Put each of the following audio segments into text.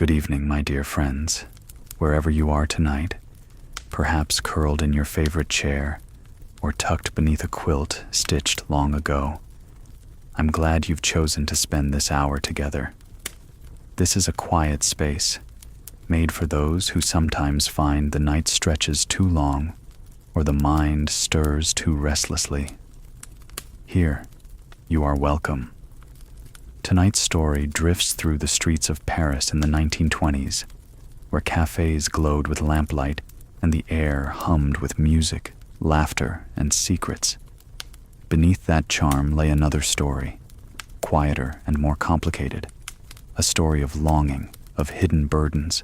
Good evening, my dear friends, wherever you are tonight, perhaps curled in your favorite chair or tucked beneath a quilt stitched long ago. I'm glad you've chosen to spend this hour together. This is a quiet space, made for those who sometimes find the night stretches too long or the mind stirs too restlessly. Here, you are welcome. Tonight's story drifts through the streets of Paris in the 1920s, where cafes glowed with lamplight and the air hummed with music, laughter, and secrets. Beneath that charm lay another story, quieter and more complicated, a story of longing, of hidden burdens,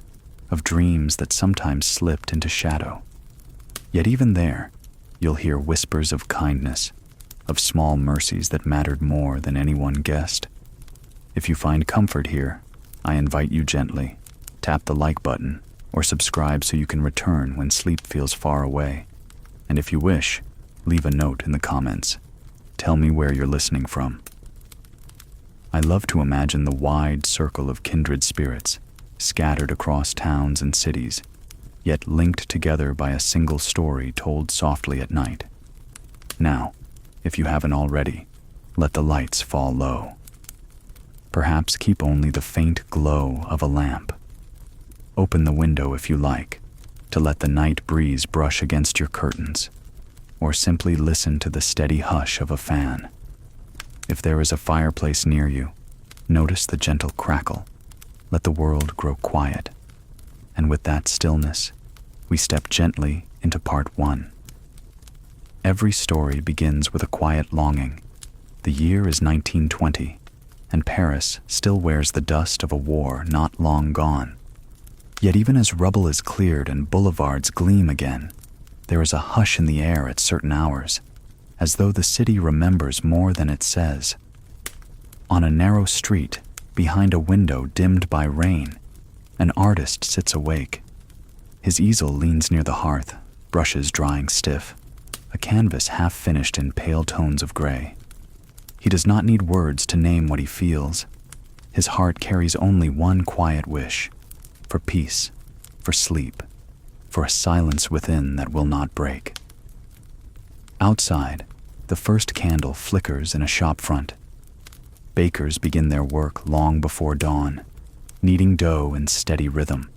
of dreams that sometimes slipped into shadow. Yet even there, you'll hear whispers of kindness, of small mercies that mattered more than anyone guessed. If you find comfort here, I invite you gently, tap the like button or subscribe so you can return when sleep feels far away. And if you wish, leave a note in the comments. Tell me where you're listening from. I love to imagine the wide circle of kindred spirits, scattered across towns and cities, yet linked together by a single story told softly at night. Now, if you haven't already, let the lights fall low. Perhaps keep only the faint glow of a lamp. Open the window if you like, to let the night breeze brush against your curtains, or simply listen to the steady hush of a fan. If there is a fireplace near you, notice the gentle crackle. Let the world grow quiet. And with that stillness, we step gently into part 1. Every story begins with a quiet longing. The year is 1920. And Paris still wears the dust of a war not long gone. Yet even as rubble is cleared and boulevards gleam again, there is a hush in the air at certain hours, as though the city remembers more than it says. On a narrow street, behind a window dimmed by rain, an artist sits awake. His easel leans near the hearth, brushes drying stiff, a canvas half finished in pale tones of gray. He does not need words to name what he feels. His heart carries only one quiet wish, for peace, for sleep, for a silence within that will not break. Outside, the first candle flickers in a shop front. Bakers begin their work long before dawn, kneading dough in steady rhythm.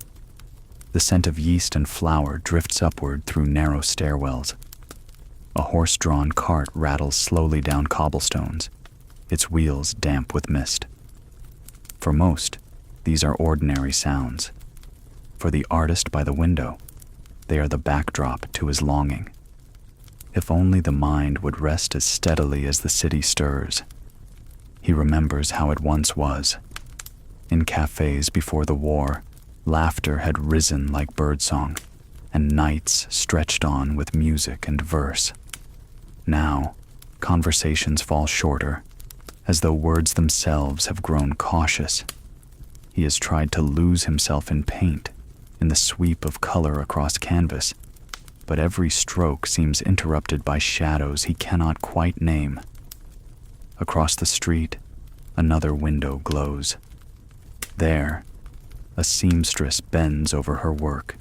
The scent of yeast and flour drifts upward through narrow stairwells. A horse-drawn cart rattles slowly down cobblestones, its wheels damp with mist. For most, these are ordinary sounds. For the artist by the window, they are the backdrop to his longing. If only the mind would rest as steadily as the city stirs. He remembers how it once was. In cafes before the war, laughter had risen like birdsong, and nights stretched on with music and verse. Now, conversations fall shorter, as though words themselves have grown cautious. He has tried to lose himself in paint, in the sweep of color across canvas, but every stroke seems interrupted by shadows he cannot quite name. Across the street, another window glows. There, a seamstress bends over her work.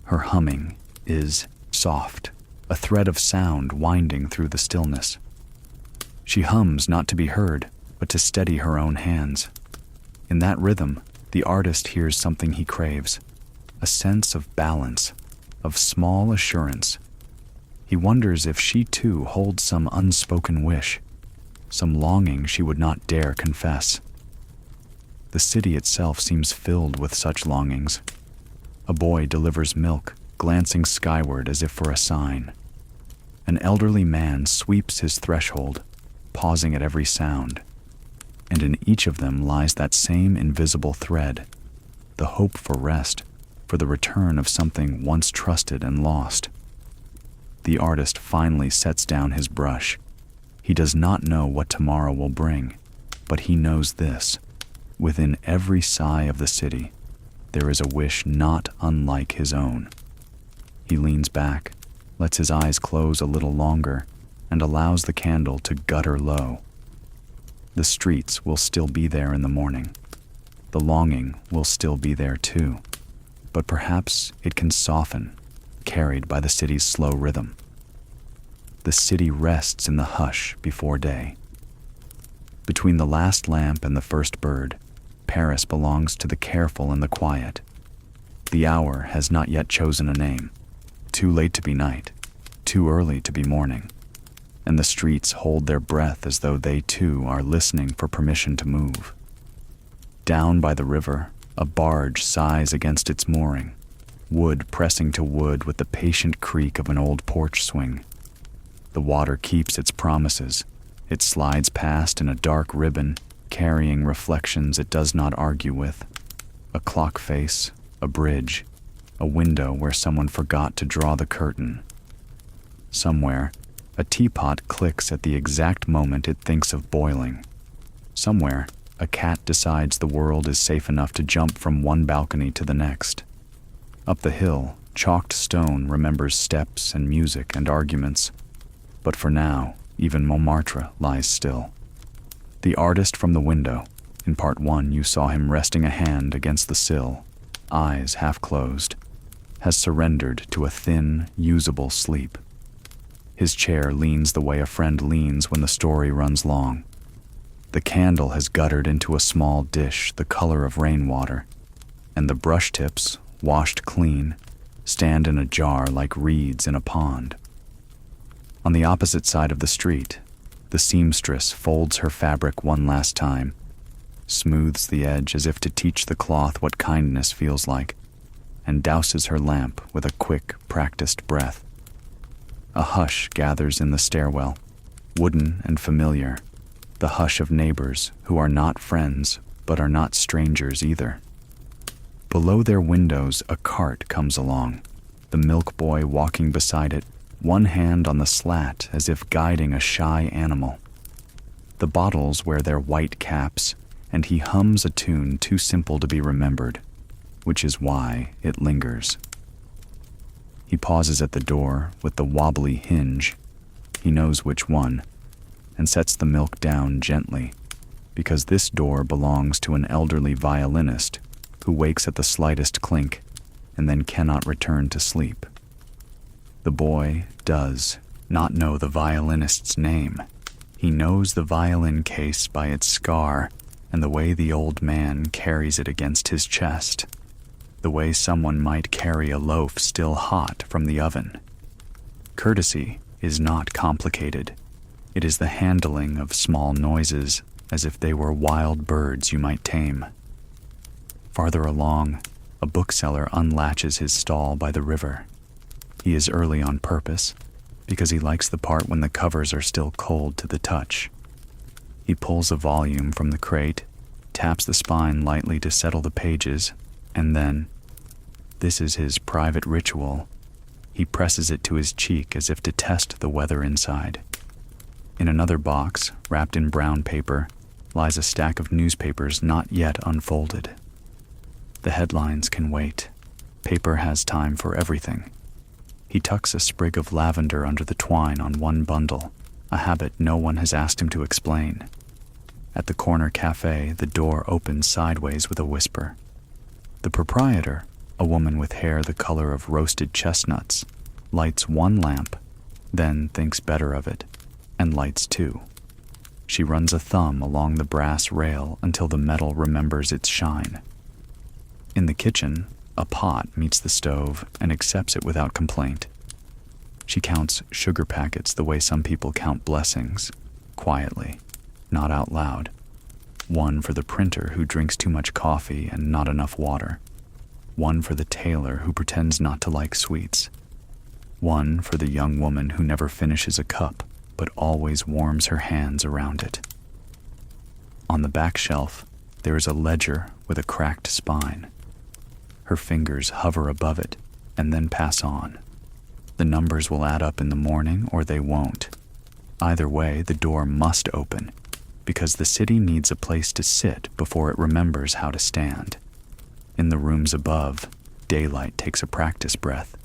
Her humming is soft, a thread of sound winding through the stillness. She hums not to be heard, but to steady her own hands. In that rhythm, the artist hears something he craves, a sense of balance, of small assurance. He wonders if she too holds some unspoken wish, some longing she would not dare confess. The city itself seems filled with such longings. A boy delivers milk, glancing skyward as if for a sign. An elderly man sweeps his threshold, pausing at every sound, and in each of them lies that same invisible thread, the hope for rest, for the return of something once trusted and lost. The artist finally sets down his brush. He does not know what tomorrow will bring, but he knows this: within every sigh of the city, there is a wish not unlike his own. He leans back, lets his eyes close a little longer, and allows the candle to gutter low. The streets will still be there in the morning. The longing will still be there too, but perhaps it can soften, carried by the city's slow rhythm. The city rests in the hush before day. Between the last lamp and the first bird, Paris belongs to the careful and the quiet. The hour has not yet chosen a name. Too late to be night, too early to be morning. And the streets hold their breath as though they too are listening for permission to move. Down by the river, a barge sighs against its mooring, wood pressing to wood with the patient creak of an old porch swing. The water keeps its promises. It slides past in a dark ribbon, carrying reflections it does not argue with. A clock face, a bridge, a window where someone forgot to draw the curtain. Somewhere, a teapot clicks at the exact moment it thinks of boiling. Somewhere, a cat decides the world is safe enough to jump from one balcony to the next. Up the hill, chalked stone remembers steps and music and arguments. But for now, even Montmartre lies still. The artist from the window, in part 1 you saw him resting a hand against the sill, eyes half closed, has surrendered to a thin, usable sleep. His chair leans the way a friend leans when the story runs long. The candle has guttered into a small dish the color of rainwater, and the brush tips, washed clean, stand in a jar like reeds in a pond. On the opposite side of the street, the seamstress folds her fabric one last time, smooths the edge as if to teach the cloth what kindness feels like, and douses her lamp with a quick, practiced breath. A hush gathers in the stairwell, wooden and familiar, the hush of neighbors who are not friends but are not strangers either. Below their windows, a cart comes along, the milk boy walking beside it, one hand on the slat as if guiding a shy animal. The bottles wear their white caps, and he hums a tune too simple to be remembered, which is why it lingers. He pauses at the door with the wobbly hinge. He knows which one, and sets the milk down gently, because this door belongs to an elderly violinist who wakes at the slightest clink and then cannot return to sleep. The boy does not know the violinist's name. He knows the violin case by its scar and the way the old man carries it against his chest, the way someone might carry a loaf still hot from the oven. Courtesy is not complicated. It is the handling of small noises as if they were wild birds you might tame. Farther along, a bookseller unlatches his stall by the river. He is early on purpose, because he likes the part when the covers are still cold to the touch. He pulls a volume from the crate, taps the spine lightly to settle the pages, and then, this is his private ritual, he presses it to his cheek as if to test the weather inside. In another box, wrapped in brown paper, lies a stack of newspapers not yet unfolded. The headlines can wait. Paper has time for everything. He tucks a sprig of lavender under the twine on one bundle, a habit no one has asked him to explain. At the corner cafe, the door opens sideways with a whisper. The proprietor, a woman with hair the color of roasted chestnuts, lights one lamp, then thinks better of it, and lights two. She runs a thumb along the brass rail until the metal remembers its shine. In the kitchen, a pot meets the stove and accepts it without complaint. She counts sugar packets the way some people count blessings, quietly, not out loud. One for the printer who drinks too much coffee and not enough water. One for the tailor who pretends not to like sweets. One for the young woman who never finishes a cup but always warms her hands around it. On the back shelf, there is a ledger with a cracked spine. Her fingers hover above it and then pass on. The numbers will add up in the morning or they won't. Either way, the door must open, because the city needs a place to sit before it remembers how to stand. In the rooms above, daylight takes a practice breath.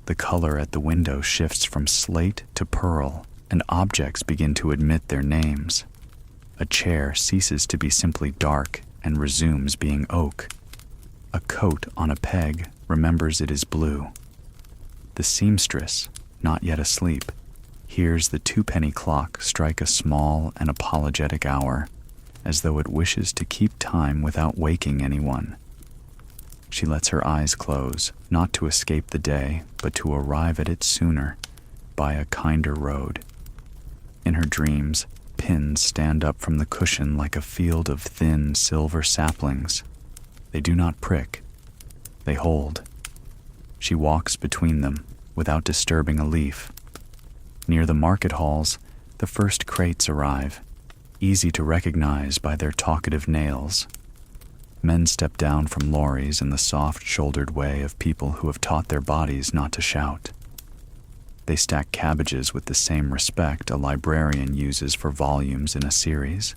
The color at the window shifts from slate to pearl, and objects begin to admit their names. A chair ceases to be simply dark and resumes being oak. A coat on a peg remembers it is blue. The seamstress, not yet asleep, hears the two-penny clock strike a small and apologetic hour, as though it wishes to keep time without waking anyone. She lets her eyes close, not to escape the day, but to arrive at it sooner, by a kinder road. In her dreams, pins stand up from the cushion like a field of thin silver saplings. They do not prick. They hold. She walks between them without disturbing a leaf. Near the market halls, the first crates arrive, easy to recognize by their talkative nails. Men step down from lorries in the soft-shouldered way of people who have taught their bodies not to shout. They stack cabbages with the same respect a librarian uses for volumes in a series.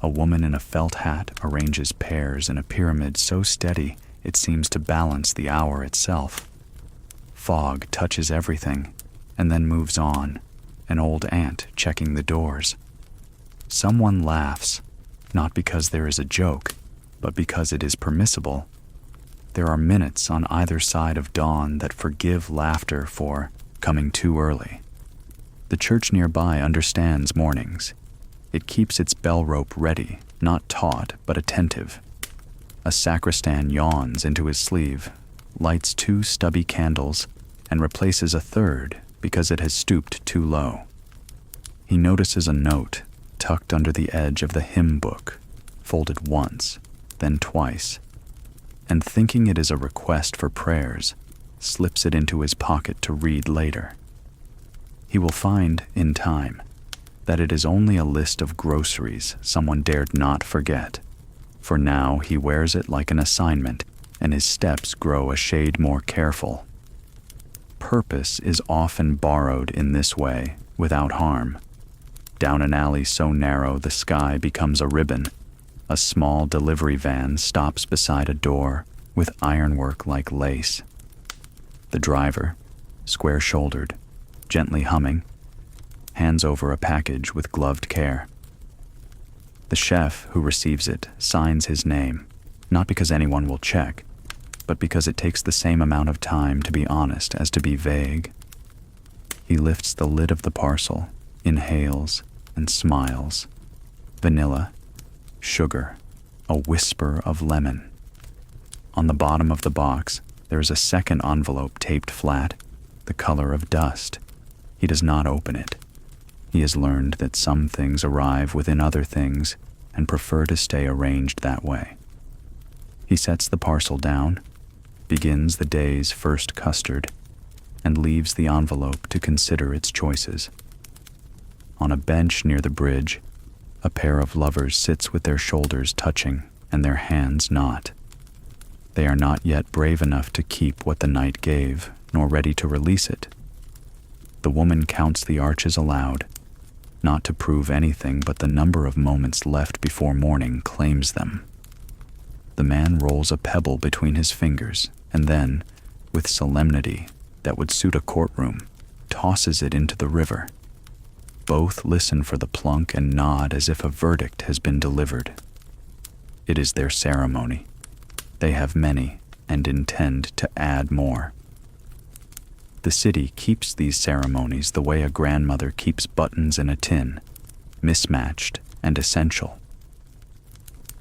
A woman in a felt hat arranges pears in a pyramid so steady it seems to balance the hour itself. Fog touches everything, and then moves on, an old aunt checking the doors. Someone laughs, not because there is a joke, but because it is permissible. There are minutes on either side of dawn that forgive laughter for coming too early. The church nearby understands mornings. It keeps its bell rope ready, not taut but attentive. A sacristan yawns into his sleeve, lights 2 stubby candles, and replaces a third because it has stooped too low. He notices a note tucked under the edge of the hymn book, folded once, then twice, and thinking it is a request for prayers, slips it into his pocket to read later. He will find, in time, that it is only a list of groceries someone dared not forget, for now he wears it like an assignment, and his steps grow a shade more careful. Purpose is often borrowed in this way, without harm. Down an alley so narrow the sky becomes a ribbon, a small delivery van stops beside a door with ironwork like lace. The driver, square-shouldered, gently humming, hands over a package with gloved care. The chef who receives it signs his name, not because anyone will check, but because it takes the same amount of time to be honest as to be vague. He lifts the lid of the parcel, inhales, and smiles. Vanilla, sugar, a whisper of lemon. On the bottom of the box, there is a second envelope taped flat, the color of dust. He does not open it. He has learned that some things arrive within other things and prefer to stay arranged that way. He sets the parcel down, begins the day's first custard, and leaves the envelope to consider its choices. On a bench near the bridge, a pair of lovers sits with their shoulders touching and their hands not. They are not yet brave enough to keep what the night gave, nor ready to release it. The woman counts the arches aloud, not to prove anything, but the number of moments left before morning claims them. The man rolls a pebble between his fingers and then, with solemnity that would suit a courtroom, tosses it into the river. Both listen for the plunk and nod as if a verdict has been delivered. It is their ceremony. They have many and intend to add more. The city keeps these ceremonies the way a grandmother keeps buttons in a tin, mismatched and essential.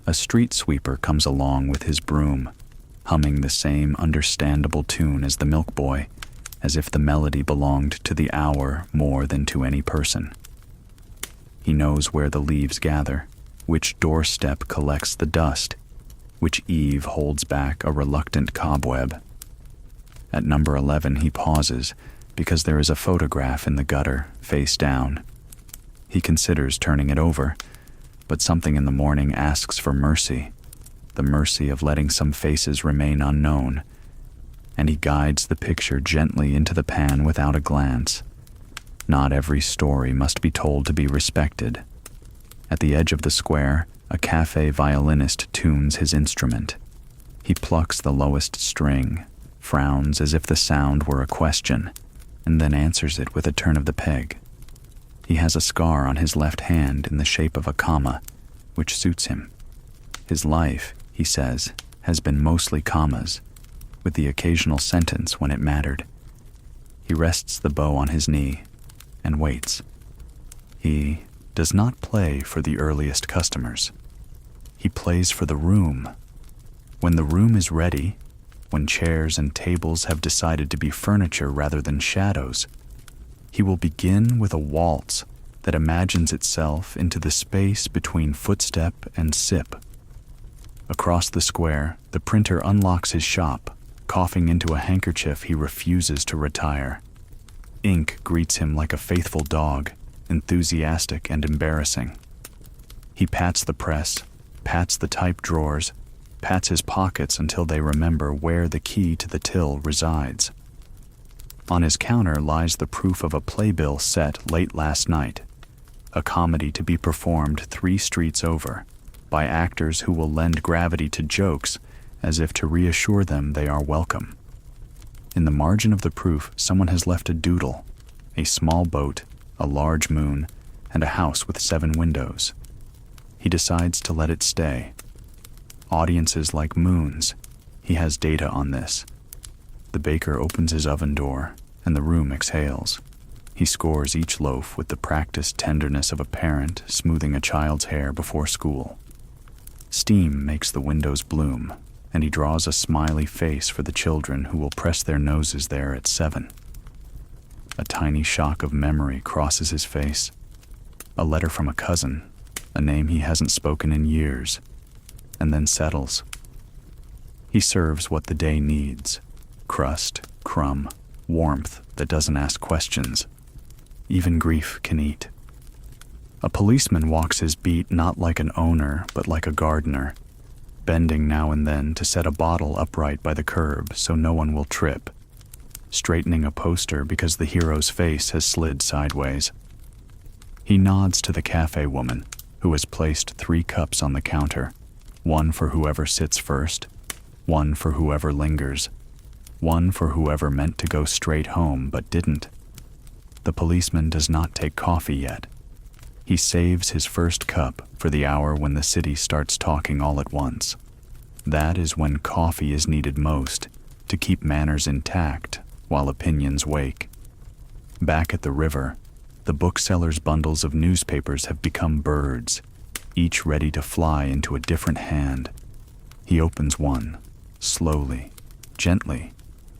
A street sweeper comes along with his broom, humming the same understandable tune as the milk boy, as if the melody belonged to the hour more than to any person. He knows where the leaves gather, which doorstep collects the dust, which eave holds back a reluctant cobweb. At number 11 he pauses, because there is a photograph in the gutter, face down. He considers turning it over, but something in the morning asks for mercy, the mercy of letting some faces remain unknown, and he guides the picture gently into the pan without a glance. Not every story must be told to be respected. At the edge of the square, a cafe violinist tunes his instrument. He plucks the lowest string, frowns as if the sound were a question, and then answers it with a turn of the peg. He has a scar on his left hand in the shape of a comma, which suits him. His life, he says, has been mostly commas, with the occasional sentence when it mattered. He rests the bow on his knee and waits. He does not play for the earliest customers. He plays for the room. When the room is ready, when chairs and tables have decided to be furniture rather than shadows, he will begin with a waltz that imagines itself into the space between footstep and sip. Across the square, the printer unlocks his shop, coughing into a handkerchief he refuses to retire. Ink greets him like a faithful dog, enthusiastic and embarrassing. He pats the press, pats the type drawers, pats his pockets until they remember where the key to the till resides. On his counter lies the proof of a playbill set late last night, a comedy to be performed 3 streets over, by actors who will lend gravity to jokes as if to reassure them they are welcome. In the margin of the proof, someone has left a doodle, a small boat, a large moon, and a house with 7 windows. He decides to let it stay. Audiences like moons. He has data on this. The baker opens his oven door, and the room exhales. He scores each loaf with the practiced tenderness of a parent smoothing a child's hair before school. Steam makes the windows bloom, and he draws a smiley face for the children who will press their noses there at 7. A tiny shock of memory crosses his face. A letter from a cousin, a name he hasn't spoken in years, and then settles. He serves what the day needs: crust, crumb, warmth that doesn't ask questions. Even grief can eat. A policeman walks his beat not like an owner, but like a gardener, bending now and then to set a bottle upright by the curb so no one will trip, straightening a poster because the hero's face has slid sideways. He nods to the cafe woman, who has placed 3 cups on the counter, one for whoever sits first, one for whoever lingers, one for whoever meant to go straight home but didn't. The policeman does not take coffee yet. He saves his first cup for the hour when the city starts talking all at once. That is when coffee is needed most, to keep manners intact while opinions wake. Back at the river, the bookseller's bundles of newspapers have become birds, each ready to fly into a different hand. He opens one, slowly, gently,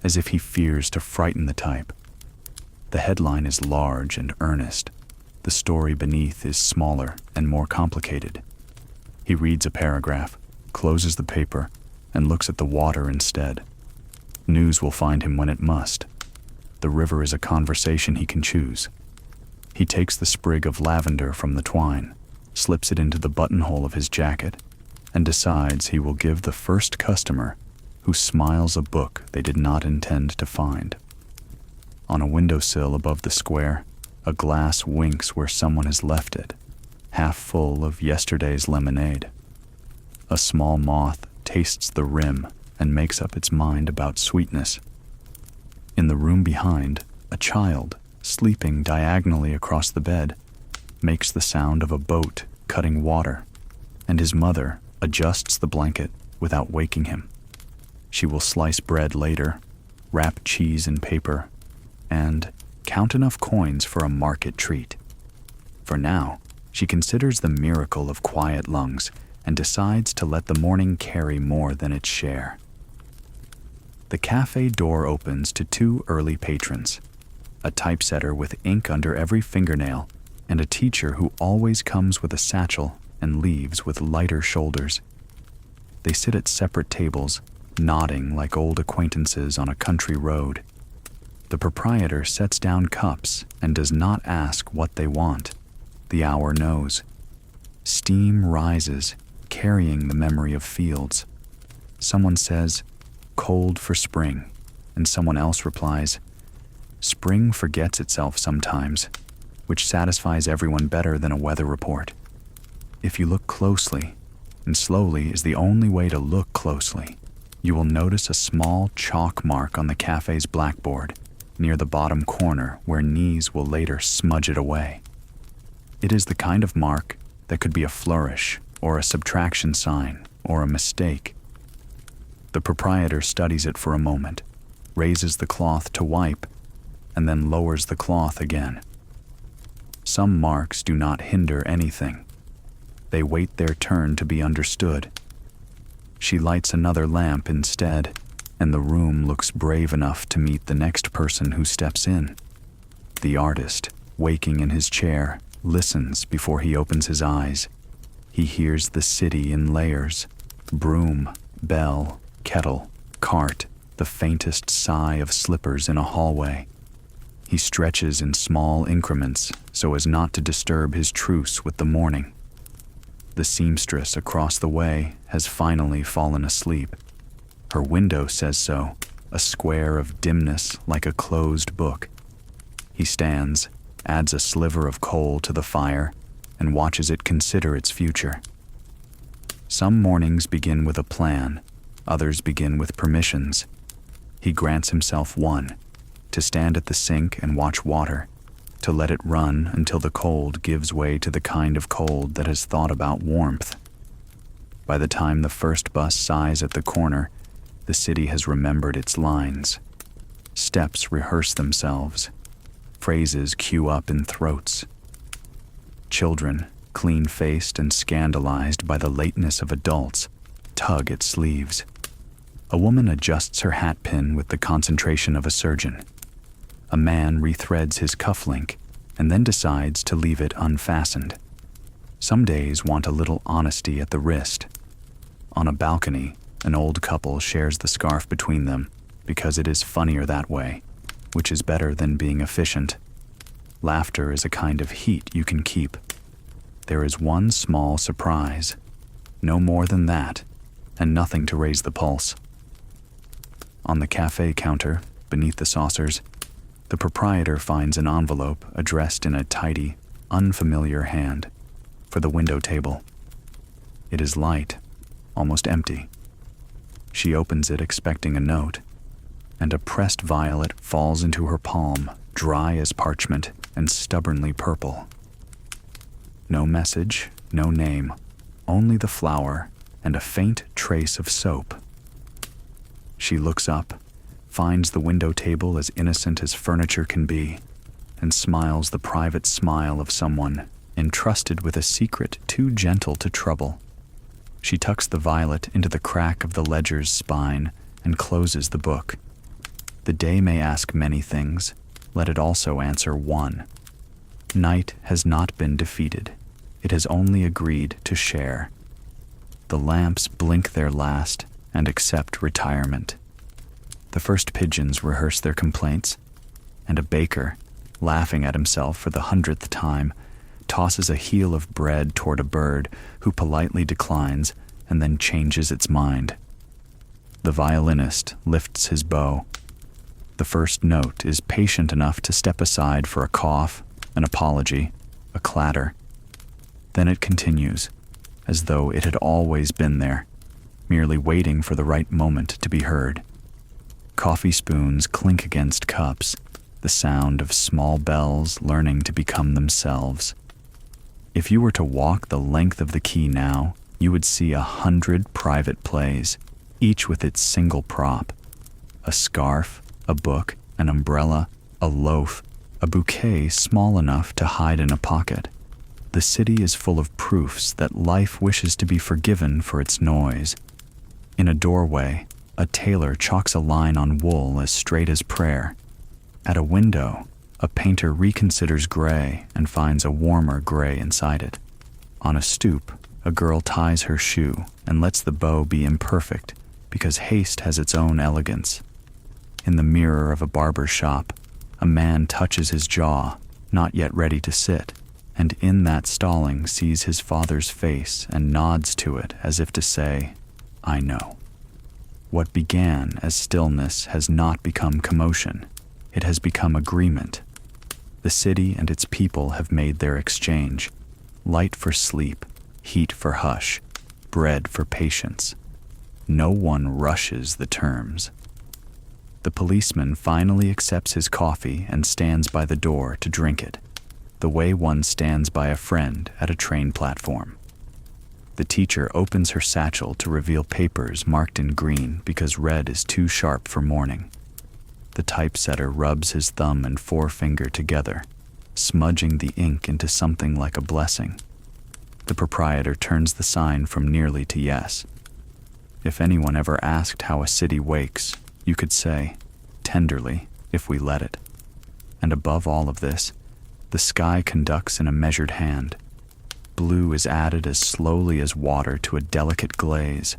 as if he fears to frighten the type. The headline is large and earnest. The story beneath is smaller and more complicated. He reads a paragraph, closes the paper, and looks at the water instead. News will find him when it must. The river is a conversation he can choose. He takes the sprig of lavender from the twine, slips it into the buttonhole of his jacket, and decides he will give the first customer who smiles a book they did not intend to find. On a windowsill above the square, a glass winks where someone has left it, half full of yesterday's lemonade. A small moth tastes the rim and makes up its mind about sweetness. In the room behind, a child, sleeping diagonally across the bed, makes the sound of a boat cutting water, and his mother adjusts the blanket without waking him. She will slice bread later, wrap cheese in paper, and count enough coins for a market treat. For now, she considers the miracle of quiet lungs and decides to let the morning carry more than its share. The cafe door opens to 2 early patrons, a typesetter with ink under every fingernail, and a teacher who always comes with a satchel and leaves with lighter shoulders. They sit at separate tables, nodding like old acquaintances on a country road. The proprietor sets down cups and does not ask what they want. The hour knows. Steam rises, carrying the memory of fields. Someone says, "Cold for spring," and someone else replies, "Spring forgets itself sometimes," which satisfies everyone better than a weather report. If you look closely, and slowly is the only way to look closely, you will notice a small chalk mark on the cafe's blackboard, near the bottom corner where knees will later smudge it away. It is the kind of mark that could be a flourish or a subtraction sign, or a mistake. The proprietor studies it for a moment, raises the cloth to wipe, and then lowers the cloth again. Some marks do not hinder anything. They wait their turn to be understood. She lights another lamp instead, and the room looks brave enough to meet the next person who steps in. The artist, waking in his chair, listens before he opens his eyes. He hears the city in layers: broom, bell, kettle, cart, the faintest sigh of slippers in a hallway. He stretches in small increments so as not to disturb his truce with the morning. The seamstress across the way has finally fallen asleep. Her window says so, a square of dimness like a closed book. He stands, adds a sliver of coal to the fire, and watches it consider its future. Some mornings begin with a plan, others begin with permissions. He grants himself one: to stand at the sink and watch water, to let it run until the cold gives way to the kind of cold that has thought about warmth. By the time the first bus sighs at the corner, the city has remembered its lines. Steps rehearse themselves. Phrases queue up in throats. Children, clean-faced and scandalized by the lateness of adults, tug at sleeves. A woman adjusts her hat pin with the concentration of a surgeon. A man rethreads his cufflink and then decides to leave it unfastened. Some days want a little honesty at the wrist. On a balcony, an old couple shares the scarf between them because it is funnier that way, which is better than being efficient. Laughter is a kind of heat you can keep. There is one small surprise, no more than that, and nothing to raise the pulse. On the cafe counter, beneath the saucers, the proprietor finds an envelope addressed in a tidy, unfamiliar hand for the window table. It is light, almost empty. She opens it expecting a note, and a pressed violet falls into her palm, dry as parchment and stubbornly purple. No message, no name, only the flower and a faint trace of soap. She looks up, finds the window table as innocent as furniture can be, and smiles the private smile of someone entrusted with a secret too gentle to trouble. She tucks the violet into the crack of the ledger's spine and closes the book. The day may ask many things, let it also answer one. Night has not been defeated. It has only agreed to share. The lamps blink their last and accept retirement. The first pigeons rehearse their complaints, and a baker, laughing at himself for the 100th time, tosses a heel of bread toward a bird who politely declines and then changes its mind. The violinist lifts his bow. The first note is patient enough to step aside for a cough, an apology, a clatter. Then it continues, as though it had always been there, merely waiting for the right moment to be heard. Coffee spoons clink against cups, the sound of small bells learning to become themselves. If you were to walk the length of the quay now, you would see 100 private plays, each with its single prop: a scarf, a book, an umbrella, a loaf, a bouquet small enough to hide in a pocket. The city is full of proofs that life wishes to be forgiven for its noise. In a doorway, a tailor chalks a line on wool as straight as prayer. At a window, a painter reconsiders gray and finds a warmer gray inside it. On a stoop, a girl ties her shoe and lets the bow be imperfect because haste has its own elegance. In the mirror of a barber's shop, a man touches his jaw, not yet ready to sit, and in that stalling sees his father's face and nods to it as if to say, "I know." What began as stillness has not become commotion. It has become agreement. The city and its people have made their exchange. Light for sleep, heat for hush, bread for patience. No one rushes the terms. The policeman finally accepts his coffee and stands by the door to drink it, the way one stands by a friend at a train platform. The teacher opens her satchel to reveal papers marked in green because red is too sharp for morning. The typesetter rubs his thumb and forefinger together, smudging the ink into something like a blessing. The proprietor turns the sign from nearly to yes. If anyone ever asked how a city wakes, you could say, tenderly, if we let it. And above all of this, the sky conducts in a measured hand. Blue is added as slowly as water to a delicate glaze.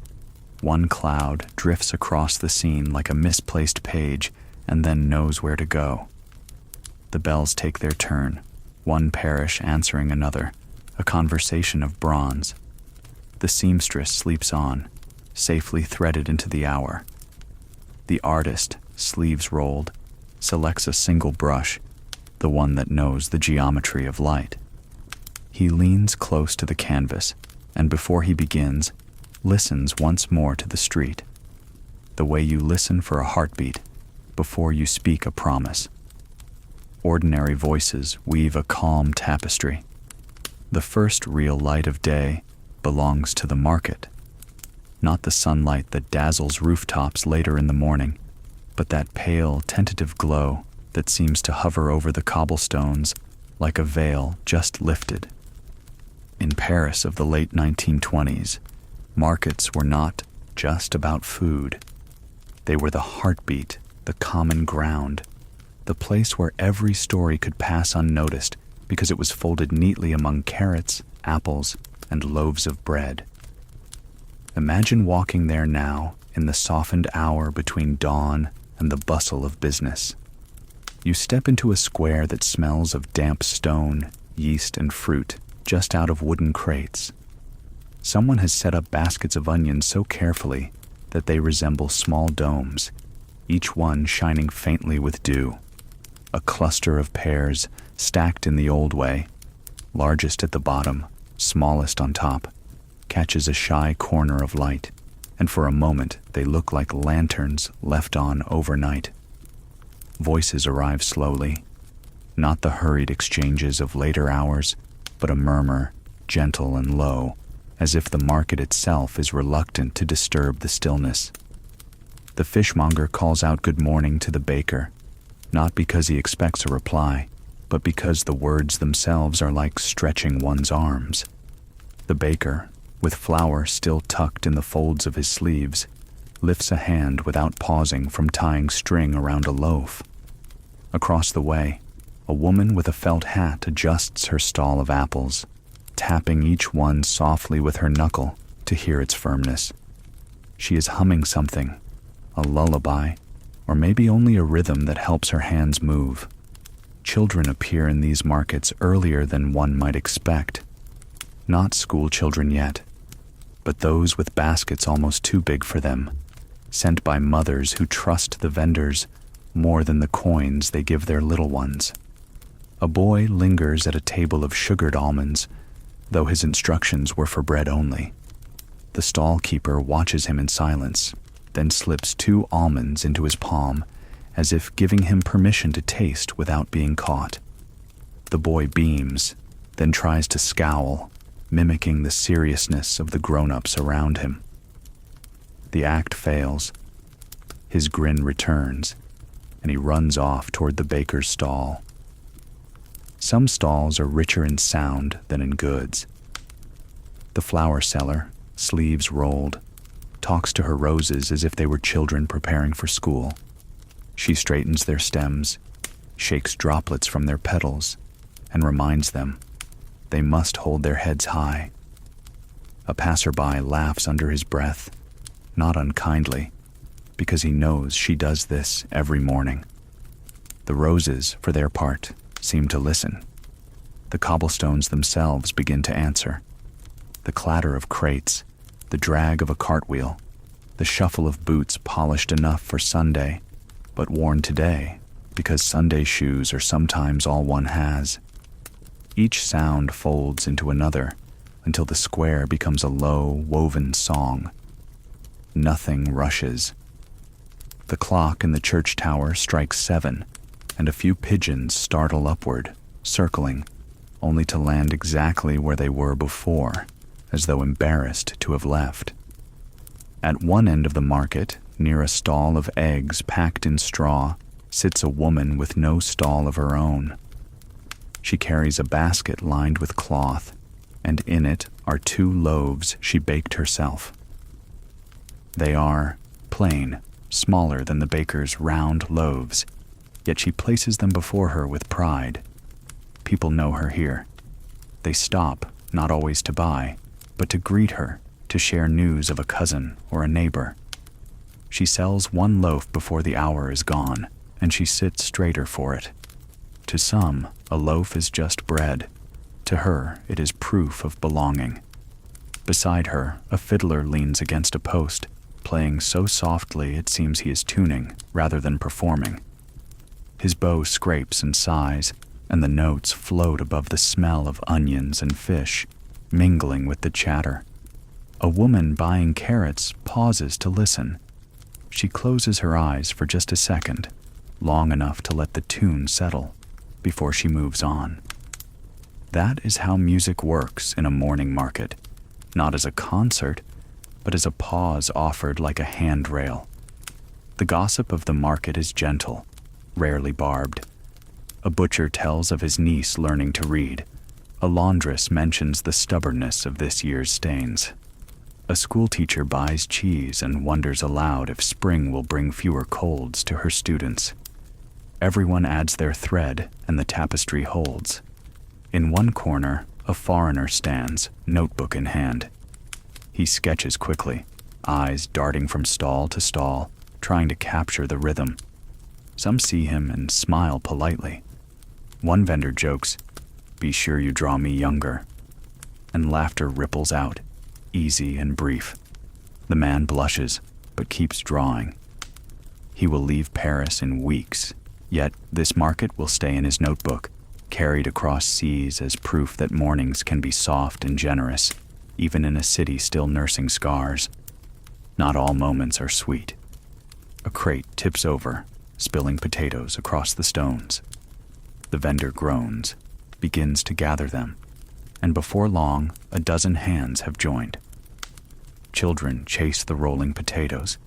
One cloud drifts across the scene like a misplaced page and then knows where to go. The bells take their turn, one parish answering another, a conversation of bronze. The seamstress sleeps on, safely threaded into the hour. The artist, sleeves rolled, selects a single brush, the one that knows the geometry of light. He leans close to the canvas, and before he begins, listens once more to the street, the way you listen for a heartbeat before you speak a promise. Ordinary voices weave a calm tapestry. The first real light of day belongs to the market, not the sunlight that dazzles rooftops later in the morning, but that pale, tentative glow that seems to hover over the cobblestones like a veil just lifted. In Paris of the late 1920s, markets were not just about food. They were the heartbeat, the common ground, the place where every story could pass unnoticed because it was folded neatly among carrots, apples, and loaves of bread. Imagine walking there now in the softened hour between dawn and the bustle of business. You step into a square that smells of damp stone, yeast, and fruit just out of wooden crates. Someone has set up baskets of onions so carefully that they resemble small domes, each one shining faintly with dew. A cluster of pears stacked in the old way, largest at the bottom, smallest on top, catches a shy corner of light, and for a moment they look like lanterns left on overnight. Voices arrive slowly, not the hurried exchanges of later hours, but a murmur, gentle and low, as if the market itself is reluctant to disturb the stillness. The fishmonger calls out good morning to the baker, not because he expects a reply, but because the words themselves are like stretching one's arms. The baker, with flour still tucked in the folds of his sleeves, lifts a hand without pausing from tying string around a loaf. Across the way, a woman with a felt hat adjusts her stall of apples, tapping each one softly with her knuckle to hear its firmness. She is humming something, a lullaby, or maybe only a rhythm that helps her hands move. Children appear in these markets earlier than one might expect. Not school children yet, but those with baskets almost too big for them, sent by mothers who trust the vendors more than the coins they give their little ones. A boy lingers at a table of sugared almonds, though his instructions were for bread only. The stall keeper watches him in silence, then slips 2 almonds into his palm, as if giving him permission to taste without being caught. The boy beams, then tries to scowl, mimicking the seriousness of the grown-ups around him. The act fails. His grin returns, and he runs off toward the baker's stall. Some stalls are richer in sound than in goods. The flower seller, sleeves rolled, talks to her roses as if they were children preparing for school. She straightens their stems, shakes droplets from their petals, and reminds them they must hold their heads high. A passerby laughs under his breath, not unkindly, because he knows she does this every morning. The roses, for their part, seem to listen. The cobblestones themselves begin to answer. The clatter of crates, the drag of a cartwheel, the shuffle of boots polished enough for Sunday, but worn today because Sunday shoes are sometimes all one has. Each sound folds into another until the square becomes a low, woven song. Nothing rushes. The clock in the church tower strikes 7, and a few pigeons startle upward, circling, only to land exactly where they were before, as though embarrassed to have left. At one end of the market, near a stall of eggs packed in straw, sits a woman with no stall of her own. She carries a basket lined with cloth, and in it are 2 loaves she baked herself. They are plain, smaller than the baker's round loaves, yet she places them before her with pride. People know her here. They stop, not always to buy, but to greet her, to share news of a cousin or a neighbor. She sells 1 loaf before the hour is gone, and she sits straighter for it. To some, a loaf is just bread. To her, it is proof of belonging. Beside her, a fiddler leans against a post, playing so softly it seems he is tuning rather than performing. His bow scrapes and sighs, and the notes float above the smell of onions and fish, mingling with the chatter. A woman buying carrots pauses to listen. She closes her eyes for just a second, long enough to let the tune settle, before she moves on. That is how music works in a morning market, not as a concert, but as a pause offered like a handrail. The gossip of the market is gentle, rarely barbed. A butcher tells of his niece learning to read. A laundress mentions the stubbornness of this year's stains. A schoolteacher buys cheese and wonders aloud if spring will bring fewer colds to her students. Everyone adds their thread, and the tapestry holds. In one corner, a foreigner stands, notebook in hand. He sketches quickly, eyes darting from stall to stall, trying to capture the rhythm. Some see him and smile politely. One vendor jokes, "Be sure you draw me younger." And laughter ripples out, easy and brief. The man blushes, but keeps drawing. He will leave Paris in weeks, yet this market will stay in his notebook, carried across seas as proof that mornings can be soft and generous, even in a city still nursing scars. Not all moments are sweet. A crate tips over, spilling potatoes across the stones. The vendor groans, begins to gather them, and before long, a dozen hands have joined. Children chase the rolling potatoes.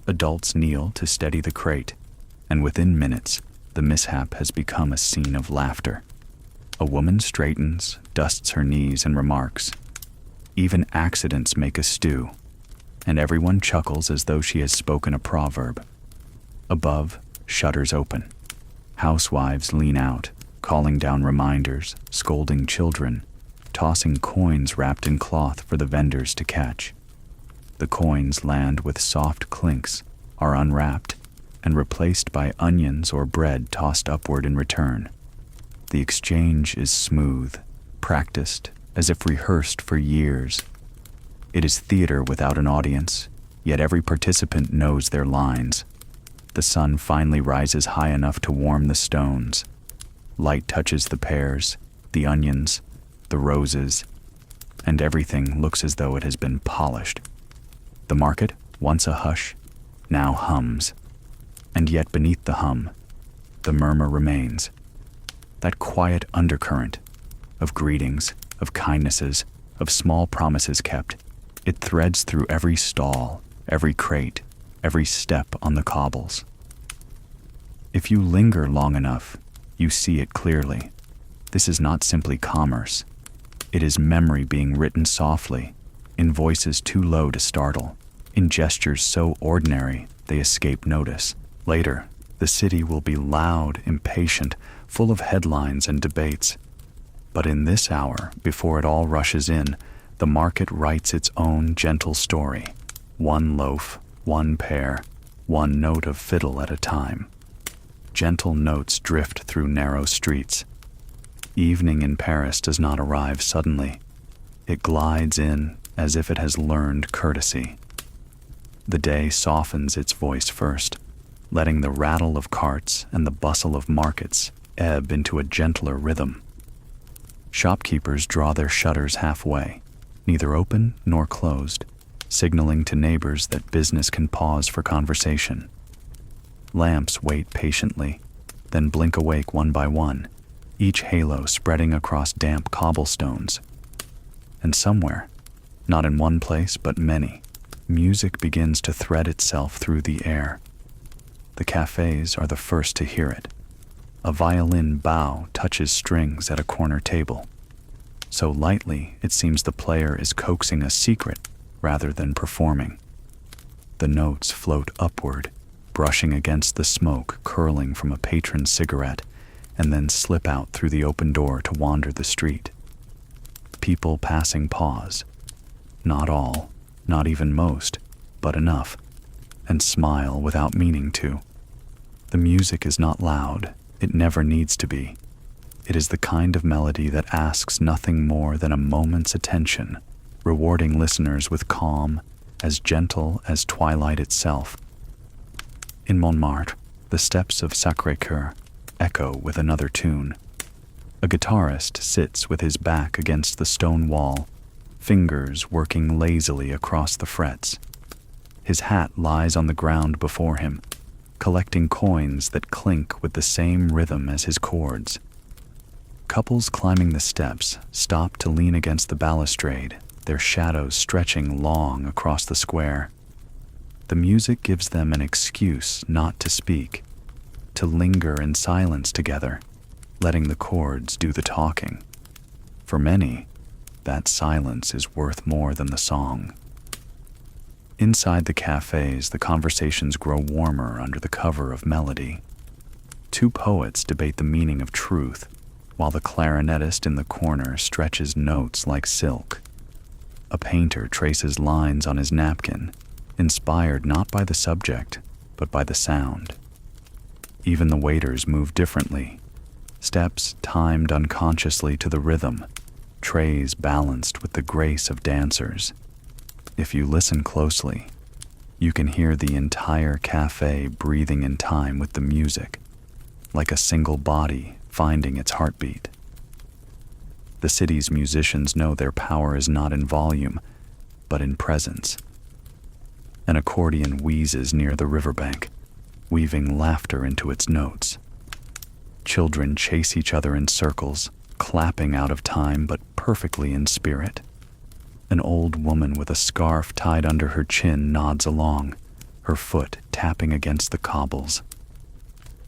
Adults kneel to steady the crate, and within minutes, the mishap has become a scene of laughter. A woman straightens, dusts her knees, and remarks, "Even accidents make a stew," and everyone chuckles as though she has spoken a proverb. Above, shutters open. Housewives lean out, calling down reminders, scolding children, tossing coins wrapped in cloth for the vendors to catch. The coins land with soft clinks, are unwrapped, and replaced by onions or bread tossed upward in return. The exchange is smooth, practiced, as if rehearsed for years. It is theater without an audience, yet every participant knows their lines. The sun finally rises high enough to warm the stones. Light touches the pears, the onions, the roses, and everything looks as though it has been polished. The market, once a hush, now hums. And yet beneath the hum, the murmur remains. That quiet undercurrent of greetings, of kindnesses, of small promises kept, it threads through every stall, every crate, every step on the cobbles. If you linger long enough, you see it clearly. This is not simply commerce. It is memory being written softly, in voices too low to startle, in gestures so ordinary they escape notice. Later, the city will be loud, impatient, full of headlines and debates. But in this hour, before it all rushes in, the market writes its own gentle story. One loaf, one pear, one note of fiddle at a time. Gentle notes drift through narrow streets. Evening in Paris does not arrive suddenly. It glides in as if it has learned courtesy. The day softens its voice first, letting the rattle of carts and the bustle of markets ebb into a gentler rhythm. Shopkeepers draw their shutters halfway, neither open nor closed, signaling to neighbors that business can pause for conversation. Lamps wait patiently, then blink awake one by one, each halo spreading across damp cobblestones. And somewhere, Not in one place, but many. Music begins to thread itself through the air. The cafes are the first to hear it. A violin bow touches strings at a corner table. So lightly, it seems the player is coaxing a secret rather than performing. The notes float upward, brushing against the smoke curling from a patron's cigarette, and then slip out through the open door to wander the street. People passing pause. Not all, not even most, but enough, and smile without meaning to. The music is not loud. It never needs to be. It is the kind of melody that asks nothing more than a moment's attention, rewarding listeners with calm as gentle as twilight itself. In Montmartre, the steps of Sacré-Cœur echo with another tune. A guitarist sits with his back against the stone wall, fingers working lazily across the frets. His hat lies on the ground before him, collecting coins that clink with the same rhythm as his chords. Couples climbing the steps stop to lean against the balustrade, their shadows stretching long across the square. The music gives them an excuse not to speak, to linger in silence together, letting the chords do the talking. For many, that silence is worth more than the song. Inside the cafes, the conversations grow warmer under the cover of melody. Two poets debate the meaning of truth, while the clarinetist in the corner stretches notes like silk. A painter traces lines on his napkin, inspired not by the subject, but by the sound. Even the waiters move differently, steps timed unconsciously to the rhythm, trays balanced with the grace of dancers. If you listen closely, you can hear the entire cafe breathing in time with the music, like a single body finding its heartbeat. The city's musicians know their power is not in volume, but in presence. An accordion wheezes near the riverbank, weaving laughter into its notes. Children chase each other in circles, clapping out of time but perfectly in spirit. An old woman with a scarf tied under her chin nods along, her foot tapping against the cobbles.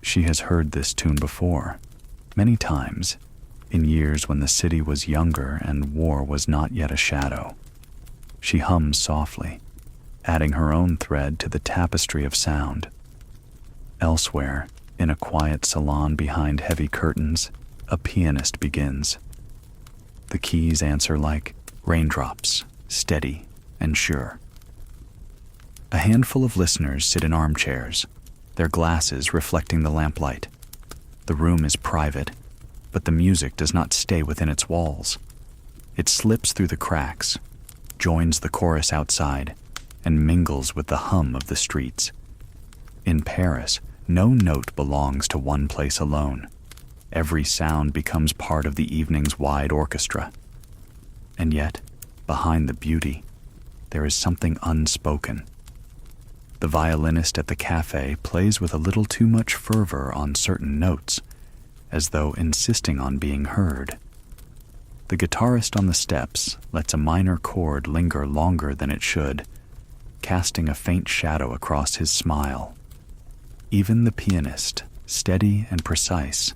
She has heard this tune before, many times, in years when the city was younger and war was not yet a shadow. She hums softly, adding her own thread to the tapestry of sound. Elsewhere, in a quiet salon behind heavy curtains, a pianist begins. The keys answer like raindrops, steady and sure. A handful of listeners sit in armchairs, their glasses reflecting the lamplight. The room is private, but the music does not stay within its walls. It slips through the cracks, joins the chorus outside, and mingles with the hum of the streets. In Paris, no note belongs to one place alone. Every sound becomes part of the evening's wide orchestra. And yet, behind the beauty, there is something unspoken. The violinist at the cafe plays with a little too much fervor on certain notes, as though insisting on being heard. The guitarist on the steps lets a minor chord linger longer than it should, casting a faint shadow across his smile. Even the pianist, steady and precise,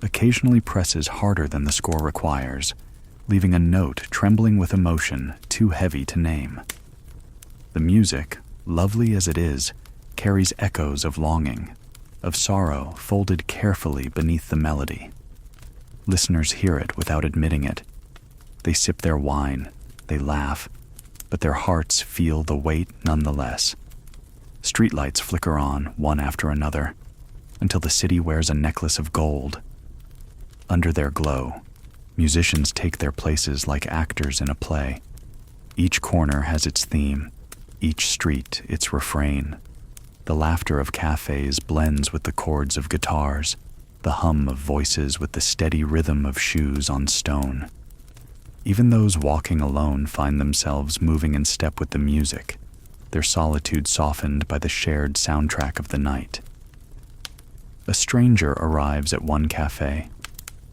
occasionally presses harder than the score requires, leaving a note trembling with emotion too heavy to name. The music, lovely as it is, carries echoes of longing, of sorrow folded carefully beneath the melody. Listeners hear it without admitting it. They sip their wine, they laugh, but their hearts feel the weight nonetheless. Streetlights flicker on, one after another, until the city wears a necklace of gold. Under their glow, musicians take their places like actors in a play. Each corner has its theme, each street its refrain. The laughter of cafes blends with the chords of guitars, the hum of voices with the steady rhythm of shoes on stone. Even those walking alone find themselves moving in step with the music, their solitude softened by the shared soundtrack of the night. A stranger arrives at one cafe,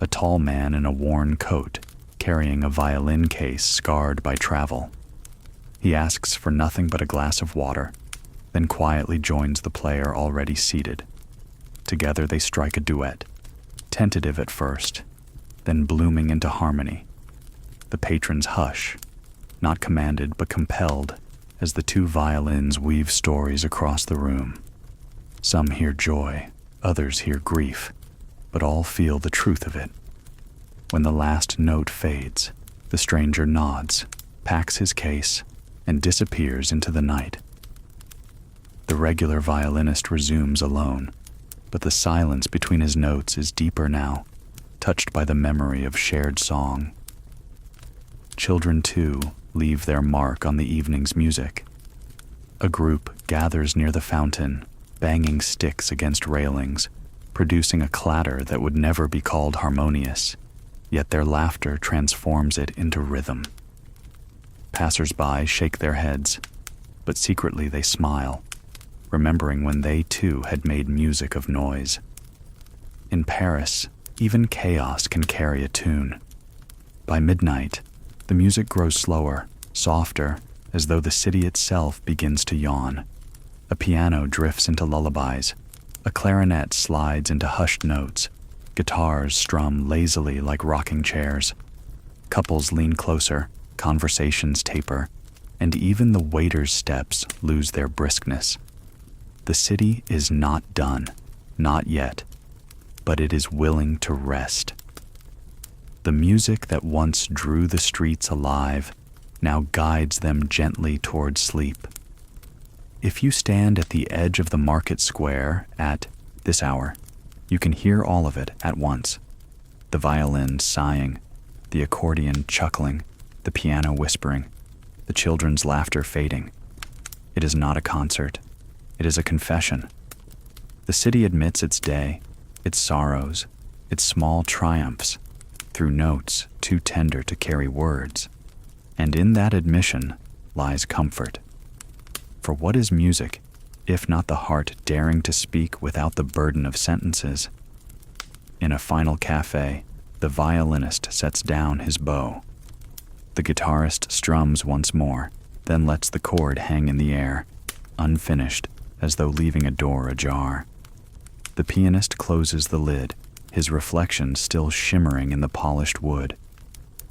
a tall man in a worn coat, carrying a violin case scarred by travel. He asks for nothing but a glass of water, then quietly joins the player already seated. Together they strike a duet, tentative at first, then blooming into harmony. The patrons hush, not commanded but compelled, as the two violins weave stories across the room. Some hear joy, others hear grief, but all feel the truth of it. When the last note fades, the stranger nods, packs his case, and disappears into the night. The regular violinist resumes alone, but the silence between his notes is deeper now, touched by the memory of shared song. Children, too, leave their mark on the evening's music. A group gathers near the fountain, banging sticks against railings, producing a clatter that would never be called harmonious, yet their laughter transforms it into rhythm. Passers-by shake their heads, but secretly they smile, remembering when they too had made music of noise. In Paris, even chaos can carry a tune. By midnight, the music grows slower, softer, as though the city itself begins to yawn. A piano drifts into lullabies, a clarinet slides into hushed notes, guitars strum lazily like rocking chairs. Couples lean closer, conversations taper, and even the waiters' steps lose their briskness. The city is not done, not yet, but it is willing to rest. The music that once drew the streets alive now guides them gently toward sleep. If you stand at the edge of the market square at this hour, you can hear all of it at once. The violin sighing, the accordion chuckling, the piano whispering, the children's laughter fading. It is not a concert. It is a confession. The city admits its day, its sorrows, its small triumphs, through notes too tender to carry words. And in that admission lies comfort. For what is music, if not the heart daring to speak without the burden of sentences? In a final cafe, the violinist sets down his bow. The guitarist strums once more, then lets the chord hang in the air, unfinished, as though leaving a door ajar. The pianist closes the lid, his reflection still shimmering in the polished wood.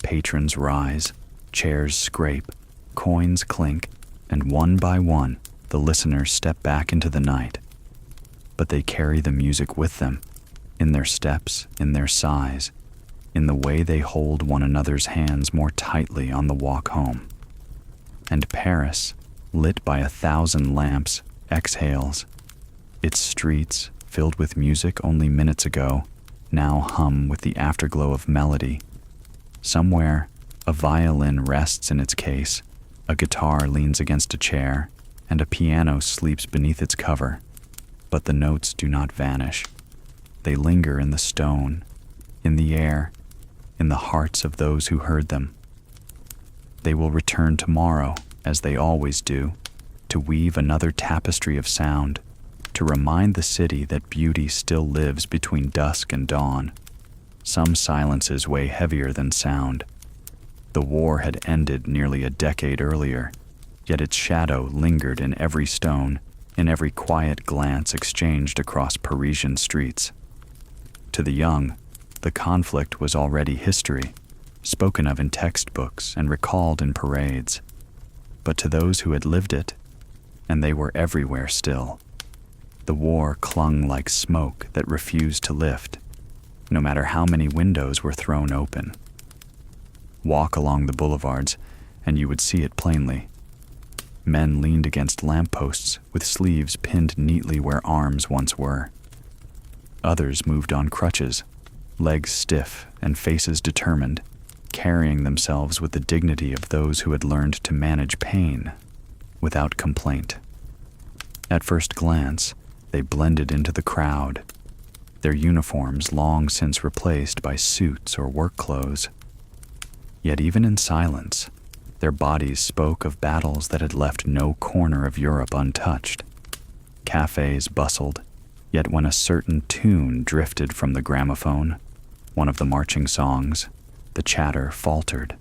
Patrons rise, chairs scrape, coins clink, and one by one, the listeners step back into the night. But they carry the music with them, in their steps, in their sighs, in the way they hold one another's hands more tightly on the walk home. And Paris, lit by 1,000 lamps, exhales. Its streets, filled with music only minutes ago, now hum with the afterglow of melody. Somewhere, a violin rests in its case, a guitar leans against a chair, and a piano sleeps beneath its cover. But the notes do not vanish. They linger in the stone, in the air, in the hearts of those who heard them. They will return tomorrow, as they always do, to weave another tapestry of sound, to remind the city that beauty still lives between dusk and dawn. Some silences weigh heavier than sound. The war had ended nearly a decade earlier, yet its shadow lingered in every stone, in every quiet glance exchanged across Parisian streets. To the young, the conflict was already history, spoken of in textbooks and recalled in parades. But to those who had lived it, and they were everywhere still, the war clung like smoke that refused to lift, no matter how many windows were thrown open. Walk along the boulevards, and you would see it plainly. Men leaned against lampposts with sleeves pinned neatly where arms once were. Others moved on crutches, legs stiff and faces determined, carrying themselves with the dignity of those who had learned to manage pain without complaint. At first glance, they blended into the crowd, their uniforms long since replaced by suits or work clothes. Yet even in silence, their bodies spoke of battles that had left no corner of Europe untouched. Cafes bustled, yet when a certain tune drifted from the gramophone, one of the marching songs, the chatter faltered.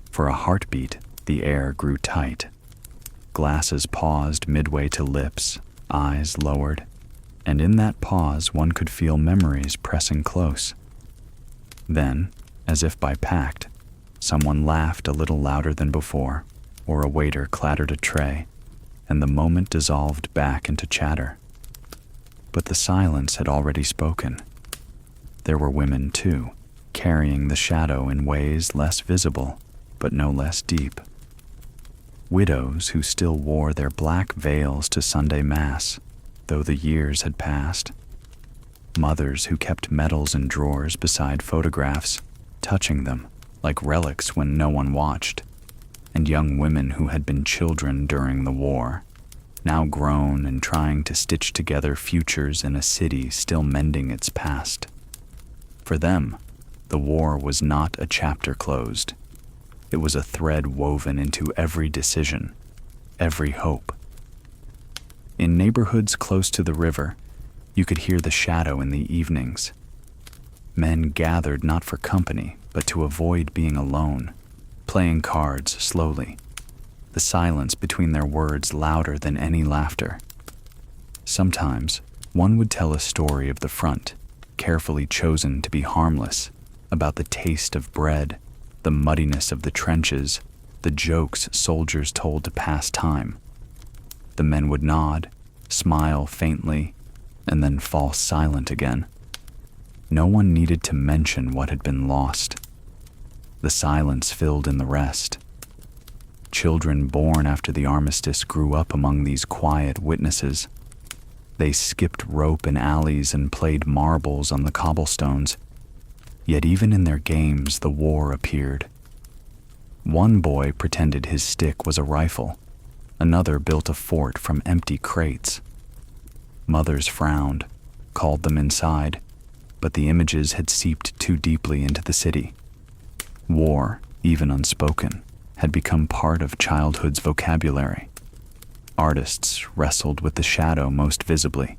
For a heartbeat, The air grew tight. Glasses paused midway to lips, eyes lowered, and in that pause one could feel memories pressing close. Then, as if by pact, someone laughed a little louder than before, or a waiter clattered a tray, and the moment dissolved back into chatter. But the silence had already spoken. There were women, too, carrying the shadow in ways less visible, but no less deep. Widows who still wore their black veils to Sunday Mass, though the years had passed. Mothers who kept medals in drawers beside photographs, touching them like relics when no one watched. And young women who had been children during the war, now grown and trying to stitch together futures in a city still mending its past. For them, the war was not a chapter closed. It was a thread woven into every decision, every hope. In neighborhoods close to the river, you could hear the shadow in the evenings. Men gathered not for company, but to avoid being alone, playing cards slowly, the silence between their words louder than any laughter. Sometimes, one would tell a story of the front, carefully chosen to be harmless, about the taste of bread, the muddiness of the trenches, the jokes soldiers told to pass time. The men would nod, smile faintly, and then fall silent again. No one needed to mention what had been lost. The silence filled in the rest. Children born after the armistice grew up among these quiet witnesses. They skipped rope in alleys and played marbles on the cobblestones. Yet even in their games, the war appeared. One boy pretended his stick was a rifle. Another built a fort from empty crates. Mothers frowned, called them inside, but the images had seeped too deeply into the city. War, even unspoken, had become part of childhood's vocabulary. Artists wrestled with the shadow most visibly.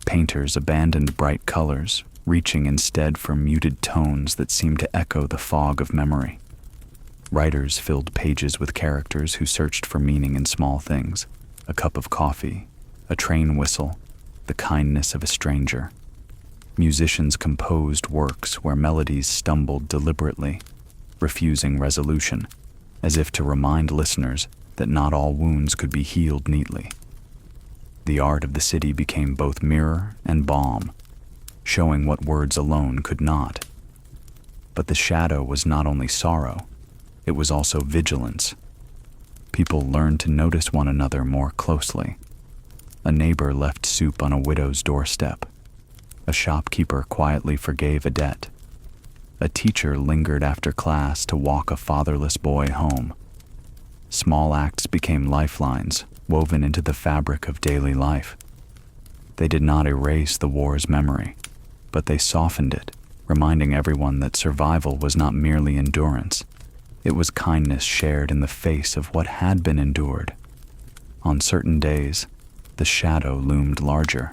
Painters abandoned bright colors, reaching instead for muted tones that seemed to echo the fog of memory. Writers filled pages with characters who searched for meaning in small things: a cup of coffee, a train whistle, the kindness of a stranger. Musicians composed works where melodies stumbled deliberately, refusing resolution, as if to remind listeners that not all wounds could be healed neatly. The art of the city became both mirror and balm, showing what words alone could not. But the shadow was not only sorrow, it was also vigilance. People learned to notice one another more closely. A neighbor left soup on a widow's doorstep. A shopkeeper quietly forgave a debt. A teacher lingered after class to walk a fatherless boy home. Small acts became lifelines, woven into the fabric of daily life. They did not erase the war's memory, but they softened it, reminding everyone that survival was not merely endurance. It was kindness shared in the face of what had been endured. On certain days, the shadow loomed larger.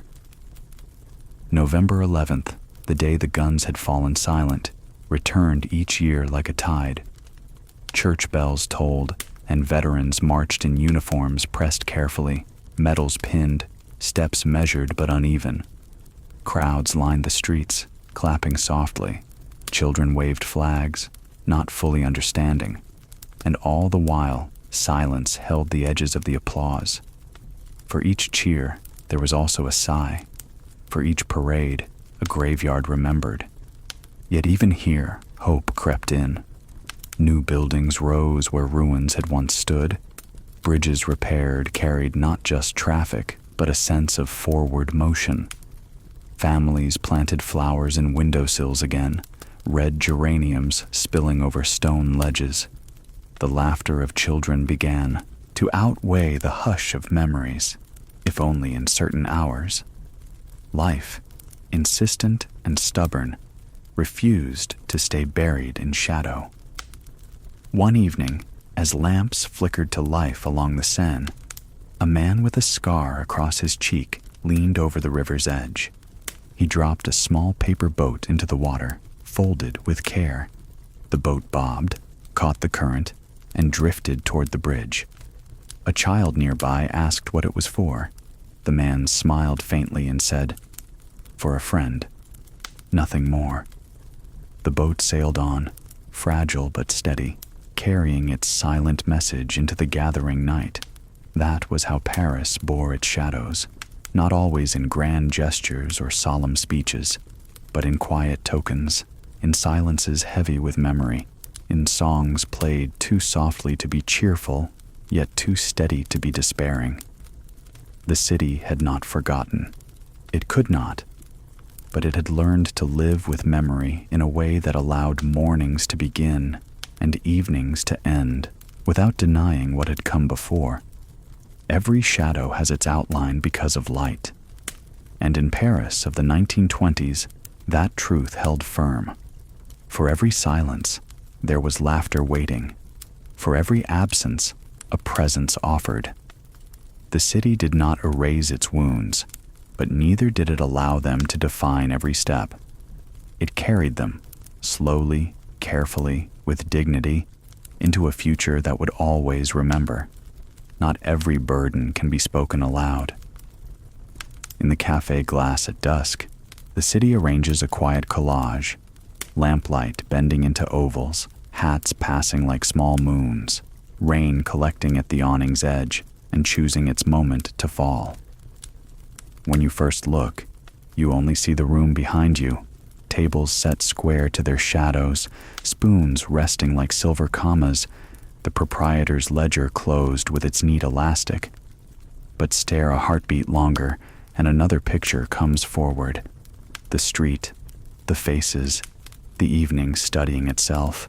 November 11th, the day the guns had fallen silent, returned each year like a tide. Church bells tolled, and veterans marched in uniforms pressed carefully, medals pinned, steps measured but uneven. Crowds lined the streets, clapping softly. Children waved flags, not fully understanding, and all the while, silence held the edges of the applause. For each cheer, there was also a sigh. For each parade, a graveyard remembered. Yet even here, hope crept in. New buildings rose where ruins had once stood. Bridges repaired carried not just traffic, but a sense of forward motion. Families planted flowers in windowsills again, red geraniums spilling over stone ledges. The laughter of children began to outweigh the hush of memories, if only in certain hours. Life, insistent and stubborn, refused to stay buried in shadow. One evening, as lamps flickered to life along the Seine, a man with a scar across his cheek leaned over the river's edge. He dropped a small paper boat into the water, folded with care. The boat bobbed, caught the current, and drifted toward the bridge. A child nearby asked what it was for. The man smiled faintly and said, "For a friend." Nothing more. The boat sailed on, fragile but steady, carrying its silent message into the gathering night. That was how Paris bore its shadows, not always in grand gestures or solemn speeches, but in quiet tokens, in silences heavy with memory, in songs played too softly to be cheerful, yet too steady to be despairing. The city had not forgotten. It could not, but it had learned to live with memory in a way that allowed mornings to begin and evenings to end without denying what had come before. Every shadow has its outline because of light. And in Paris of the 1920s, that truth held firm. For every silence, there was laughter waiting. For every absence, a presence offered. The city did not erase its wounds, but neither did it allow them to define every step. It carried them, slowly, carefully, with dignity, into a future that would always remember. Not every burden can be spoken aloud. In the Café Glace at dusk, the city arranges a quiet collage, lamplight bending into ovals, hats passing like small moons, rain collecting at the awning's edge and choosing its moment to fall. When you first look, you only see the room behind you, tables set square to their shadows, spoons resting like silver commas, the proprietor's ledger closed with its neat elastic. But stare a heartbeat longer, and another picture comes forward. The street, the faces, the evening studying itself.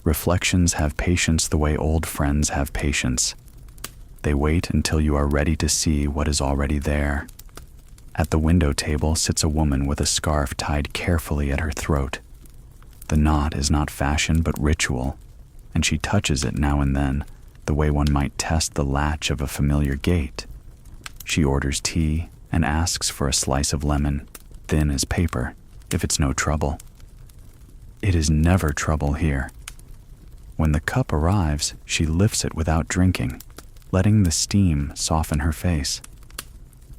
Reflections have patience the way old friends have patience. They wait until you are ready to see what is already there. At the window table sits a woman with a scarf tied carefully at her throat. The knot is not fashion but ritual, and she touches it now and then, the way one might test the latch of a familiar gate. She orders tea and asks for a slice of lemon, thin as paper, if it's no trouble. It is never trouble here. When the cup arrives, she lifts it without drinking, letting the steam soften her face.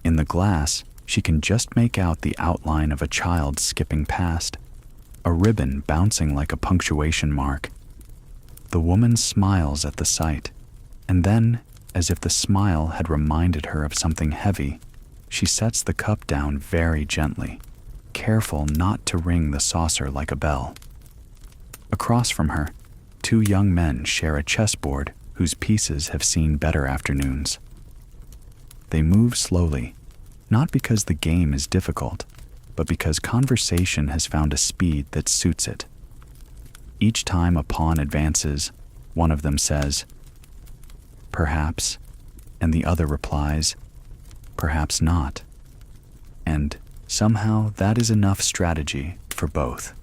In the glass, she can just make out the outline of a child skipping past, a ribbon bouncing like a punctuation mark. The woman smiles at the sight, and then, as if the smile had reminded her of something heavy, she sets the cup down very gently, careful not to ring the saucer like a bell. Across from her, two young men share a chessboard whose pieces have seen better afternoons. They move slowly, not because the game is difficult, but because conversation has found a speed that suits it. Each time a pawn advances, one of them says, "Perhaps," and the other replies, "Perhaps not." And somehow that is enough strategy for both.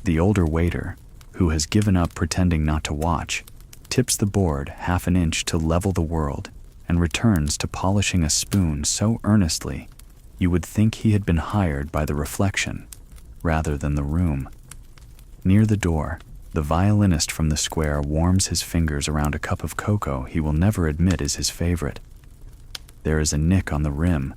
The older waiter, who has given up pretending not to watch, tips the board half an inch to level the world and returns to polishing a spoon so earnestly you would think he had been hired by the reflection rather than the room. Near the door, the violinist from the square warms his fingers around a cup of cocoa he will never admit is his favorite. There is a nick on the rim,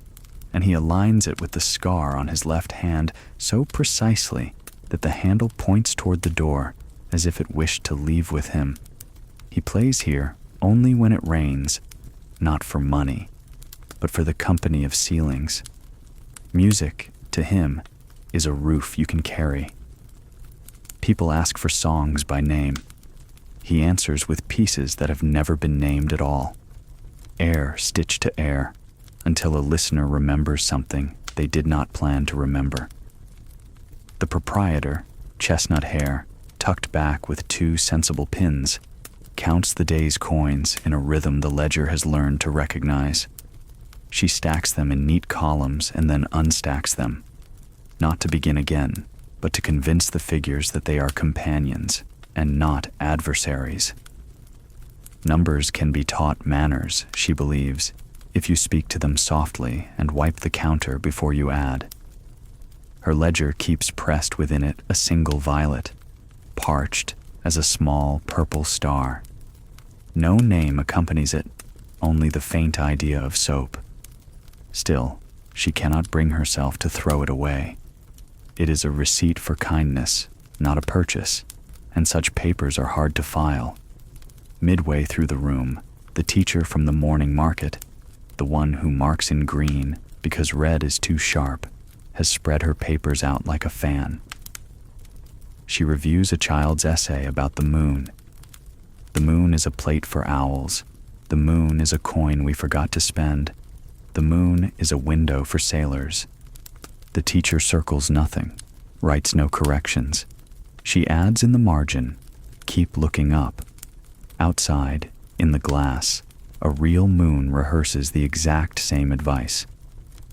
and he aligns it with the scar on his left hand so precisely that the handle points toward the door as if it wished to leave with him. He plays here only when it rains, not for money, but for the company of ceilings. Music, to him, is a roof you can carry. People ask for songs by name. He answers with pieces that have never been named at all. Air stitched to air, until a listener remembers something they did not plan to remember. The proprietor, chestnut hair, tucked back with two sensible pins, counts the day's coins in a rhythm the ledger has learned to recognize. She stacks them in neat columns and then unstacks them, not to begin again, but to convince the figures that they are companions and not adversaries. Numbers can be taught manners, she believes, if you speak to them softly and wipe the counter before you add. Her ledger keeps pressed within it a single violet, parched, as a small purple star. No name accompanies it, only the faint idea of soap. Still, she cannot bring herself to throw it away. It is a receipt for kindness, not a purchase, and such papers are hard to file. Midway through the room, the teacher from the morning market, the one who marks in green because red is too sharp, has spread her papers out like a fan. She reviews a child's essay about the moon. The moon is a plate for owls. The moon is a coin we forgot to spend. The moon is a window for sailors. The teacher circles nothing, writes no corrections. She adds in the margin, keep looking up. Outside, in the glass, a real moon rehearses the exact same advice.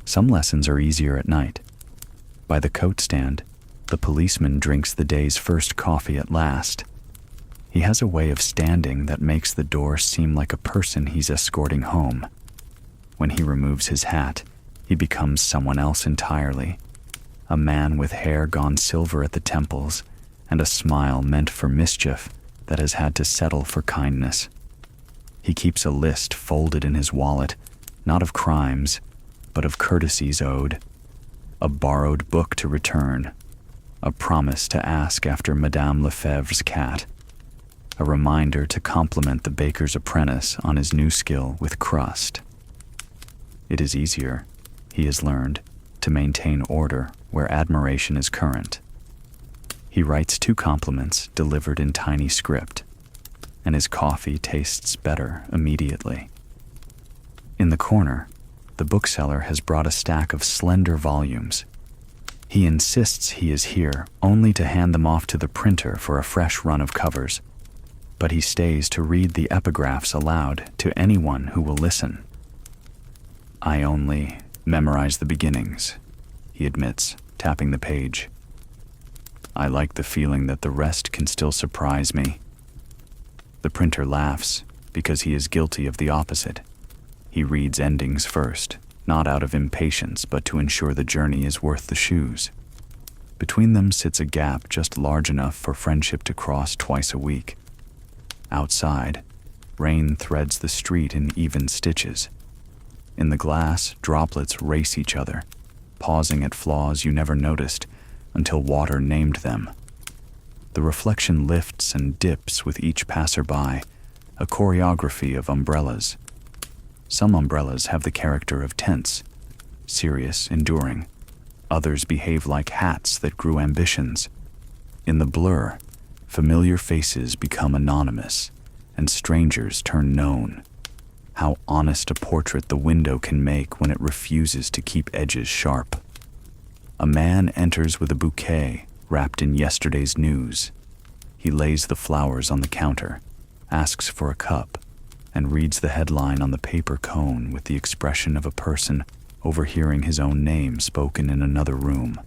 Some lessons are easier at night. By the coat stand, the policeman drinks the day's first coffee at last. He has a way of standing that makes the door seem like a person he's escorting home. When he removes his hat, he becomes someone else entirely. A man with hair gone silver at the temples and a smile meant for mischief that has had to settle for kindness. He keeps a list folded in his wallet, not of crimes, but of courtesies owed. A borrowed book to return. A promise to ask after Madame Lefebvre's cat. A reminder to compliment the baker's apprentice on his new skill with crust. It is easier, he has learned, to maintain order where admiration is current. He writes 2 compliments delivered in tiny script, and his coffee tastes better immediately. In the corner, the bookseller has brought a stack of slender volumes. He insists he is here only to hand them off to the printer for a fresh run of covers, but he stays to read the epigraphs aloud to anyone who will listen. I only memorize the beginnings, he admits, tapping the page. I like the feeling that the rest can still surprise me. The printer laughs because he is guilty of the opposite. He reads endings first, not out of impatience, but to ensure the journey is worth the shoes. Between them sits a gap just large enough for friendship to cross twice a week. Outside, rain threads the street in even stitches. In the glass, droplets race each other, pausing at flaws you never noticed until water named them. The reflection lifts and dips with each passerby, a choreography of umbrellas. Some umbrellas have the character of tents, serious, enduring. Others behave like hats that grew ambitions. In the blur, familiar faces become anonymous, and strangers turn known. How honest a portrait the window can make when it refuses to keep edges sharp. A man enters with a bouquet wrapped in yesterday's news. He lays the flowers on the counter, asks for a cup, and reads the headline on the paper cone with the expression of a person overhearing his own name spoken in another room.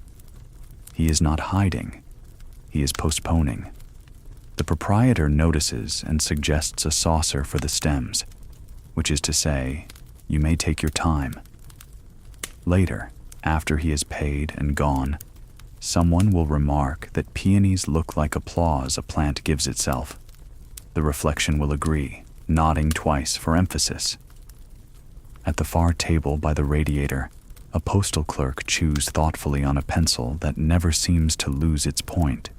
He is not hiding. He is postponing. The proprietor notices and suggests a saucer for the stems, which is to say, you may take your time. Later, after he is paid and gone, someone will remark that peonies look like applause a plant gives itself. The reflection will agree, nodding twice for emphasis. At the far table by the radiator, a postal clerk chews thoughtfully on a pencil that never seems to lose its point.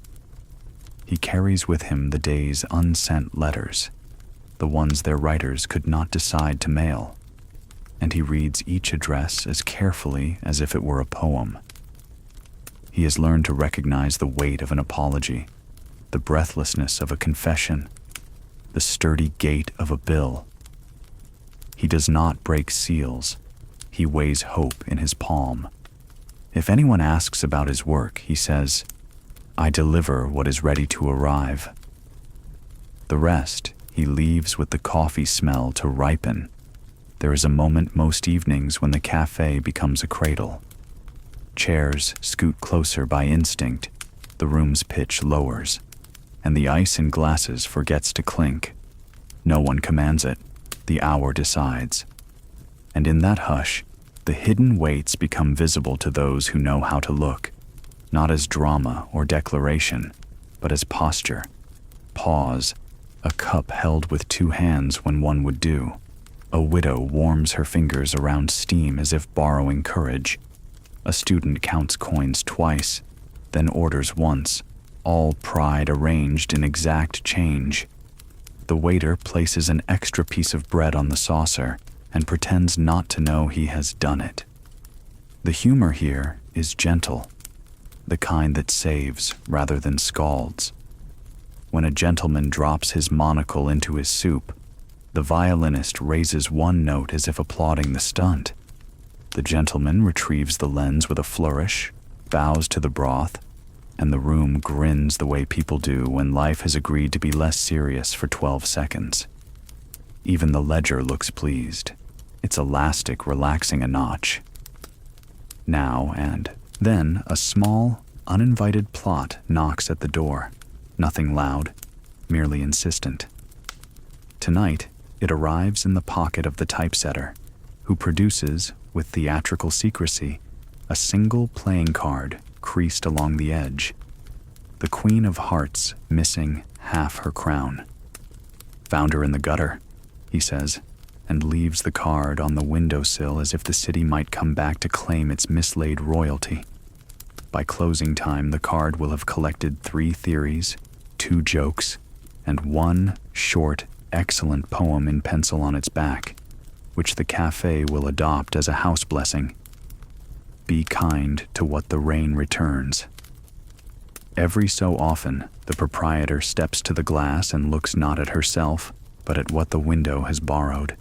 He carries with him the day's unsent letters, the ones their writers could not decide to mail, and he reads each address as carefully as if it were a poem. He has learned to recognize the weight of an apology, the breathlessness of a confession, the sturdy gait of a bill. He does not break seals. He weighs hope in his palm. If anyone asks about his work, he says, I deliver what is ready to arrive. The rest he leaves with the coffee smell to ripen. There is a moment most evenings when the cafe becomes a cradle. Chairs scoot closer by instinct, the room's pitch lowers, and the ice in glasses forgets to clink. No one commands it, the hour decides. And in that hush, the hidden weights become visible to those who know how to look, not as drama or declaration, but as posture. Pause. A cup held with two hands when one would do. A widow warms her fingers around steam as if borrowing courage. A student counts coins twice, then orders once, all pride arranged in exact change. The waiter places an extra piece of bread on the saucer and pretends not to know he has done it. The humor here is gentle, the kind that saves rather than scalds. When a gentleman drops his monocle into his soup, the violinist raises one note as if applauding the stunt. The gentleman retrieves the lens with a flourish, bows to the broth, and the room grins the way people do when life has agreed to be less serious for 12 seconds. Even the ledger looks pleased, its elastic relaxing a notch. Now and then a small, uninvited plot knocks at the door, nothing loud, merely insistent. Tonight, it arrives in the pocket of the typesetter, who produces, with theatrical secrecy, a single playing card creased along the edge, the Queen of Hearts missing half her crown. "Found her in the gutter," he says, and leaves the card on the windowsill as if the city might come back to claim its mislaid royalty. By closing time, the card will have collected 3 theories, 2 jokes, and 1 short, excellent poem in pencil on its back, which the cafe will adopt as a house blessing. Be kind to what the rain returns. Every so often, the proprietor steps to the glass and looks not at herself, but at what the window has borrowed.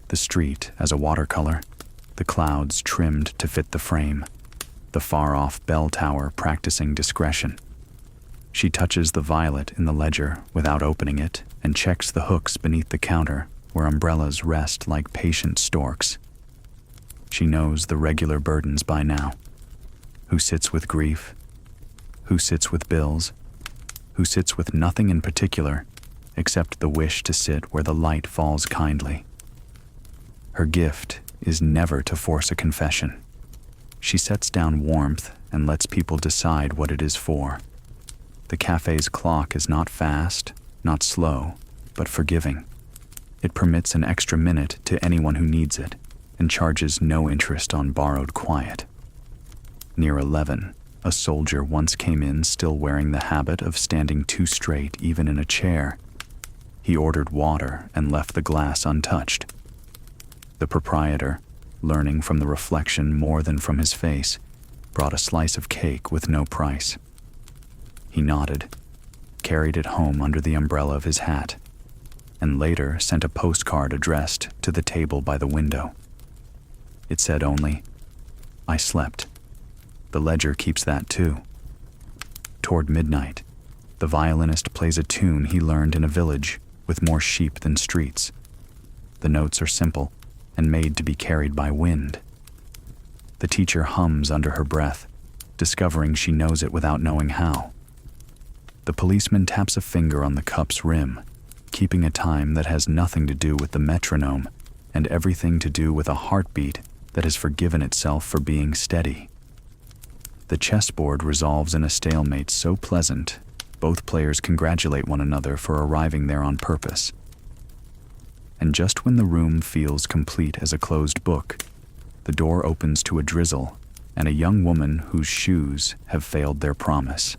The street as a watercolor, the clouds trimmed to fit the frame, the far-off bell tower practicing discretion. She touches the violet in the ledger without opening it and checks the hooks beneath the counter where umbrellas rest like patient storks. She knows the regular burdens by now. Who sits with grief? Who sits with bills? Who sits with nothing in particular except the wish to sit where the light falls kindly? Her gift is never to force a confession. She sets down warmth and lets people decide what it is for. The cafe's clock is not fast, not slow, but forgiving. It permits an extra minute to anyone who needs it and charges no interest on borrowed quiet. Near 11, a soldier once came in still wearing the habit of standing too straight even in a chair. He ordered water and left the glass untouched. The proprietor, learning from the reflection more than from his face, brought a slice of cake with no price. He nodded, carried it home under the umbrella of his hat, and later sent a postcard addressed to the table by the window. It said only, "I slept." The ledger keeps that too. Toward midnight, the violinist plays a tune he learned in a village with more sheep than streets. The notes are simple and made to be carried by wind. The teacher hums under her breath, discovering she knows it without knowing how. The policeman taps a finger on the cup's rim, keeping a time that has nothing to do with the metronome and everything to do with a heartbeat that has forgiven itself for being steady. The chessboard resolves in a stalemate so pleasant, both players congratulate one another for arriving there on purpose. And just when the room feels complete as a closed book, the door opens to a drizzle and a young woman whose shoes have failed their promise.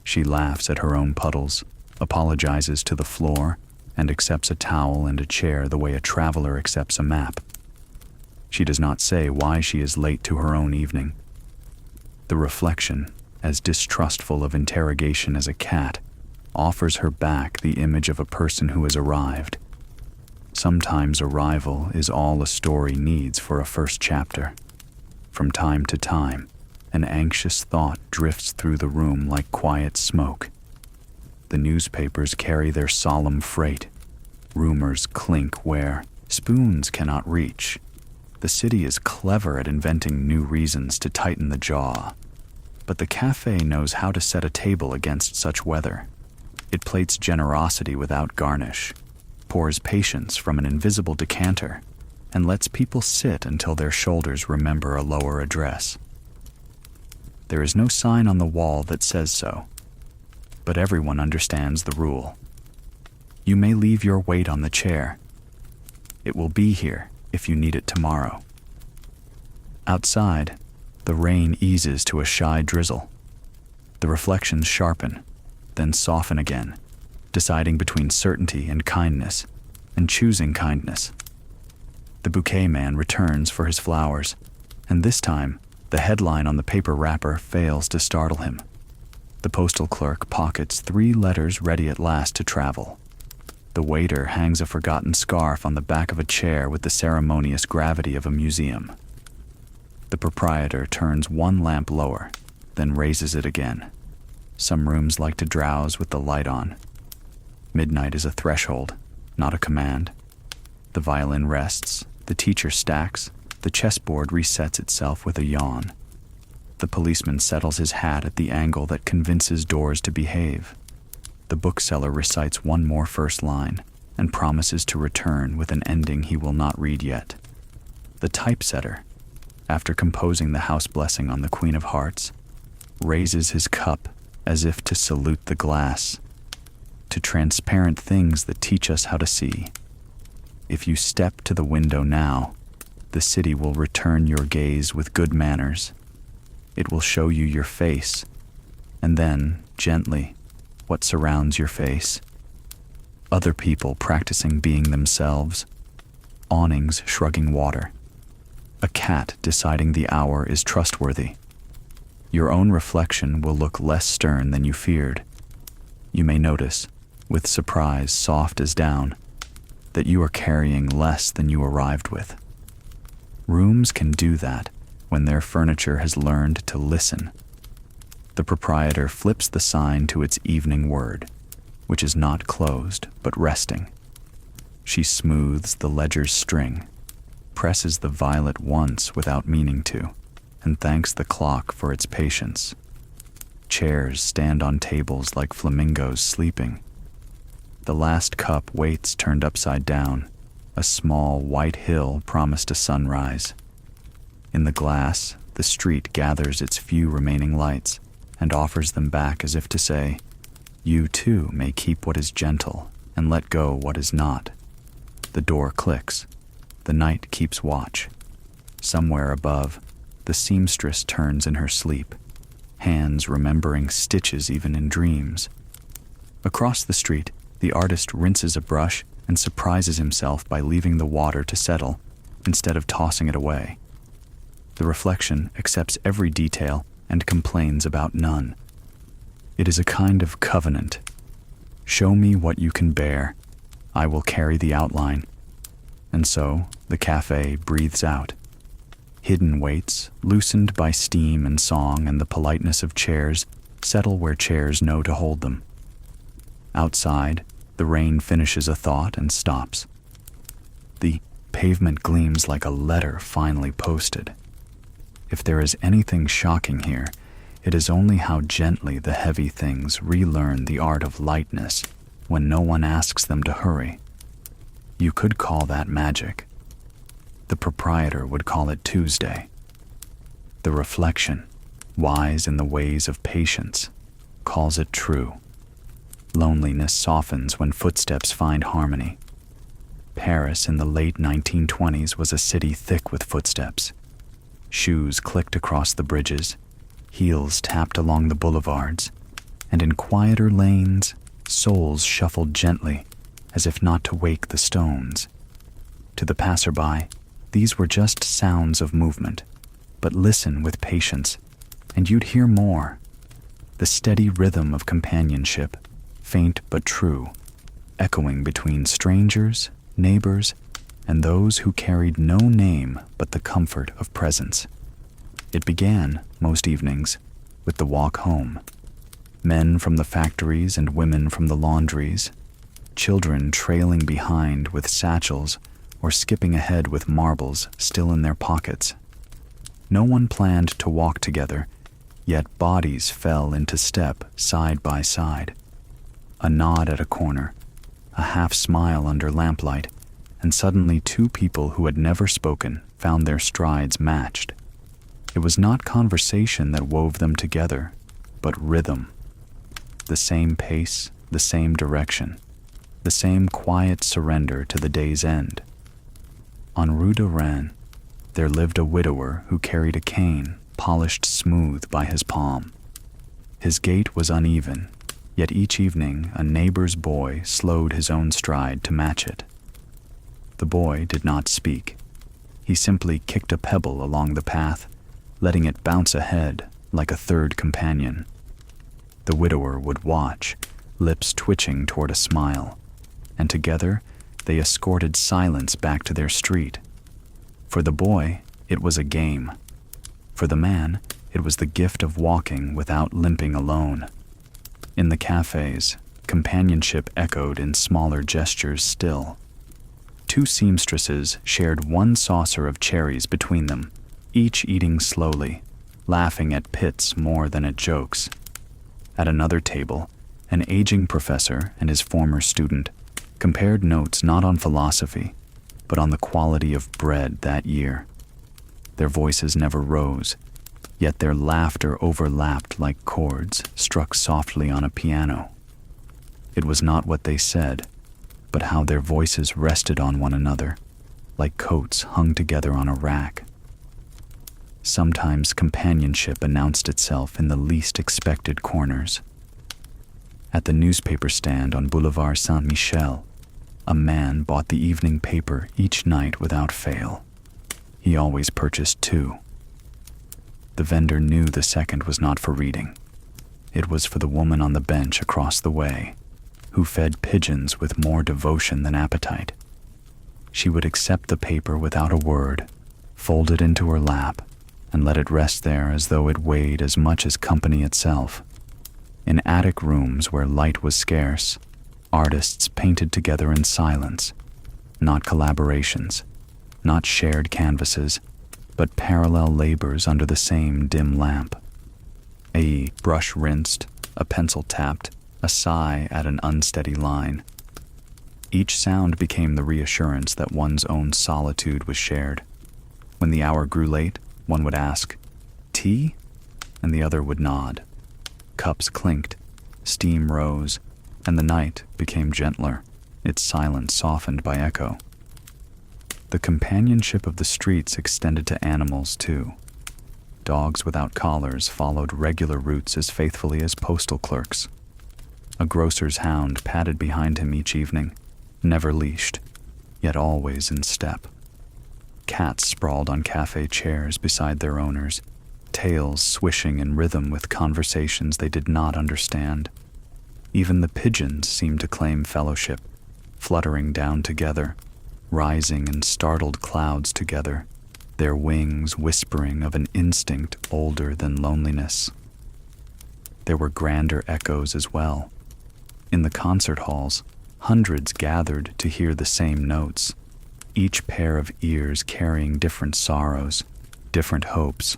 She laughs at her own puddles, apologizes to the floor, and accepts a towel and a chair the way a traveler accepts a map. She does not say why she is late to her own evening. The reflection, as distrustful of interrogation as a cat, offers her back the image of a person who has arrived. Sometimes arrival is all a story needs for a first chapter. From time to time, an anxious thought drifts through the room like quiet smoke. The newspapers carry their solemn freight. Rumors clink where spoons cannot reach. The city is clever at inventing new reasons to tighten the jaw. But the cafe knows how to set a table against such weather. It plates generosity without garnish, pours patience from an invisible decanter, and lets people sit until their shoulders remember a lower address. There is no sign on the wall that says so, but everyone understands the rule. You may leave your weight on the chair. It will be here if you need it tomorrow. Outside, the rain eases to a shy drizzle. The reflections sharpen, then soften again, deciding between certainty and kindness, and choosing kindness. The bouquet man returns for his flowers, and this time, the headline on the paper wrapper fails to startle him. The postal clerk pockets 3 letters ready at last to travel. The waiter hangs a forgotten scarf on the back of a chair with the ceremonious gravity of a museum. The proprietor turns 1 lamp lower, then raises it again. Some rooms like to drowse with the light on. Midnight is a threshold, not a command. The violin rests, the teacher stacks, the chessboard resets itself with a yawn. The policeman settles his hat at the angle that convinces doors to behave. The bookseller recites 1 more first line and promises to return with an ending he will not read yet. The typesetter, after composing the house blessing on the Queen of Hearts, raises his cup as if to salute the glass, to transparent things that teach us how to see. If you step to the window now, the city will return your gaze with good manners. It will show you your face, and then, gently, what surrounds your face. Other people practicing being themselves, awnings shrugging water. A cat deciding the hour is trustworthy. Your own reflection will look less stern than you feared. You may notice, with surprise soft as down, that you are carrying less than you arrived with. Rooms can do that when their furniture has learned to listen. The proprietor flips the sign to its evening word, which is not closed but resting. She smooths the ledger's string, presses the violet once without meaning to, and thanks the clock for its patience. Chairs stand on tables like flamingos sleeping. The last cup waits turned upside down, a small white hill promised a sunrise. In the glass, the street gathers its few remaining lights and offers them back as if to say, you too may keep what is gentle and let go what is not. The door clicks. The night keeps watch. Somewhere above, the seamstress turns in her sleep, hands remembering stitches even in dreams. Across the street, the artist rinses a brush and surprises himself by leaving the water to settle instead of tossing it away. The reflection accepts every detail and complains about none. It is a kind of covenant. Show me what you can bear. I will carry the outline. And so the cafe breathes out. Hidden weights, loosened by steam and song and the politeness of chairs, settle where chairs know to hold them. Outside, the rain finishes a thought and stops. The pavement gleams like a letter finally posted. If there is anything shocking here, it is only how gently the heavy things relearn the art of lightness when no one asks them to hurry. You could call that magic. The proprietor would call it Tuesday. The reflection, wise in the ways of patience, calls it true. Loneliness softens when footsteps find harmony. Paris in the late 1920s was a city thick with footsteps. Shoes clicked across the bridges, heels tapped along the boulevards, and in quieter lanes, souls shuffled gently, as if not to wake the stones. To the passerby, these were just sounds of movement, but listen with patience, and you'd hear more. The steady rhythm of companionship, faint but true, echoing between strangers, neighbors, and those who carried no name but the comfort of presence. It began, most evenings, with the walk home. Men from the factories and women from the laundries, children trailing behind with satchels or skipping ahead with marbles still in their pockets. No one planned to walk together, yet bodies fell into step side by side. A nod at a corner, a half smile under lamplight, and suddenly 2 people who had never spoken found their strides matched. It was not conversation that wove them together, but rhythm. the same pace, the same direction, the same quiet surrender to the day's end. On Rue de Rennes, there lived a widower who carried a cane polished smooth by his palm. His gait was uneven, yet each evening a neighbor's boy slowed his own stride to match it. The boy did not speak. He simply kicked a pebble along the path, letting it bounce ahead like a third companion. The widower would watch, lips twitching toward a smile, and together they escorted silence back to their street. For the boy, it was a game. For the man, it was the gift of walking without limping alone. In the cafes, companionship echoed in smaller gestures still. Two seamstresses shared one saucer of cherries between them, each eating slowly, laughing at pits more than at jokes. At another table, an aging professor and his former student compared notes not on philosophy, but on the quality of bread that year. Their voices never rose, yet their laughter overlapped like chords struck softly on a piano. It was not what they said, but how their voices rested on one another, like coats hung together on a rack. Sometimes companionship announced itself in the least expected corners. At the newspaper stand on Boulevard Saint-Michel, a man bought the evening paper each night without fail. He always purchased two. The vendor knew the second was not for reading. It was for the woman on the bench across the way, who fed pigeons with more devotion than appetite. She would accept the paper without a word, fold it into her lap, and let it rest there as though it weighed as much as company itself. In attic rooms where light was scarce, artists painted together in silence, not collaborations, not shared canvases, but parallel labors under the same dim lamp. A brush rinsed, a pencil tapped, a sigh at an unsteady line. Each sound became the reassurance that one's own solitude was shared. When the hour grew late, one would ask, "Tea?" and the other would nod. Cups clinked, steam rose, and the night became gentler, its silence softened by echo. The companionship of the streets extended to animals, too. Dogs without collars followed regular routes as faithfully as postal clerks. A grocer's hound padded behind him each evening, never leashed, yet always in step. Cats sprawled on cafe chairs beside their owners, tails swishing in rhythm with conversations they did not understand. Even the pigeons seemed to claim fellowship, fluttering down together, rising in startled clouds together, their wings whispering of an instinct older than loneliness. There were grander echoes as well. In the concert halls, hundreds gathered to hear the same notes, each pair of ears carrying different sorrows, different hopes.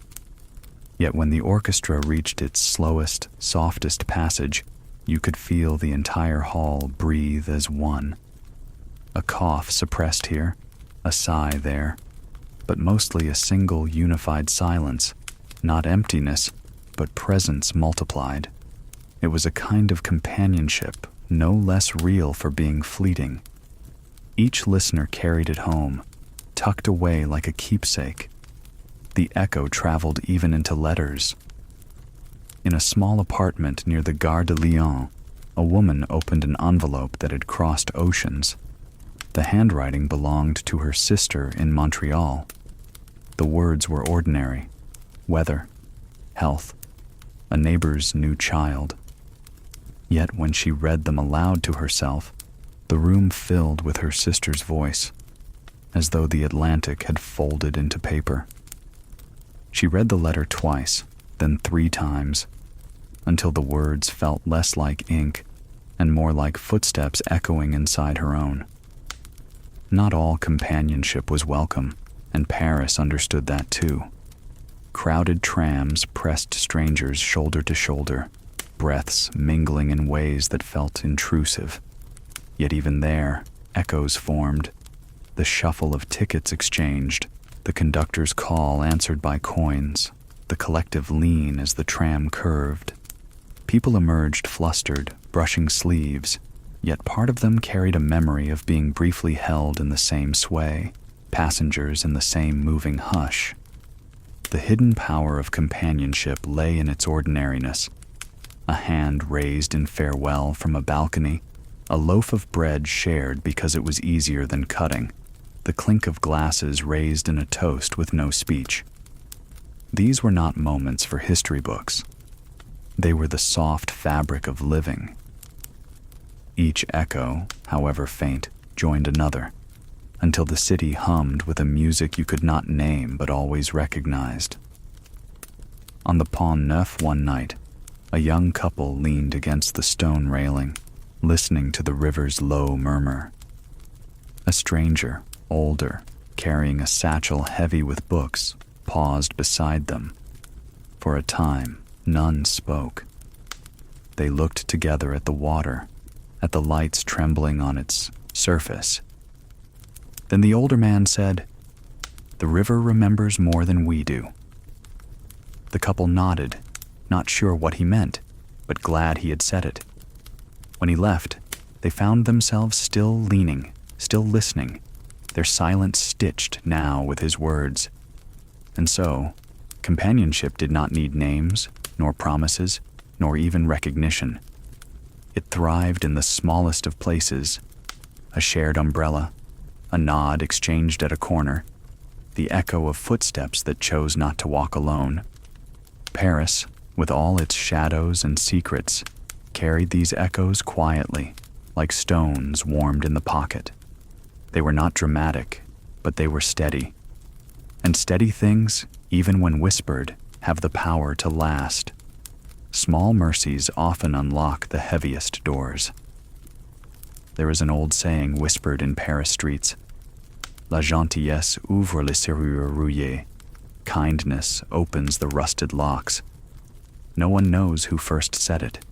Yet when the orchestra reached its slowest, softest passage, you could feel the entire hall breathe as one. A cough suppressed here, a sigh there, but mostly a single unified silence, not emptiness, but presence multiplied. It was a kind of companionship, no less real for being fleeting. Each listener carried it home, tucked away like a keepsake. The echo traveled even into letters. In a small apartment near the Gare de Lyon, a woman opened an envelope that had crossed oceans. The handwriting belonged to her sister in Montreal. The words were ordinary: weather, health, a neighbor's new child. Yet when she read them aloud to herself, the room filled with her sister's voice, as though the Atlantic had folded into paper. She read the letter twice, then 3 times, until the words felt less like ink and more like footsteps echoing inside her own. Not all companionship was welcome, and Paris understood that too. Crowded trams pressed strangers shoulder to shoulder, breaths mingling in ways that felt intrusive. Yet even there, echoes formed, the shuffle of tickets exchanged, the conductor's call answered by coins, the collective lean as the tram curved. People emerged flustered, brushing sleeves, yet part of them carried a memory of being briefly held in the same sway, passengers in the same moving hush. The hidden power of companionship lay in its ordinariness. A hand raised in farewell from a balcony, a loaf of bread shared because it was easier than cutting, the clink of glasses raised in a toast with no speech. These were not moments for history books. They were the soft fabric of living. Each echo, however faint, joined another, until the city hummed with a music you could not name but always recognized. On the Pont Neuf one night, a young couple leaned against the stone railing, listening to the river's low murmur. A stranger, older, carrying a satchel heavy with books, paused beside them. For a time, none spoke. They looked together at the water, at the lights trembling on its surface. Then the older man said, "The river remembers more than we do." The couple nodded, not sure what he meant, but glad he had said it. When he left, they found themselves still leaning, still listening, their silence stitched now with his words. And so, companionship did not need names, nor promises, nor even recognition. It thrived in the smallest of places: a shared umbrella, a nod exchanged at a corner, the echo of footsteps that chose not to walk alone. Paris, with all its shadows and secrets, carried these echoes quietly, like stones warmed in the pocket. They were not dramatic, but they were steady. And steady things, even when whispered, have the power to last. Small mercies often unlock the heaviest doors. There is an old saying whispered in Paris streets: "La gentillesse ouvre les serrures rouillées." Kindness opens the rusted locks. No one knows who first said it.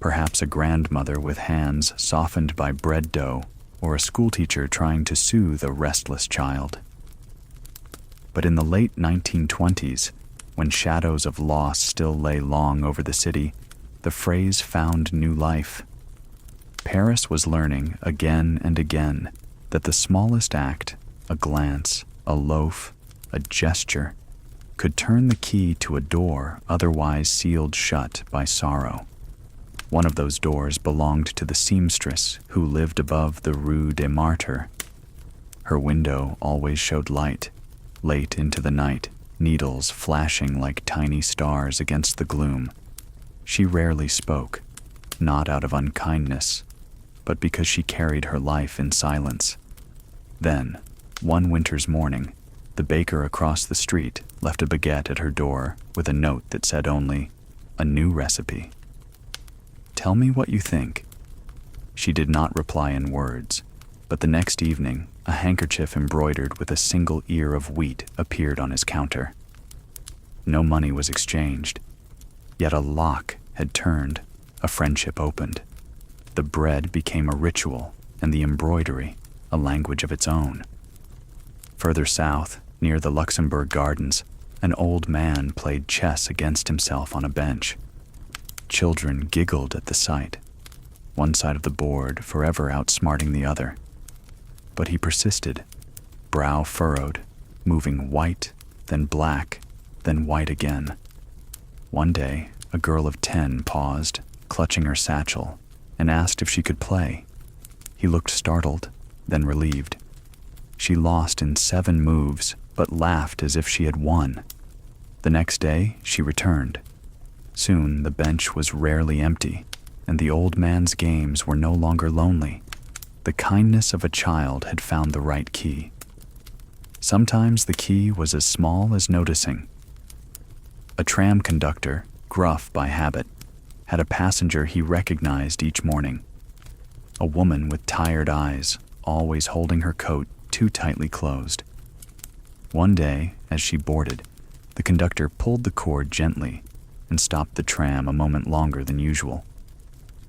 Perhaps a grandmother with hands softened by bread dough, or a schoolteacher trying to soothe a restless child. But in the late 1920s, when shadows of loss still lay long over the city, the phrase found new life. Paris was learning again and again that the smallest act, a glance, a loaf, a gesture, could turn the key to a door otherwise sealed shut by sorrow. One of those doors belonged to the seamstress who lived above the Rue des Martyrs. Her window always showed light, late into the night, needles flashing like tiny stars against the gloom. She rarely spoke, not out of unkindness, but because she carried her life in silence. Then, one winter's morning, the baker across the street left a baguette at her door with a note that said only, "A new recipe. Tell me what you think." She did not reply in words, but the next evening, a handkerchief embroidered with a single ear of wheat appeared on his counter. No money was exchanged, yet a lock had turned, a friendship opened. The bread became a ritual, and the embroidery a language of its own. Further south, near the Luxembourg Gardens, an old man played chess against himself on a bench. Children giggled at the sight, one side of the board forever outsmarting the other. But he persisted, brow furrowed, moving white, then black, then white again. One day, a girl of 10 paused, clutching her satchel, and asked if she could play. He looked startled, then relieved. She lost in 7 moves, but laughed as if she had won. The next day, she returned. Soon, the bench was rarely empty, and the old man's games were no longer lonely. The kindness of a child had found the right key. Sometimes the key was as small as noticing. A tram conductor, gruff by habit, had a passenger he recognized each morning. A woman with tired eyes, always holding her coat too tightly closed. One day, as she boarded, the conductor pulled the cord gently and stopped the tram a moment longer than usual.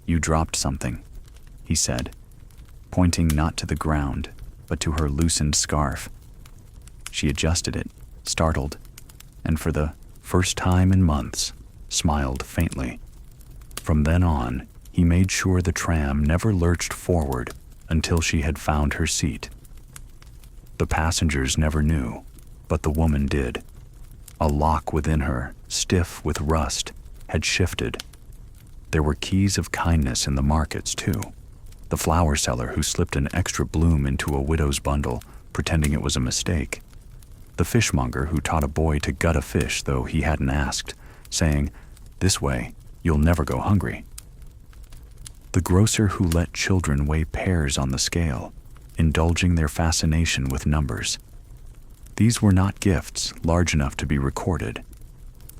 "You dropped something," he said, pointing not to the ground, but to her loosened scarf. She adjusted it, startled, and for the first time in months, smiled faintly. From then on, he made sure the tram never lurched forward until she had found her seat. The passengers never knew, but the woman did. A lock within her, stiff with rust, had shifted. There were keys of kindness in the markets, too. The flower seller who slipped an extra bloom into a widow's bundle, pretending it was a mistake. The fishmonger who taught a boy to gut a fish though he hadn't asked, saying, "This way, you'll never go hungry." The grocer who let children weigh pears on the scale, indulging their fascination with numbers. These were not gifts large enough to be recorded,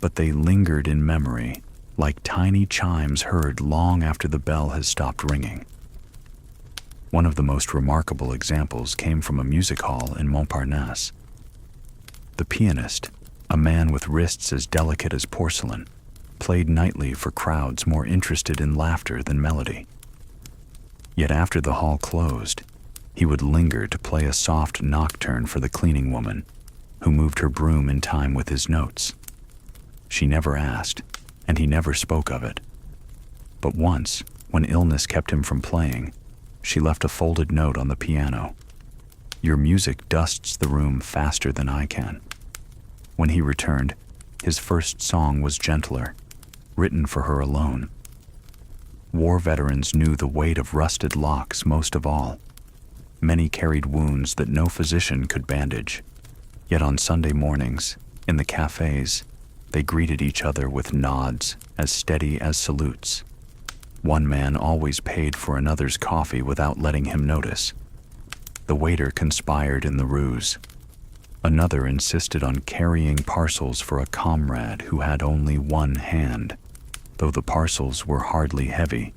but they lingered in memory like tiny chimes heard long after the bell has stopped ringing. One of the most remarkable examples came from a music hall in Montparnasse. The pianist, a man with wrists as delicate as porcelain, played nightly for crowds more interested in laughter than melody. Yet after the hall closed, he would linger to play a soft nocturne for the cleaning woman, who moved her broom in time with his notes. She never asked, and he never spoke of it. But once, when illness kept him from playing, she left a folded note on the piano. "Your music dusts the room faster than I can." When he returned, his first song was gentler, written for her alone. War veterans knew the weight of rusted locks most of all. Many carried wounds that no physician could bandage. Yet on Sunday mornings, in the cafes, they greeted each other with nods as steady as salutes. One man always paid for another's coffee without letting him notice. The waiter conspired in the ruse. Another insisted on carrying parcels for a comrade who had only one hand, though the parcels were hardly heavy.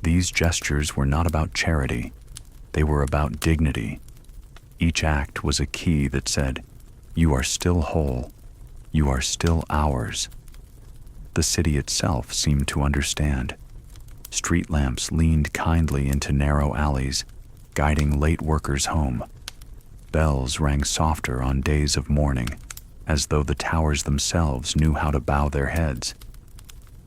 These gestures were not about charity. They were about dignity. Each act was a key that said, "You are still whole. You are still ours." The city itself seemed to understand. Street lamps leaned kindly into narrow alleys, guiding late workers home. Bells rang softer on days of mourning, as though the towers themselves knew how to bow their heads.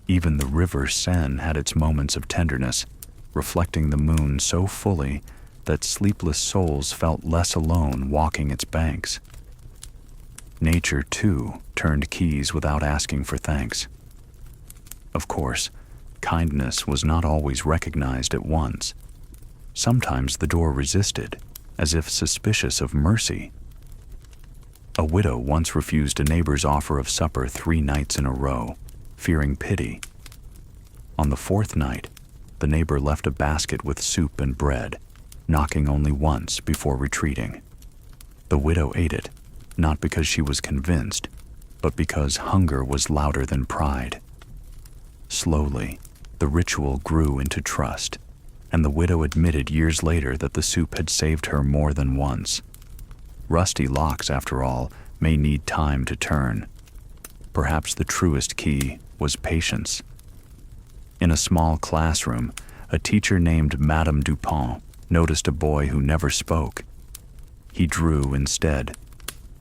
Even the river Seine had its moments of tenderness, reflecting the moon so fully that sleepless souls felt less alone walking its banks. Nature, too, turned keys without asking for thanks. Of course, kindness was not always recognized at once. Sometimes the door resisted, as if suspicious of mercy. A widow once refused a neighbor's offer of supper 3 nights in a row, fearing pity. On the 4th night, the neighbor left a basket with soup and bread, knocking only once before retreating. The widow ate it, not because she was convinced, but because hunger was louder than pride. Slowly, the ritual grew into trust, and the widow admitted years later that the soup had saved her more than once. Rusty locks, after all, may need time to turn. Perhaps the truest key was patience. In a small classroom, a teacher named Madame Dupont noticed a boy who never spoke. He drew instead.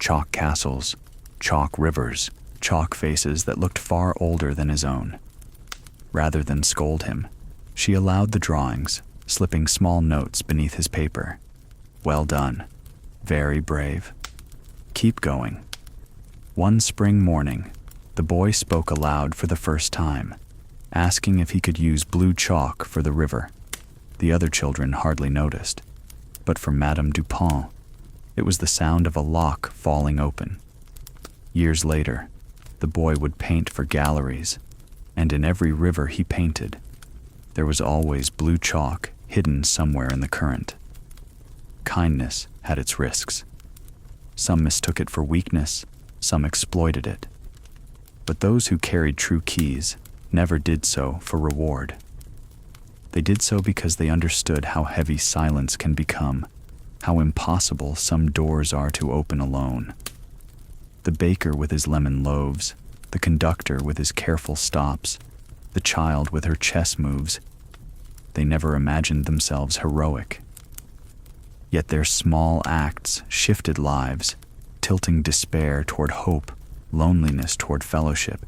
Chalk castles, chalk rivers, chalk faces that looked far older than his own. Rather than scold him, she allowed the drawings, slipping small notes beneath his paper. "Well done. Very brave. Keep going." One spring morning, the boy spoke aloud for the first time, asking if he could use blue chalk for the river. The other children hardly noticed, but for Madame Dupont, it was the sound of a lock falling open. Years later, the boy would paint for galleries, and in every river he painted, there was always blue chalk hidden somewhere in the current. Kindness had its risks. Some mistook it for weakness, some exploited it. But those who carried true keys never did so for reward. They did so because they understood how heavy silence can become, how impossible some doors are to open alone. The baker with his lemon loaves, the conductor with his careful stops, the child with her chess moves, they never imagined themselves heroic. Yet their small acts shifted lives, tilting despair toward hope, loneliness toward fellowship.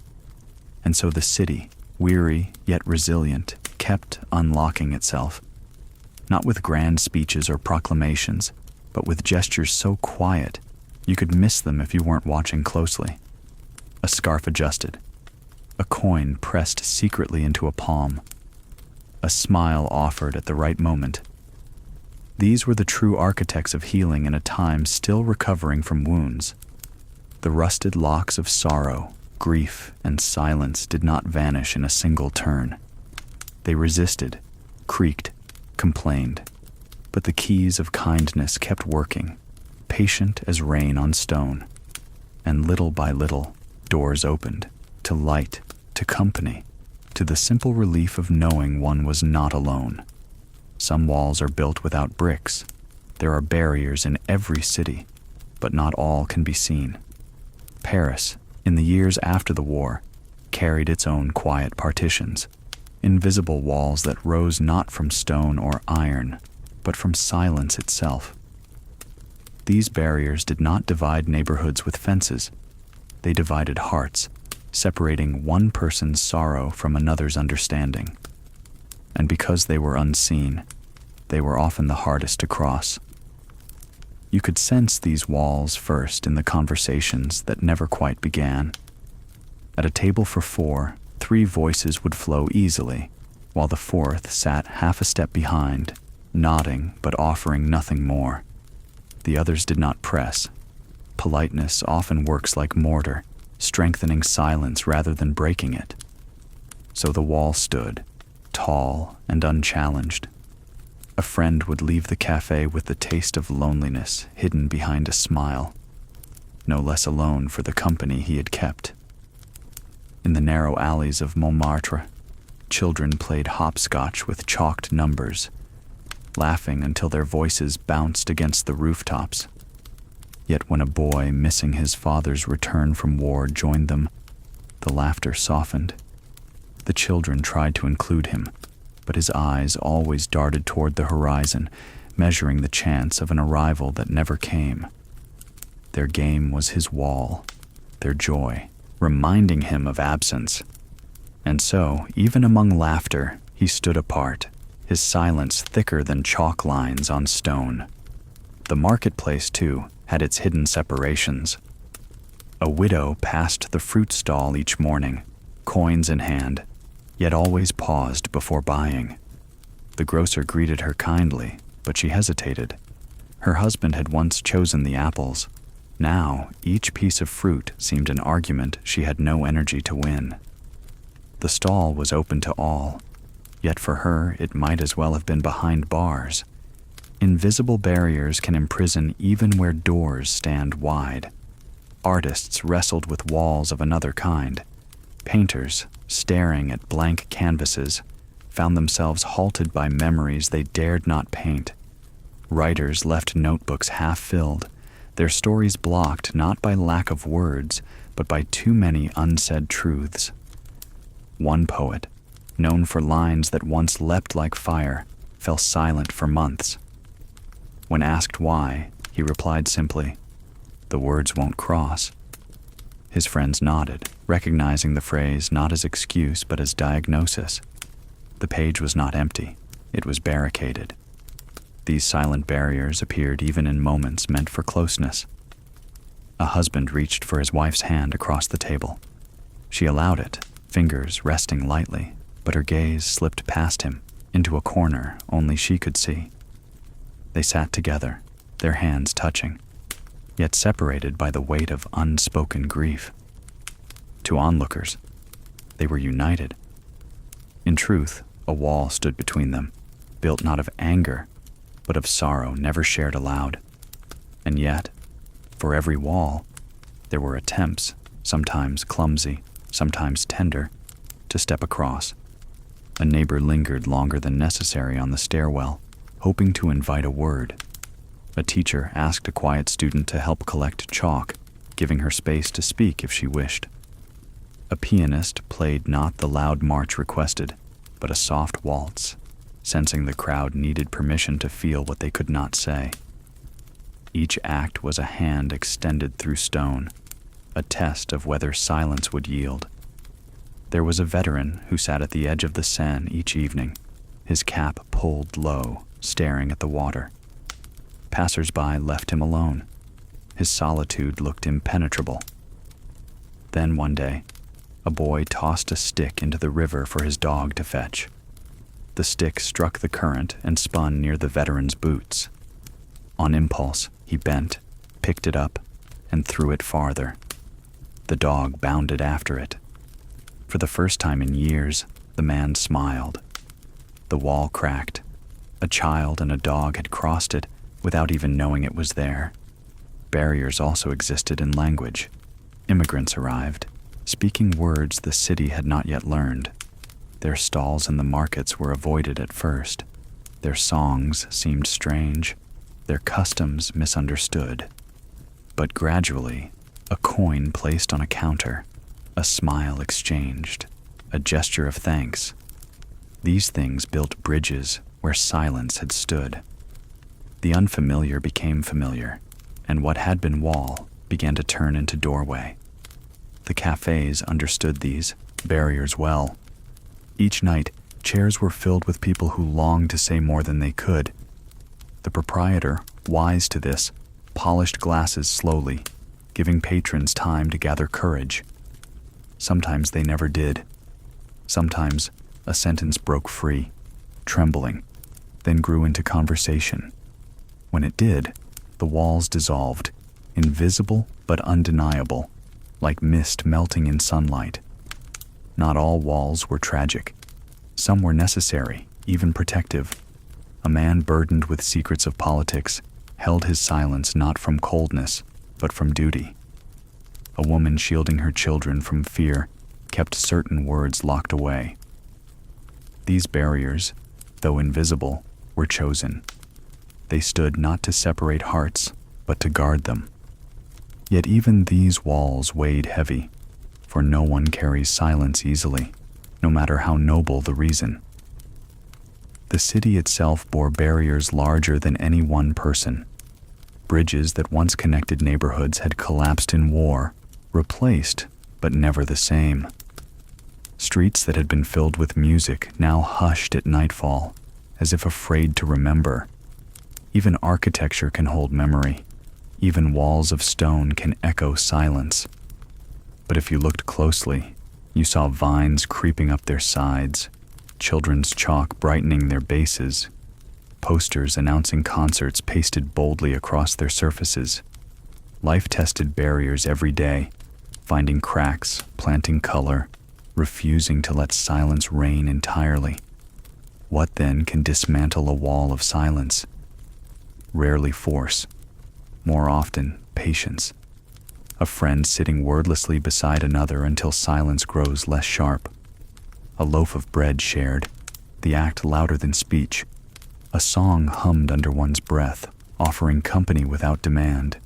And so the city, weary yet resilient, kept unlocking itself, not with grand speeches or proclamations, but with gestures so quiet you could miss them if you weren't watching closely. A scarf adjusted, a coin pressed secretly into a palm, a smile offered at the right moment. These were the true architects of healing in a time still recovering from wounds. The rusted locks of sorrow, grief, and silence did not vanish in a single turn. They resisted, creaked, complained, but the keys of kindness kept working, patient as rain on stone. And little by little, doors opened, to light, to company, to the simple relief of knowing one was not alone. Some walls are built without bricks. There are barriers in every city, but not all can be seen. Paris, in the years after the war, carried its own quiet partitions, invisible walls that rose not from stone or iron, but from silence itself. These barriers did not divide neighborhoods with fences. They divided hearts, separating one person's sorrow from another's understanding. And because they were unseen, they were often the hardest to cross. You could sense these walls first in the conversations that never quite began. At a table for four, 3 voices would flow easily, while the 4th sat half a step behind, nodding but offering nothing more. The others did not press. Politeness often works like mortar, strengthening silence rather than breaking it. So the wall stood, tall and unchallenged. A friend would leave the cafe with the taste of loneliness hidden behind a smile, no less alone for the company he had kept. In the narrow alleys of Montmartre, children played hopscotch with chalked numbers, laughing until their voices bounced against the rooftops. Yet when a boy missing his father's return from war joined them, the laughter softened. The children tried to include him, but his eyes always darted toward the horizon, measuring the chance of an arrival that never came. Their game was his wall, their joy, reminding him of absence. And so, even among laughter, he stood apart, his silence thicker than chalk lines on stone. The marketplace, too, had its hidden separations. A widow passed the fruit stall each morning, coins in hand, yet always paused before buying. The grocer greeted her kindly, but she hesitated. Her husband had once chosen the apples. Now, each piece of fruit seemed an argument she had no energy to win. The stall was open to all, yet for her it might as well have been behind bars. Invisible barriers can imprison even where doors stand wide. Artists wrestled with walls of another kind. Painters, staring at blank canvases, found themselves halted by memories they dared not paint. Writers left notebooks half-filled, their stories blocked not by lack of words, but by too many unsaid truths. One poet, known for lines that once leapt like fire, fell silent for months. When asked why, he replied simply, "The words won't cross." His friends nodded, recognizing the phrase not as excuse but as diagnosis. The page was not empty, it was barricaded. These silent barriers appeared even in moments meant for closeness. A husband reached for his wife's hand across the table. She allowed it, fingers resting lightly, but her gaze slipped past him, into a corner only she could see. They sat together, their hands touching, yet separated by the weight of unspoken grief. To onlookers, they were united. In truth, a wall stood between them, built not of anger, but of sorrow never shared aloud. And yet, for every wall, there were attempts, sometimes clumsy, sometimes tender, to step across. A neighbor lingered longer than necessary on the stairwell, hoping to invite a word. A teacher asked a quiet student to help collect chalk, giving her space to speak if she wished. A pianist played not the loud march requested, but a soft waltz, sensing the crowd needed permission to feel what they could not say. Each act was a hand extended through stone, a test of whether silence would yield. There was a veteran who sat at the edge of the Seine each evening, his cap pulled low, staring at the water. Passers-by left him alone. His solitude looked impenetrable. Then one day, a boy tossed a stick into the river for his dog to fetch. The stick struck the current and spun near the veteran's boots. On impulse, he bent, picked it up, and threw it farther. The dog bounded after it. For the first time in years, the man smiled. The wall cracked. A child and a dog had crossed it without even knowing it was there. Barriers also existed in language. Immigrants arrived, speaking words the city had not yet learned. Their stalls in the markets were avoided at first. Their songs seemed strange, their customs misunderstood. But gradually, a coin placed on a counter, a smile exchanged, a gesture of thanks. These things built bridges where silence had stood. The unfamiliar became familiar, and what had been wall began to turn into doorway. The cafes understood these barriers well. Each night, chairs were filled with people who longed to say more than they could. The proprietor, wise to this, polished glasses slowly, giving patrons time to gather courage. Sometimes they never did. Sometimes a sentence broke free, trembling, then grew into conversation. When it did, the walls dissolved, invisible but undeniable, like mist melting in sunlight. Not all walls were tragic. Some were necessary, even protective. A man burdened with secrets of politics held his silence not from coldness, but from duty. A woman shielding her children from fear kept certain words locked away. These barriers, though invisible, were chosen. They stood not to separate hearts, but to guard them. Yet even these walls weighed heavy, for no one carries silence easily, no matter how noble the reason. The city itself bore barriers larger than any one person. Bridges that once connected neighborhoods had collapsed in war, replaced, but never the same. Streets that had been filled with music now hushed at nightfall, as if afraid to remember. Even architecture can hold memory. Even walls of stone can echo silence. But if you looked closely, you saw vines creeping up their sides, children's chalk brightening their bases, posters announcing concerts pasted boldly across their surfaces. Life tested barriers every day, finding cracks, planting color, refusing to let silence reign entirely. What then can dismantle a wall of silence? Rarely force. More often, patience. A friend sitting wordlessly beside another until silence grows less sharp. A loaf of bread shared, the act louder than speech. A song hummed under one's breath, offering company without demand.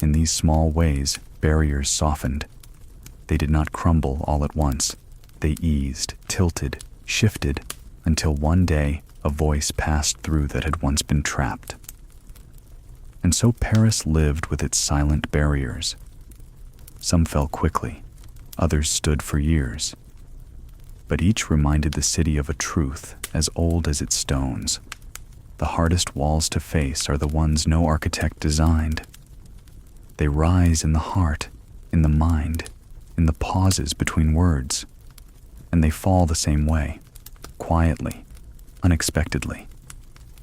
In these small ways, barriers softened. They did not crumble all at once. They eased, tilted, shifted, until one day a voice passed through that had once been trapped. And so Paris lived with its silent barriers. Some fell quickly, others stood for years. But each reminded the city of a truth as old as its stones. The hardest walls to face are the ones no architect designed. They rise in the heart, in the mind, in the pauses between words. And they fall the same way, quietly, unexpectedly,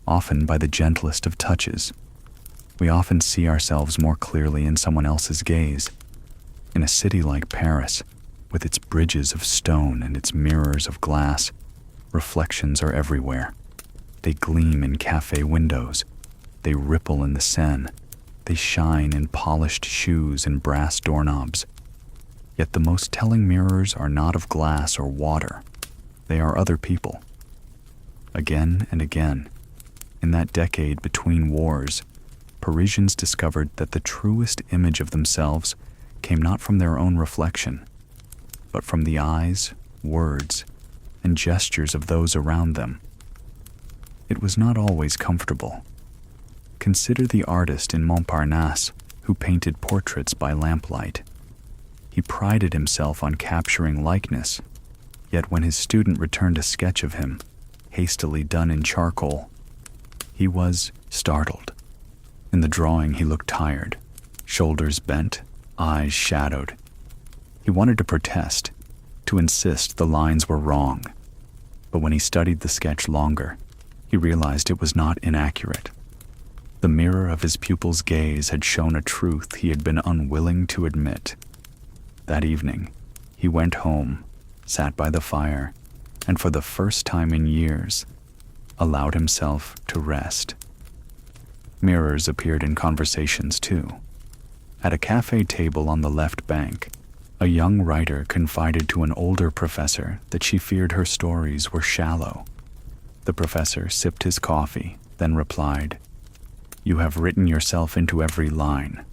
often by the gentlest of touches. We often see ourselves more clearly in someone else's gaze. In a city like Paris, with its bridges of stone and its mirrors of glass, reflections are everywhere. They gleam in cafe windows. They ripple in the Seine. They shine in polished shoes and brass doorknobs. Yet the most telling mirrors are not of glass or water. They are other people. Again and again, in that decade between wars, Parisians discovered that the truest image of themselves came not from their own reflection, but from the eyes, words, and gestures of those around them. It was not always comfortable. Consider the artist in Montparnasse who painted portraits by lamplight. He prided himself on capturing likeness, yet when his student returned a sketch of him, hastily done in charcoal, he was startled. In the drawing he looked tired, shoulders bent, eyes shadowed. He wanted to protest, to insist the lines were wrong, but when he studied the sketch longer, he realized it was not inaccurate. The mirror of his pupil's gaze had shown a truth he had been unwilling to admit. That evening, he went home, sat by the fire, and for the first time in years, allowed himself to rest. Mirrors appeared in conversations too. At a cafe table on the left bank, a young writer confided to an older professor that she feared her stories were shallow. The professor sipped his coffee, then replied, "You have written yourself into every line.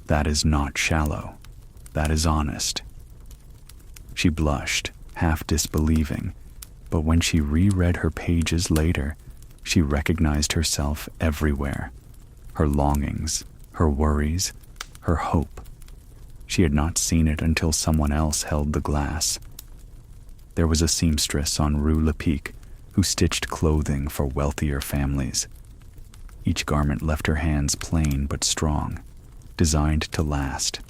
That is not shallow. That is honest." She blushed, half disbelieving, but when she reread her pages later, she recognized herself everywhere. Her longings, her worries, her hope. She had not seen it until someone else held the glass. There was a seamstress on Rue Lepic who stitched clothing for wealthier families. Each garment left her hands plain but strong, designed to last.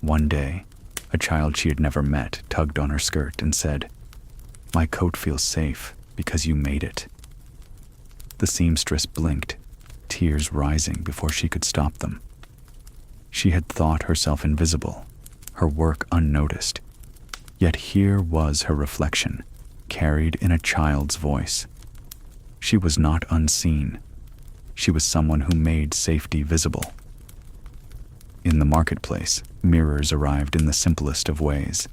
One day, a child she had never met tugged on her skirt and said, "My coat feels safe because you made it." The seamstress blinked, tears rising before she could stop them. She had thought herself invisible, her work unnoticed, yet here was her reflection, carried in a child's voice. She was not unseen. She was someone who made safety visible. In the marketplace, mirrors arrived in the simplest of ways.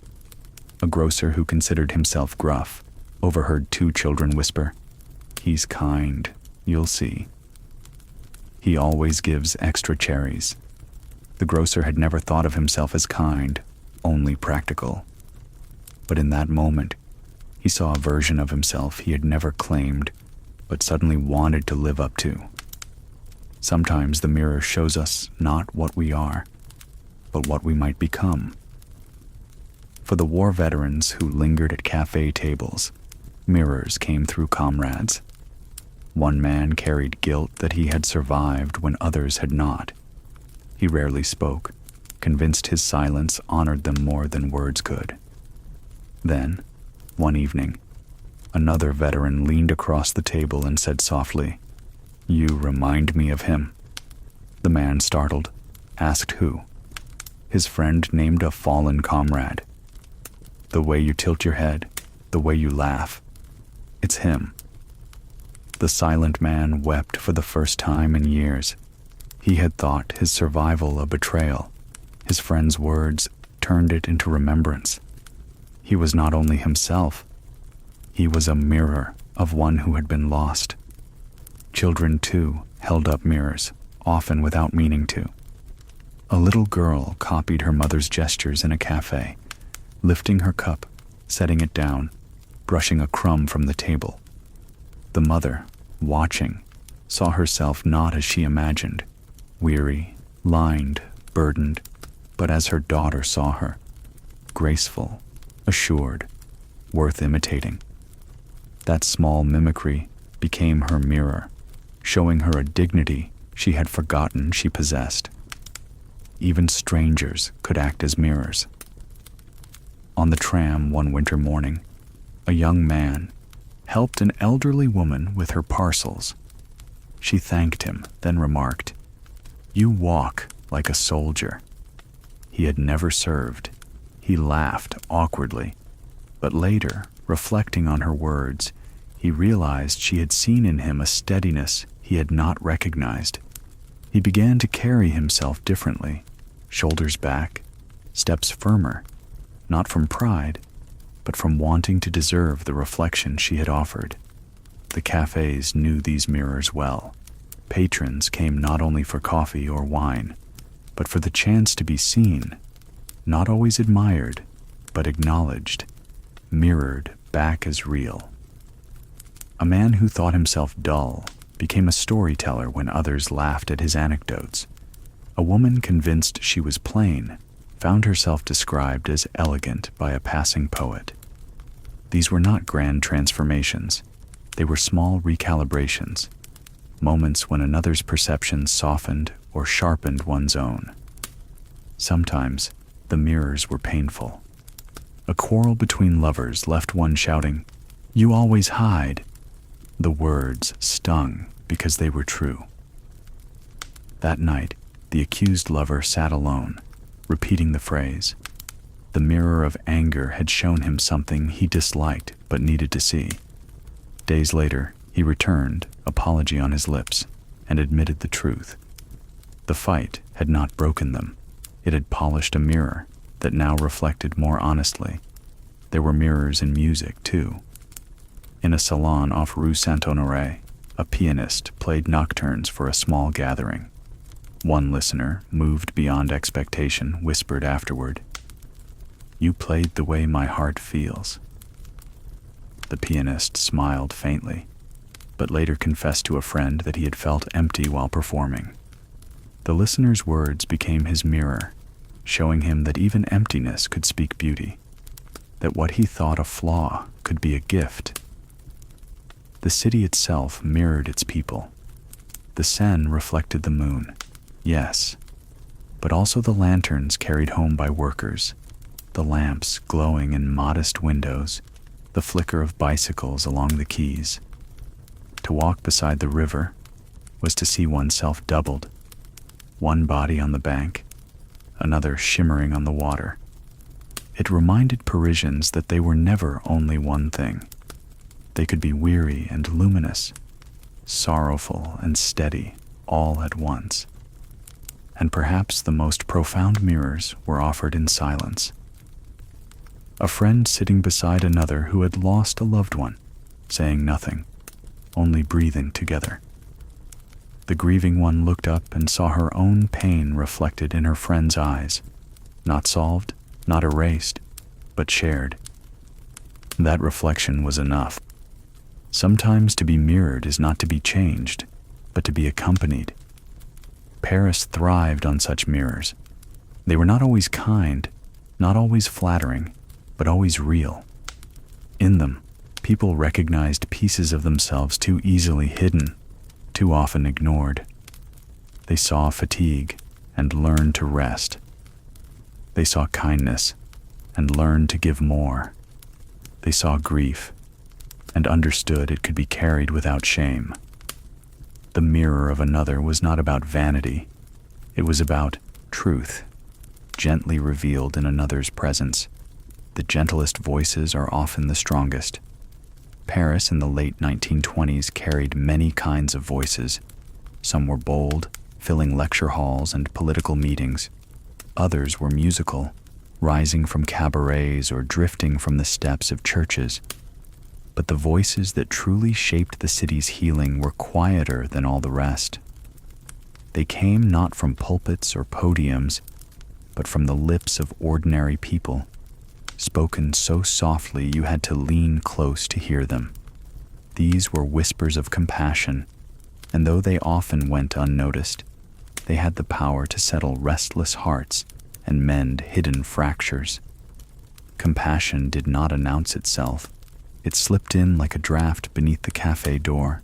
A grocer who considered himself gruff overheard two children whisper, "He's kind, you'll see. He always gives extra cherries." The grocer had never thought of himself as kind, only practical. But in that moment, he saw a version of himself he had never claimed, but suddenly wanted to live up to. Sometimes the mirror shows us not what we are, but what we might become. For the war veterans who lingered at cafe tables, mirrors came through comrades. One man carried guilt that he had survived when others had not. He rarely spoke, convinced his silence honored them more than words could. Then, one evening, another veteran leaned across the table and said softly, "You remind me of him." The man, startled, asked who. His friend named a fallen comrade. "The way you tilt your head, the way you laugh. It's him." The silent man wept for the first time in years. He had thought his survival a betrayal. His friend's words turned it into remembrance. He was not only himself, he was a mirror of one who had been lost. Children, too, held up mirrors, often without meaning to. A little girl copied her mother's gestures in a cafe, lifting her cup, setting it down, brushing a crumb from the table. The mother, watching, saw herself not as she imagined, weary, lined, burdened, but as her daughter saw her, graceful, assured, worth imitating. That small mimicry became her mirror, showing her a dignity she had forgotten she possessed. Even strangers could act as mirrors. On the tram one winter morning, a young man helped an elderly woman with her parcels. She thanked him, then remarked, "You walk like a soldier." He had never served. He laughed awkwardly, but later, reflecting on her words, he realized she had seen in him a steadiness he had not recognized. He began to carry himself differently, shoulders back, steps firmer, not from pride, but from wanting to deserve the reflection she had offered. The cafes knew these mirrors well. Patrons came not only for coffee or wine, but for the chance to be seen, not always admired, but acknowledged, mirrored back as real. A man who thought himself dull became a storyteller when others laughed at his anecdotes. A woman convinced she was plain found herself described as elegant by a passing poet. These were not grand transformations. They were small recalibrations, moments when another's perception softened or sharpened one's own. Sometimes, the mirrors were painful. A quarrel between lovers left one shouting, "You always hide." The words stung because they were true. That night, the accused lover sat alone, repeating the phrase. The mirror of anger had shown him something he disliked but needed to see. Days later, he returned, apology on his lips, and admitted the truth. The fight had not broken them. It had polished a mirror that now reflected more honestly. There were mirrors in music, too. In a salon off Rue Saint-Honoré, a pianist played nocturnes for a small gathering. One listener, moved beyond expectation, whispered afterward, "You played the way my heart feels." The pianist smiled faintly, but later confessed to a friend that he had felt empty while performing. The listener's words became his mirror, showing him that even emptiness could speak beauty, that what he thought a flaw could be a gift. The city itself mirrored its people. The Seine reflected the moon, yes, but also the lanterns carried home by workers, the lamps glowing in modest windows, the flicker of bicycles along the quays. To walk beside the river was to see oneself doubled, one body on the bank, another shimmering on the water. It reminded Parisians that they were never only one thing. They could be weary and luminous, sorrowful and steady, all at once. And perhaps the most profound mirrors were offered in silence. A friend sitting beside another who had lost a loved one, saying nothing, only breathing together. The grieving one looked up and saw her own pain reflected in her friend's eyes, not solved, not erased, but shared. That reflection was enough. Sometimes to be mirrored is not to be changed, but to be accompanied. Paris thrived on such mirrors. They were not always kind, not always flattering, but always real. In them, people recognized pieces of themselves too easily hidden, too often ignored. They saw fatigue and learned to rest. They saw kindness and learned to give more. They saw grief and understood it could be carried without shame. The mirror of another was not about vanity. It was about truth, gently revealed in another's presence. The gentlest voices are often the strongest. Paris in the late 1920s carried many kinds of voices. Some were bold, filling lecture halls and political meetings. Others were musical, rising from cabarets or drifting from the steps of churches. But the voices that truly shaped the city's healing were quieter than all the rest. They came not from pulpits or podiums, but from the lips of ordinary people, spoken so softly you had to lean close to hear them. These were whispers of compassion, and though they often went unnoticed, they had the power to settle restless hearts and mend hidden fractures. Compassion did not announce itself. It slipped in like a draft beneath the cafe door.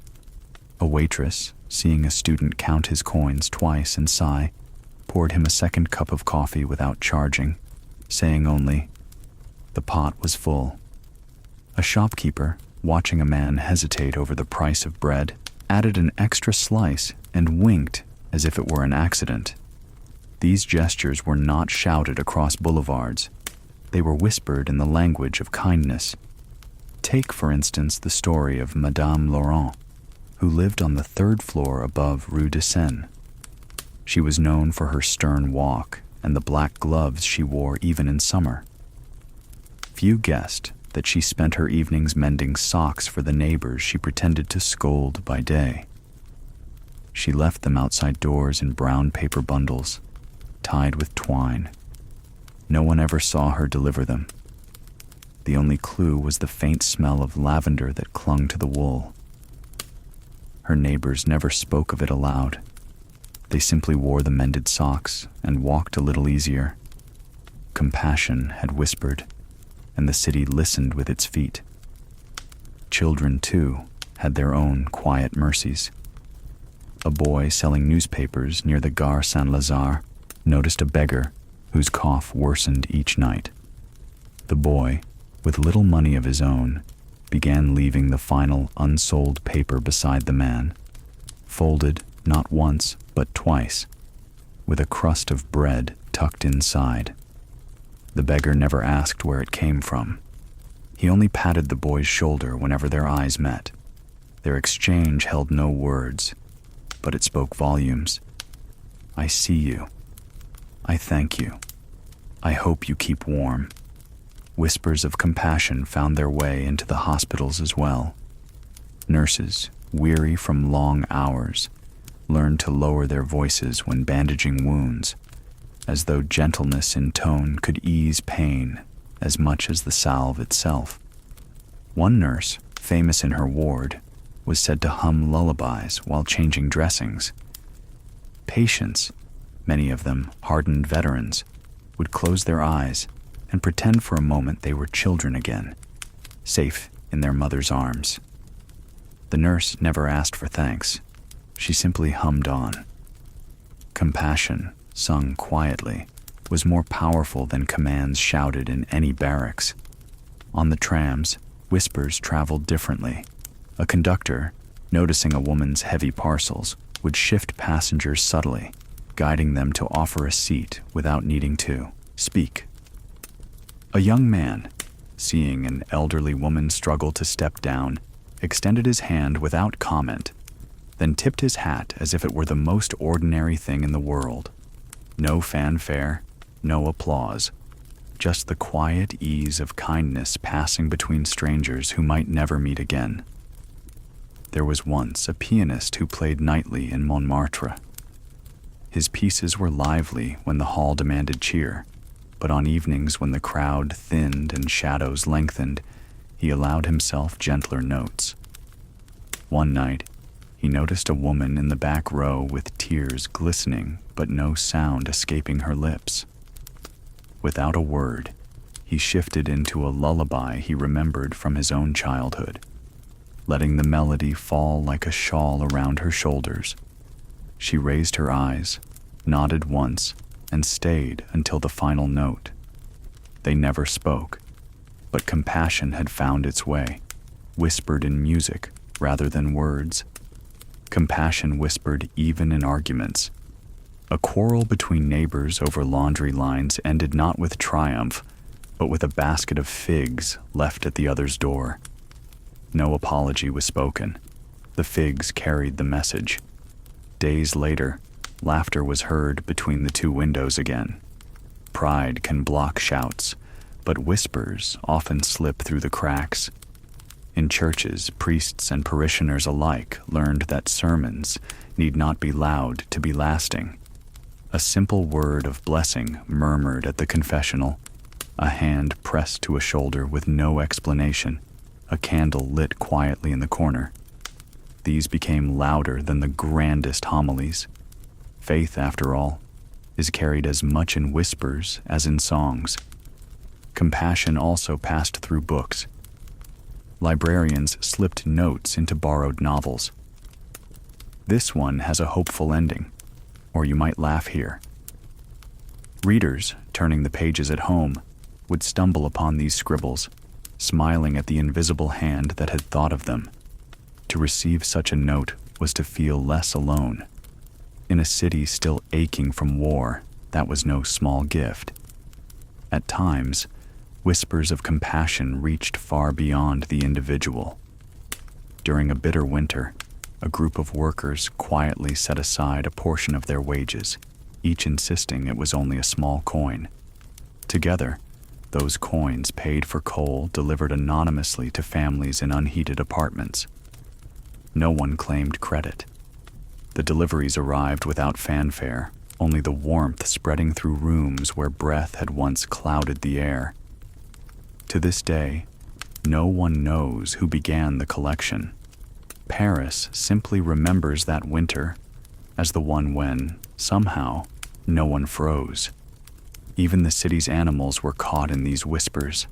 A waitress, seeing a student count his coins twice and sigh, poured him a second cup of coffee without charging, saying only, "The pot was full." A shopkeeper, watching a man hesitate over the price of bread, added an extra slice and winked as if it were an accident. These gestures were not shouted across boulevards. They were whispered in the language of kindness. Take, for instance, the story of Madame Laurent, who lived on the third floor above Rue de Seine. She was known for her stern walk and the black gloves she wore even in summer. Few guessed that she spent her evenings mending socks for the neighbors she pretended to scold by day. She left them outside doors in brown paper bundles, tied with twine. No one ever saw her deliver them. The only clue was the faint smell of lavender that clung to the wool. Her neighbors never spoke of it aloud. They simply wore the mended socks and walked a little easier. Compassion had whispered, and the city listened with its feet. Children, too, had their own quiet mercies. A boy selling newspapers near the Gare Saint-Lazare noticed a beggar whose cough worsened each night. The boy, with little money of his own, began leaving the final unsold paper beside the man, folded not once but twice, with a crust of bread tucked inside. The beggar never asked where it came from. He only patted the boy's shoulder whenever their eyes met. Their exchange held no words, but it spoke volumes. I see you. I thank you. I hope you keep warm. Whispers of compassion found their way into the hospitals as well. Nurses, weary from long hours, learned to lower their voices when bandaging wounds, as though gentleness in tone could ease pain as much as the salve itself. One nurse, famous in her ward, was said to hum lullabies while changing dressings. Patients, many of them hardened veterans, would close their eyes and pretend for a moment they were children again, safe in their mother's arms. The nurse never asked for thanks. She simply hummed on. Compassion, sung quietly, was more powerful than commands shouted in any barracks. On the trams, whispers traveled differently. A conductor, noticing a woman's heavy parcels, would shift passengers subtly, guiding them to offer a seat without needing to speak. A young man, seeing an elderly woman struggle to step down, extended his hand without comment, then tipped his hat as if it were the most ordinary thing in the world. No fanfare, no applause, just the quiet ease of kindness passing between strangers who might never meet again. There was once a pianist who played nightly in Montmartre. His pieces were lively when the hall demanded cheer, but on evenings when the crowd thinned and shadows lengthened, he allowed himself gentler notes. One night, he noticed a woman in the back row with tears glistening but no sound escaping her lips. Without a word, he shifted into a lullaby he remembered from his own childhood, letting the melody fall like a shawl around her shoulders. She raised her eyes, nodded once, and stayed until the final note. They never spoke, but compassion had found its way, whispered in music rather than words. Compassion whispered even in arguments. A quarrel between neighbors over laundry lines ended not with triumph, but with a basket of figs left at the other's door. No apology was spoken. The figs carried the message. Days later, laughter was heard between the two windows again. Pride can block shouts, but whispers often slip through the cracks. In churches, priests and parishioners alike learned that sermons need not be loud to be lasting. A simple word of blessing murmured at the confessional, a hand pressed to a shoulder with no explanation, a candle lit quietly in the corner. These became louder than the grandest homilies. Faith, after all, is carried as much in whispers as in songs. Compassion also passed through books. Librarians slipped notes into borrowed novels. This one has a hopeful ending, or you might laugh here. Readers, turning the pages at home, would stumble upon these scribbles, smiling at the invisible hand that had thought of them. To receive such a note was to feel less alone. In a city still aching from war, that was no small gift. At times, whispers of compassion reached far beyond the individual. During a bitter winter, a group of workers quietly set aside a portion of their wages, each insisting it was only a small coin. Together, those coins paid for coal delivered anonymously to families in unheated apartments. No one claimed credit. The deliveries arrived without fanfare, only the warmth spreading through rooms where breath had once clouded the air. To this day, no one knows who began the collection. Paris simply remembers that winter as the one when, somehow, no one froze. Even the city's animals were caught in these whispers.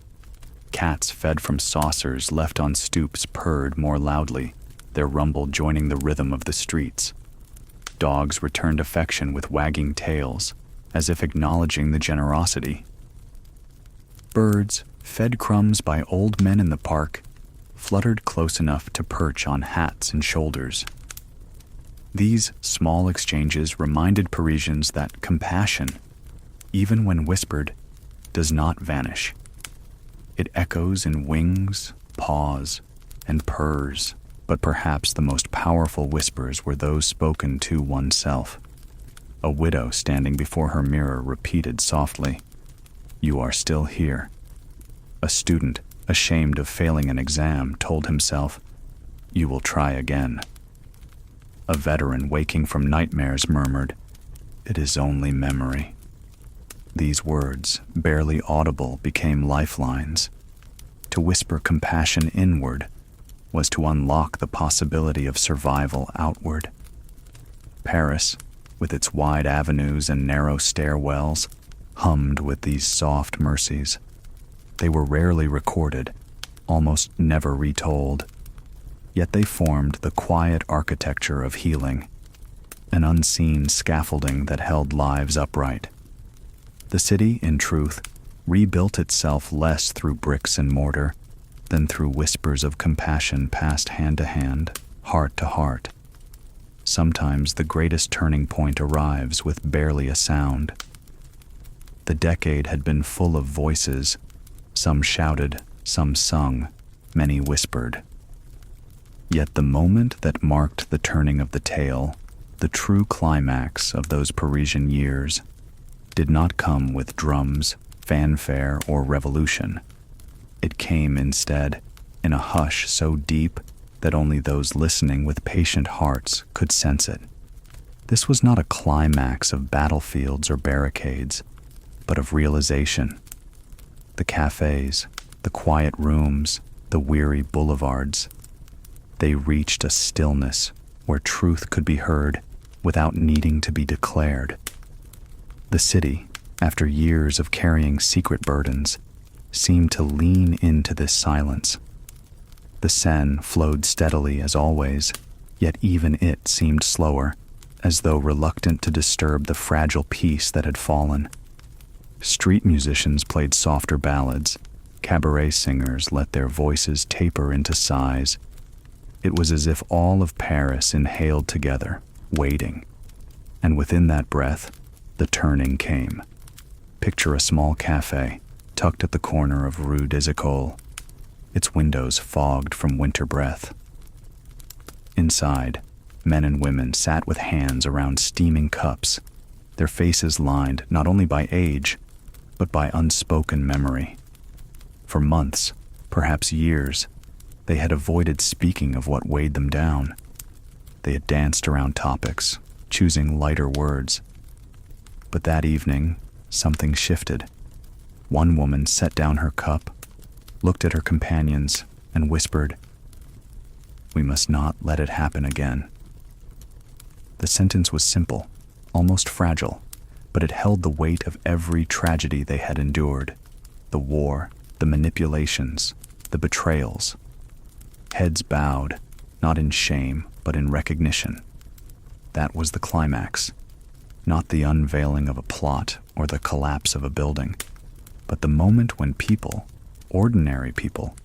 Cats fed from saucers left on stoops purred more loudly, their rumble joining the rhythm of the streets. Dogs returned affection with wagging tails, as if acknowledging the generosity. Birds, fed crumbs by old men in the park, fluttered close enough to perch on hats and shoulders. These small exchanges reminded Parisians that compassion, even when whispered, does not vanish. It echoes in wings, paws, and purrs, but perhaps the most powerful whispers were those spoken to oneself. A widow standing before her mirror repeated softly, "You are still here." A student, ashamed of failing an exam, told himself, "You will try again." A veteran waking from nightmares murmured, "It is only memory." These words, barely audible, became lifelines. To whisper compassion inward was to unlock the possibility of survival outward. Paris, with its wide avenues and narrow stairwells, hummed with these soft mercies. They were rarely recorded, almost never retold, yet they formed the quiet architecture of healing, an unseen scaffolding that held lives upright. The city, in truth, rebuilt itself less through bricks and mortar than through whispers of compassion passed hand to hand, heart to heart. Sometimes the greatest turning point arrives with barely a sound. The decade had been full of voices. Some shouted, some sung, many whispered. Yet the moment that marked the turning of the tale, the true climax of those Parisian years, did not come with drums, fanfare, or revolution. It came instead in a hush so deep that only those listening with patient hearts could sense it. This was not a climax of battlefields or barricades, but of realization. The cafes, the quiet rooms, the weary boulevards, they reached a stillness where truth could be heard without needing to be declared. The city, after years of carrying secret burdens, seemed to lean into this silence. The Seine flowed steadily as always, yet even it seemed slower, as though reluctant to disturb the fragile peace that had fallen. Street musicians played softer ballads, cabaret singers let their voices taper into sighs. It was as if all of Paris inhaled together, waiting. And within that breath, the turning came. Picture a small cafe, tucked at the corner of Rue des Écoles, its windows fogged from winter breath. Inside, men and women sat with hands around steaming cups, their faces lined not only by age, but by unspoken memory. For months, perhaps years, they had avoided speaking of what weighed them down. They had danced around topics, choosing lighter words. But that evening, something shifted. One woman set down her cup, looked at her companions, and whispered, "We must not let it happen again." The sentence was simple, almost fragile, but it held the weight of every tragedy they had endured: the war, the manipulations, the betrayals. Heads bowed, not in shame, but in recognition. That was the climax, not the unveiling of a plot or the collapse of a building, but the moment when people, ordinary people,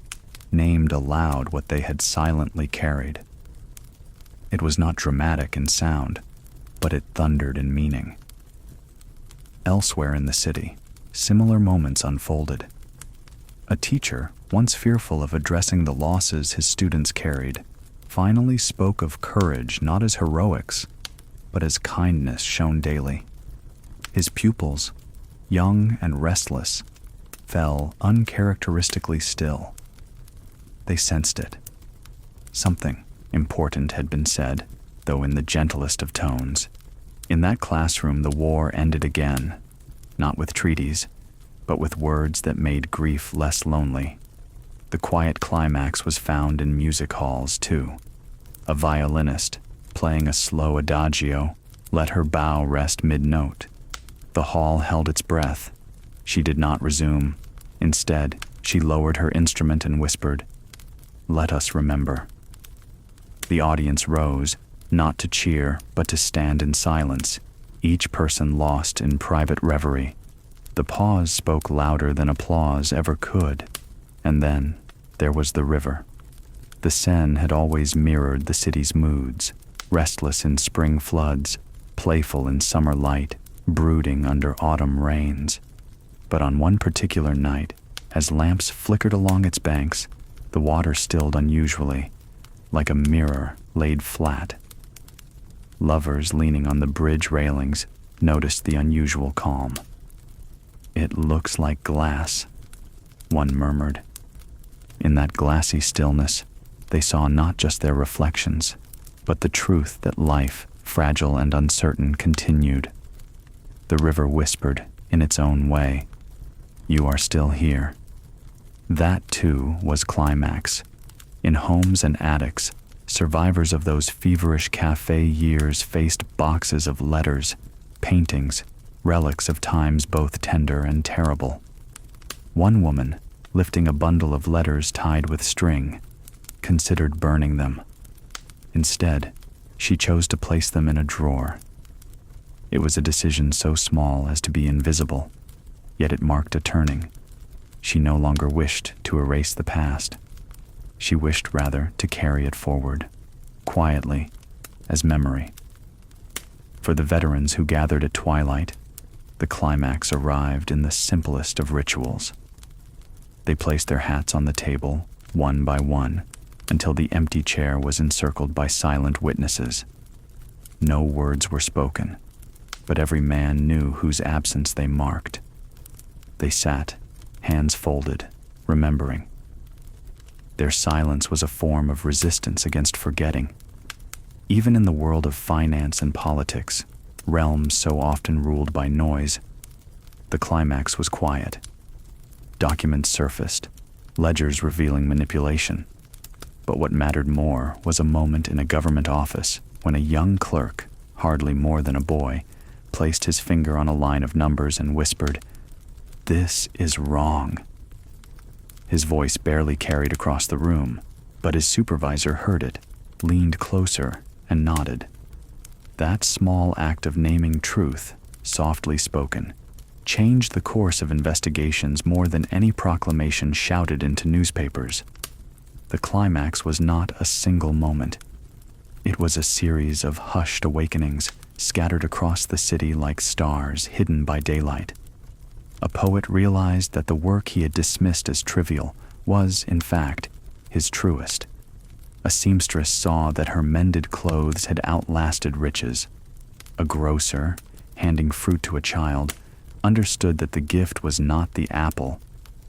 named aloud what they had silently carried. It was not dramatic in sound, but it thundered in meaning. Elsewhere in the city, similar moments unfolded. A teacher, once fearful of addressing the losses his students carried, finally spoke of courage not as heroics, but as kindness shown daily. His pupils, young and restless, fell uncharacteristically still. They sensed it. Something important had been said, though in the gentlest of tones. In that classroom, the war ended again, not with treaties, but with words that made grief less lonely. The quiet climax was found in music halls, too. A violinist, playing a slow adagio, let her bow rest mid-note. The hall held its breath, She did not resume. Instead, she lowered her instrument and whispered, "Let us remember." The audience rose, not to cheer, but to stand in silence, each person lost in private reverie. The pause spoke louder than applause ever could. And then there was the river. The Seine had always mirrored the city's moods, restless in spring floods, playful in summer light, brooding under autumn rains. But on one particular night, as lamps flickered along its banks, the water stilled unusually, like a mirror laid flat. Lovers leaning on the bridge railings noticed the unusual calm. "It looks like glass," one murmured. In that glassy stillness, they saw not just their reflections, but the truth that life, fragile and uncertain, continued. The river whispered, in its own way, "You are still here." That, too, was climax. In homes and attics, survivors of those feverish cafe years faced boxes of letters, paintings, relics of times both tender and terrible. One woman, lifting a bundle of letters tied with string, considered burning them. Instead, she chose to place them in a drawer. It was a decision so small as to be invisible, yet it marked a turning. She no longer wished to erase the past. She wished rather to carry it forward, quietly, as memory. For the veterans who gathered at twilight, the climax arrived in the simplest of rituals. They placed their hats on the table, one by one, until the empty chair was encircled by silent witnesses. No words were spoken, but every man knew whose absence they marked. They sat, hands folded, remembering. Their silence was a form of resistance against forgetting. Even in the world of finance and politics, realms so often ruled by noise, the climax was quiet. Documents surfaced, ledgers revealing manipulation. But what mattered more was a moment in a government office when a young clerk, hardly more than a boy, placed his finger on a line of numbers and whispered, "This is wrong." His voice barely carried across the room, but his supervisor heard it, leaned closer, and nodded. That small act of naming truth, softly spoken, changed the course of investigations more than any proclamation shouted into newspapers. The climax was not a single moment. It was a series of hushed awakenings scattered across the city like stars hidden by daylight. A poet realized that the work he had dismissed as trivial was, in fact, his truest. A seamstress saw that her mended clothes had outlasted riches. A grocer, handing fruit to a child, understood that the gift was not the apple,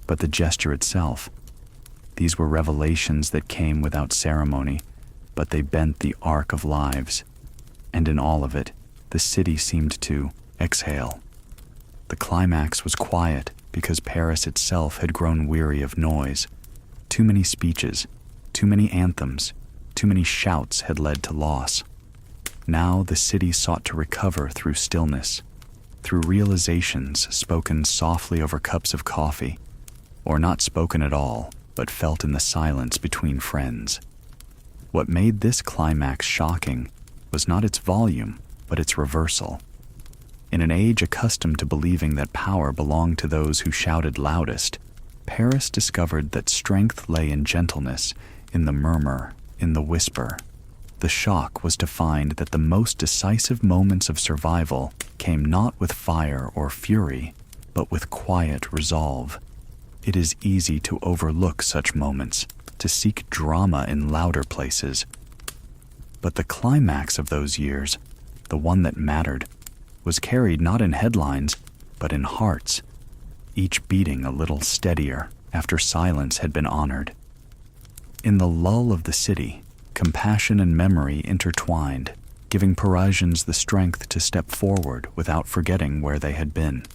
but the gesture itself. These were revelations that came without ceremony, but they bent the arc of lives. And in all of it, the city seemed to exhale. The climax was quiet because Paris itself had grown weary of noise. Too many speeches, too many anthems, too many shouts had led to loss. Now the city sought to recover through stillness, through realizations spoken softly over cups of coffee, or not spoken at all, but felt in the silence between friends. What made this climax shocking was not its volume, but its reversal. In an age accustomed to believing that power belonged to those who shouted loudest, Paris discovered that strength lay in gentleness, in the murmur, in the whisper. The shock was to find that the most decisive moments of survival came not with fire or fury, but with quiet resolve. It is easy to overlook such moments, to seek drama in louder places. But the climax of those years, the one that mattered, was carried not in headlines, but in hearts, each beating a little steadier after silence had been honored. In the lull of the city, compassion and memory intertwined, giving Parisians the strength to step forward without forgetting where they had been.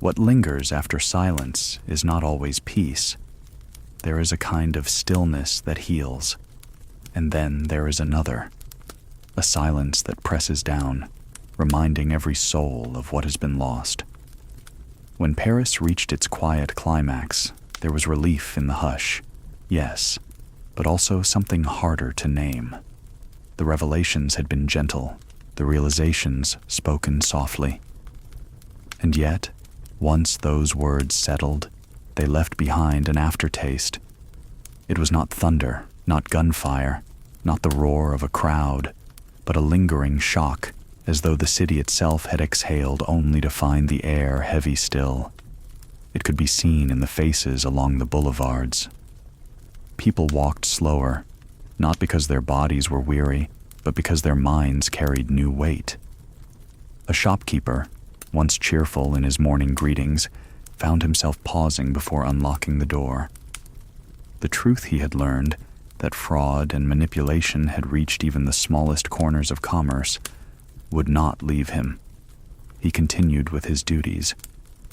What lingers after silence is not always peace. There is a kind of stillness that heals, and then there is another, a silence that presses down, reminding every soul of what has been lost. When Paris reached its quiet climax, there was relief in the hush, yes, but also something harder to name. The revelations had been gentle, the realizations spoken softly. And yet, once those words settled, they left behind an aftertaste. It was not thunder, not gunfire, not the roar of a crowd, but a lingering shock, as though the city itself had exhaled only to find the air heavy still. It could be seen in the faces along the boulevards. People walked slower, not because their bodies were weary, but because their minds carried new weight. A shopkeeper, once cheerful in his morning greetings, found himself pausing before unlocking the door. The truth he had learned, that fraud and manipulation had reached even the smallest corners of commerce, would not leave him. He continued with his duties,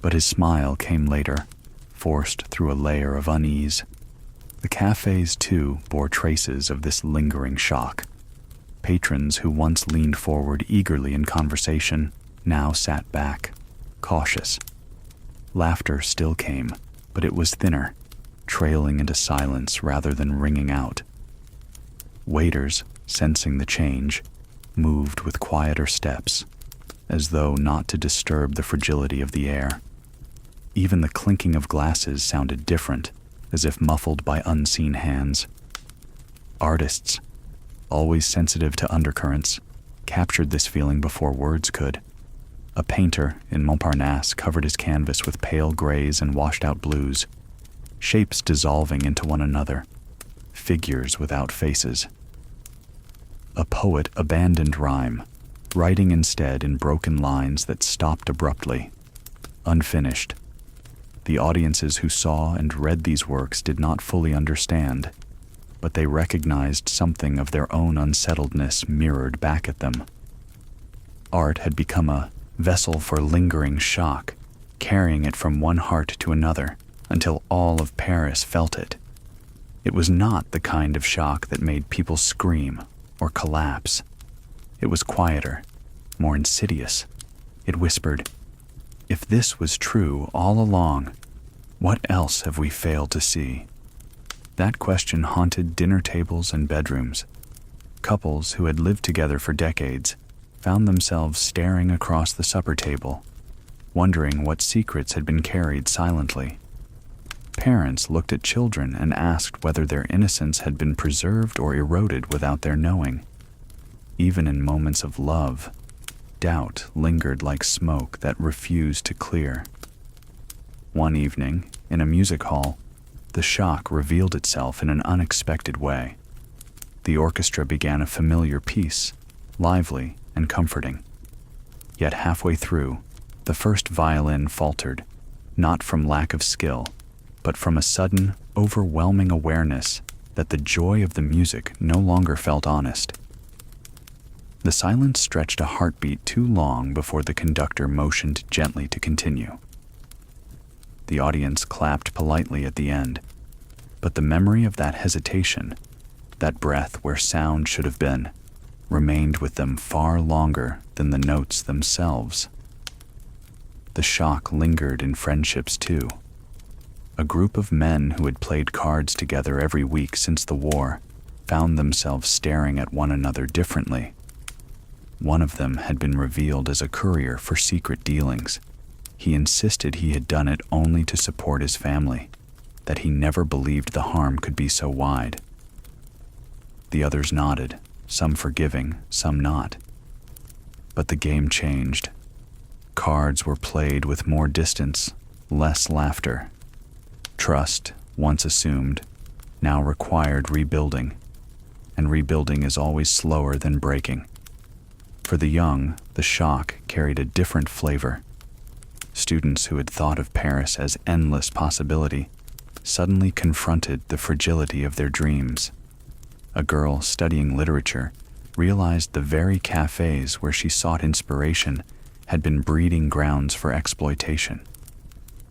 but his smile came later, forced through a layer of unease. The cafes, too, bore traces of this lingering shock. Patrons who once leaned forward eagerly in conversation now sat back, cautious. Laughter still came, but it was thinner, trailing into silence rather than ringing out. Waiters, sensing the change, moved with quieter steps, as though not to disturb the fragility of the air. Even the clinking of glasses sounded different, as if muffled by unseen hands. Artists, always sensitive to undercurrents, captured this feeling before words could. A painter in Montparnasse covered his canvas with pale grays and washed-out blues, shapes dissolving into one another, figures without faces. A poet abandoned rhyme, writing instead in broken lines that stopped abruptly, unfinished. The audiences who saw and read these works did not fully understand, but they recognized something of their own unsettledness mirrored back at them. Art had become a vessel for lingering shock, carrying it from one heart to another until all of Paris felt it. It was not the kind of shock that made people scream or collapse. It was quieter, more insidious. It whispered, "If this was true all along, what else have we failed to see?" That question haunted dinner tables and bedrooms. Couples who had lived together for decades found themselves staring across the supper table, wondering what secrets had been carried silently. Parents looked at children and asked whether their innocence had been preserved or eroded without their knowing. Even in moments of love, doubt lingered like smoke that refused to clear. One evening, in a music hall, the shock revealed itself in an unexpected way. The orchestra began a familiar piece, lively and comforting. Yet halfway through, the first violin faltered, not from lack of skill, but from a sudden, overwhelming awareness that the joy of the music no longer felt honest. The silence stretched a heartbeat too long before the conductor motioned gently to continue. The audience clapped politely at the end, but the memory of that hesitation, that breath where sound should have been, remained with them far longer than the notes themselves. The shock lingered in friendships too. A group of men who had played cards together every week since the war found themselves staring at one another differently. One of them had been revealed as a courier for secret dealings. He insisted he had done it only to support his family, that he never believed the harm could be so wide. The others nodded, some forgiving, some not. But the game changed. Cards were played with more distance, less laughter. Trust, once assumed, now required rebuilding, and rebuilding is always slower than breaking. For the young, the shock carried a different flavor. Students who had thought of Paris as endless possibility suddenly confronted the fragility of their dreams. A girl studying literature realized the very cafes where she sought inspiration had been breeding grounds for exploitation.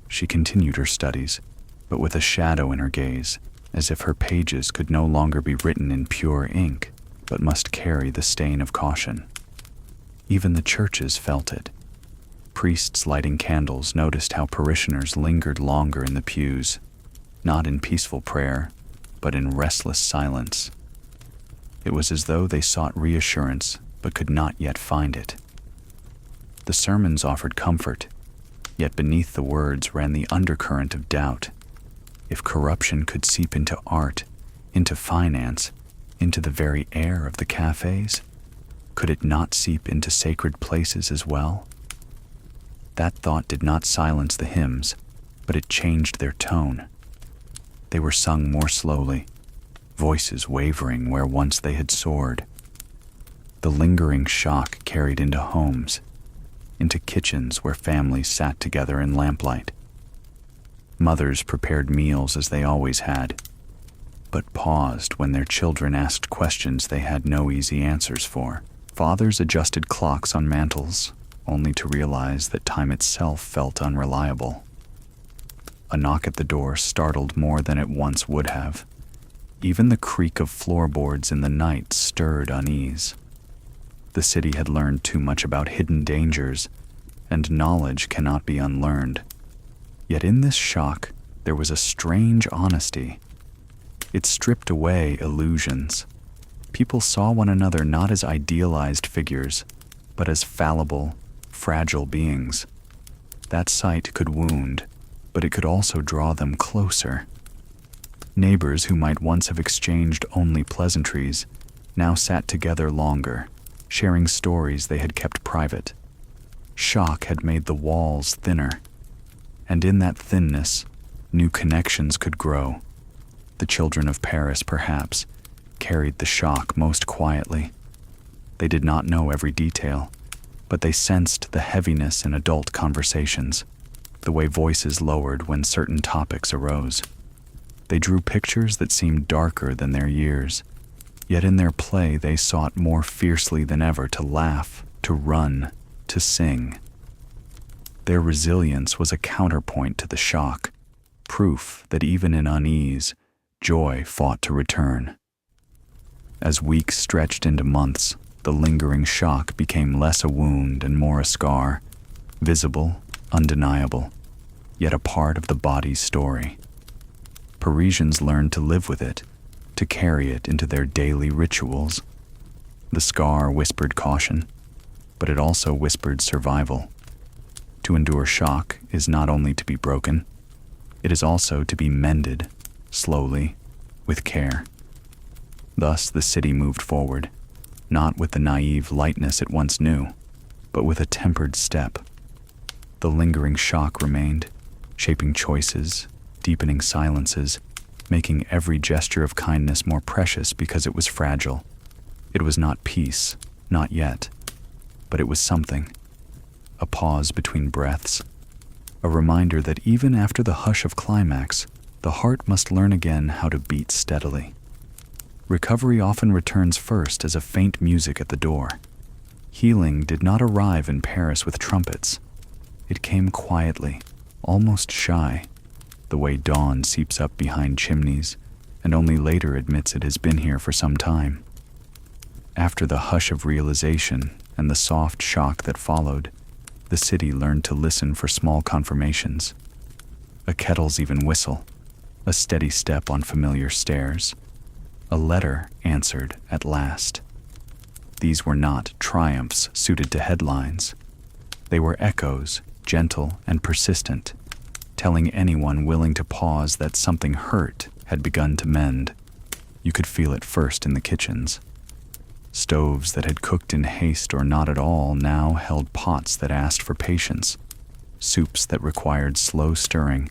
She continued her studies, but with a shadow in her gaze, as if her pages could no longer be written in pure ink, but must carry the stain of caution. Even the churches felt it. Priests lighting candles noticed how parishioners lingered longer in the pews, not in peaceful prayer, but in restless silence. It was as though they sought reassurance but could not yet find it. The sermons offered comfort, yet beneath the words ran the undercurrent of doubt. If corruption could seep into art, into finance, into the very air of the cafes, could it not seep into sacred places as well? That thought did not silence the hymns, but it changed their tone. They were sung more slowly, voices wavering where once they had soared. The lingering shock carried into homes, into kitchens where families sat together in lamplight. Mothers prepared meals as they always had, but paused when their children asked questions they had no easy answers for. Fathers adjusted clocks on mantels, only to realize that time itself felt unreliable. A knock at the door startled more than it once would have. Even the creak of floorboards in the night stirred unease. The city had learned too much about hidden dangers, and knowledge cannot be unlearned. Yet in this shock, there was a strange honesty. It stripped away illusions. People saw one another not as idealized figures, but as fallible, fragile beings. That sight could wound, but it could also draw them closer. Neighbors who might once have exchanged only pleasantries now sat together longer, sharing stories they had kept private. Shock had made the walls thinner, and in that thinness, new connections could grow. The children of Paris, perhaps, carried the shock most quietly. They did not know every detail, but they sensed the heaviness in adult conversations, the way voices lowered when certain topics arose. They drew pictures that seemed darker than their years, yet in their play they sought more fiercely than ever to laugh, to run, to sing. Their resilience was a counterpoint to the shock, proof that even in unease, joy fought to return. As weeks stretched into months, the lingering shock became less a wound and more a scar, visible, undeniable, yet a part of the body's story. Parisians learned to live with it, to carry it into their daily rituals. The scar whispered caution, but it also whispered survival. To endure shock is not only to be broken, it is also to be mended, slowly, with care. Thus the city moved forward, not with the naive lightness it once knew, but with a tempered step. The lingering shock remained, shaping choices, deepening silences, making every gesture of kindness more precious because it was fragile. It was not peace, not yet, but it was something. A pause between breaths, a reminder that even after the hush of climax, the heart must learn again how to beat steadily. Recovery often returns first as a faint music at the door. Healing did not arrive in Paris with trumpets. It came quietly, almost shy, the way dawn seeps up behind chimneys and only later admits it has been here for some time. After the hush of realization and the soft shock that followed, the city learned to listen for small confirmations. A kettle's even whistle, a steady step on familiar stairs. A letter answered at last. These were not triumphs suited to headlines. They were echoes, gentle and persistent, telling anyone willing to pause that something hurt had begun to mend. You could feel it first in the kitchens. Stoves that had cooked in haste or not at all now held pots that asked for patience, soups that required slow stirring,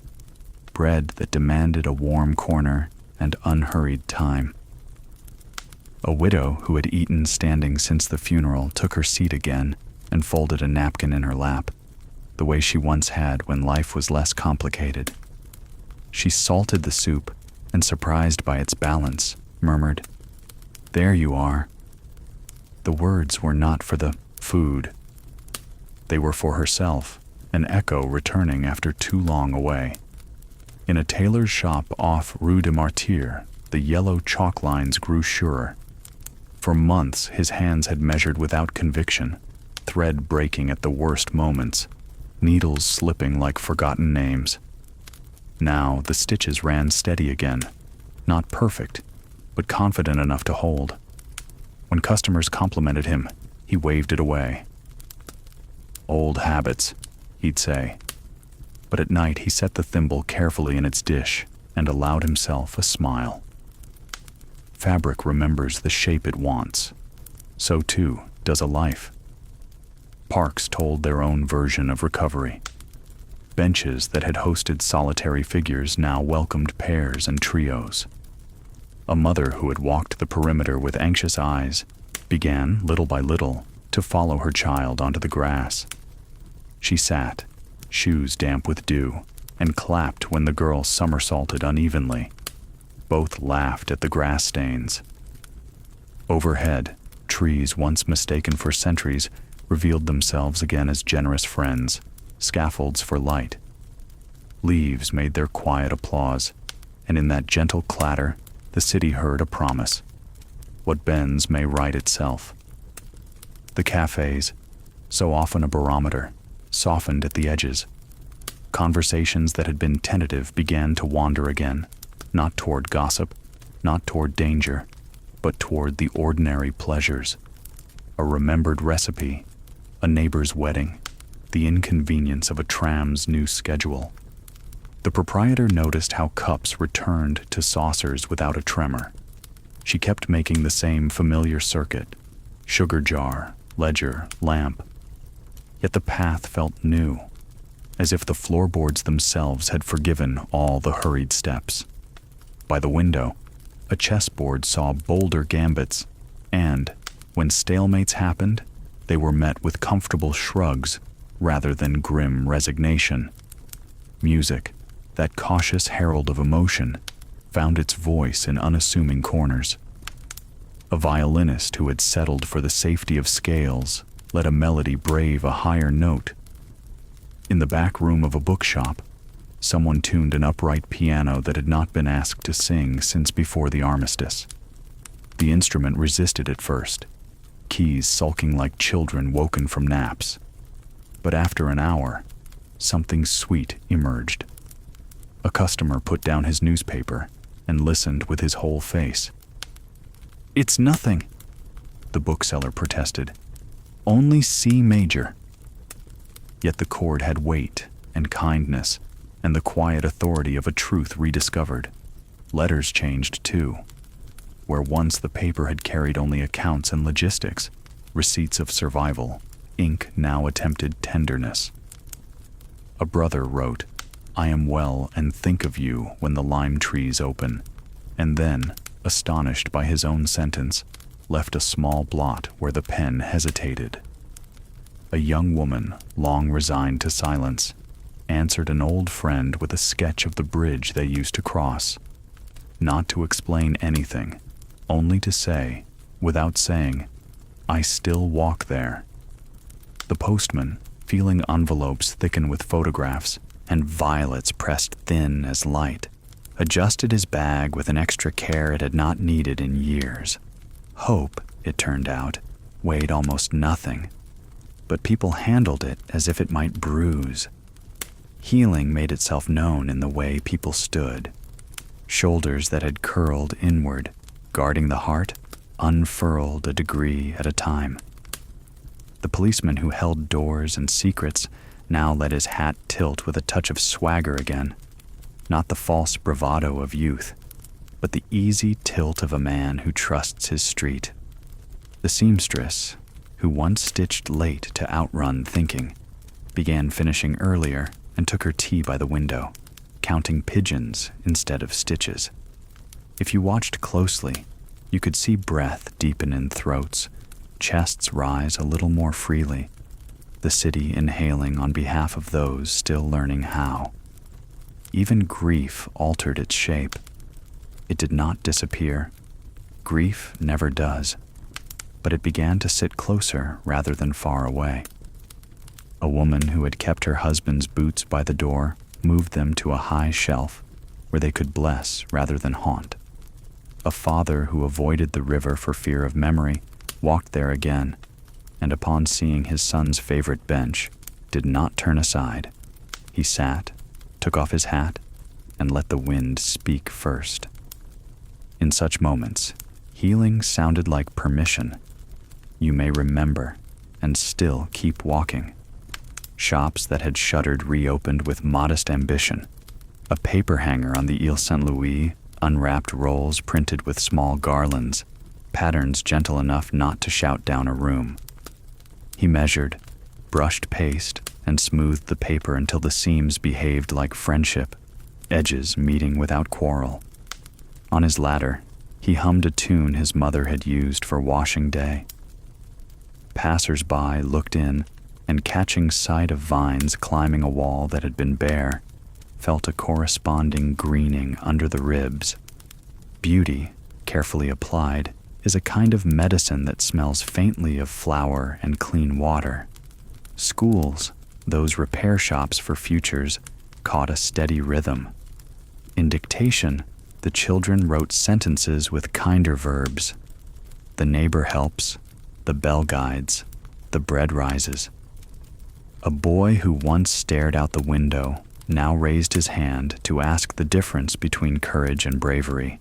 bread that demanded a warm corner and unhurried time. A widow who had eaten standing since the funeral took her seat again and folded a napkin in her lap, the way she once had when life was less complicated. She salted the soup and, surprised by its balance, murmured, "There you are." The words were not for the food. They were for herself, an echo returning after too long away. In a tailor's shop off Rue de Martyrs, the yellow chalk lines grew surer. For months his hands had measured without conviction, thread breaking at the worst moments, needles slipping like forgotten names. Now the stitches ran steady again, not perfect, but confident enough to hold. When customers complimented him, he waved it away. "Old habits," he'd say. But at night he set the thimble carefully in its dish and allowed himself a smile. Fabric remembers the shape it wants. So too does a life. Parks told their own version of recovery. Benches that had hosted solitary figures now welcomed pairs and trios. A mother who had walked the perimeter with anxious eyes began, little by little, to follow her child onto the grass. She sat, shoes damp with dew, and clapped when the girl somersaulted unevenly. Both laughed at the grass stains. Overhead, trees once mistaken for sentries revealed themselves again as generous friends, scaffolds for light. Leaves made their quiet applause, and in that gentle clatter, the city heard a promise. What bends may right itself. The cafes, so often a barometer, softened at the edges. Conversations that had been tentative began to wander again, not toward gossip, not toward danger, but toward the ordinary pleasures. A remembered recipe, a neighbor's wedding, the inconvenience of a tram's new schedule. The proprietor noticed how cups returned to saucers without a tremor. She kept making the same familiar circuit: sugar jar, ledger, lamp. Yet the path felt new, as if the floorboards themselves had forgiven all the hurried steps. By the window, a chessboard saw bolder gambits, and, when stalemates happened, they were met with comfortable shrugs rather than grim resignation. Music, that cautious herald of emotion, found its voice in unassuming corners. A violinist who had settled for the safety of scales let a melody brave a higher note. In the back room of a bookshop, someone tuned an upright piano that had not been asked to sing since before the armistice. The instrument resisted at first, keys sulking like children woken from naps. But after an hour, something sweet emerged. A customer put down his newspaper and listened with his whole face. "It's nothing," the bookseller protested. "Only C major." Yet the chord had weight and kindness and the quiet authority of a truth rediscovered. Letters changed too. Where once the paper had carried only accounts and logistics, receipts of survival, ink now attempted tenderness. A brother wrote, "I am well and think of you when the lime trees open," and then, astonished by his own sentence, left a small blot where the pen hesitated. A young woman, long resigned to silence, answered an old friend with a sketch of the bridge they used to cross. Not to explain anything, only to say, without saying, "I still walk there." The postman, feeling envelopes thicken with photographs and violets pressed thin as light, adjusted his bag with an extra care it had not needed in years. Hope, it turned out, weighed almost nothing, but people handled it as if it might bruise. Healing made itself known in the way people stood. Shoulders that had curled inward, guarding the heart, unfurled a degree at a time. The policeman who held doors and secrets now let his hat tilt with a touch of swagger again, not the false bravado of youth, but the easy tilt of a man who trusts his street. The seamstress, who once stitched late to outrun thinking, began finishing earlier and took her tea by the window, counting pigeons instead of stitches. If you watched closely, you could see breath deepen in throats, chests rise a little more freely, the city inhaling on behalf of those still learning how. Even grief altered its shape. It did not disappear. Grief never does. But it began to sit closer rather than far away. A woman who had kept her husband's boots by the door moved them to a high shelf where they could bless rather than haunt. A father who avoided the river for fear of memory walked there again, and upon seeing his son's favorite bench, did not turn aside. He sat, took off his hat, and let the wind speak first. In such moments, healing sounded like permission. You may remember and still keep walking. Shops that had shuttered reopened with modest ambition. A paper hanger on the Ile Saint Louis unwrapped rolls printed with small garlands, patterns gentle enough not to shout down a room. He measured, brushed paste, and smoothed the paper until the seams behaved like friendship, edges meeting without quarrel. On his ladder, he hummed a tune his mother had used for washing day. Passers-by looked in, and catching sight of vines climbing a wall that had been bare, felt a corresponding greening under the ribs. Beauty, carefully applied, is a kind of medicine that smells faintly of flower and clean water. Schools, those repair shops for futures, caught a steady rhythm. In dictation, the children wrote sentences with kinder verbs. The neighbor helps, the bell guides, the bread rises. A boy who once stared out the window now raised his hand to ask the difference between courage and bravery.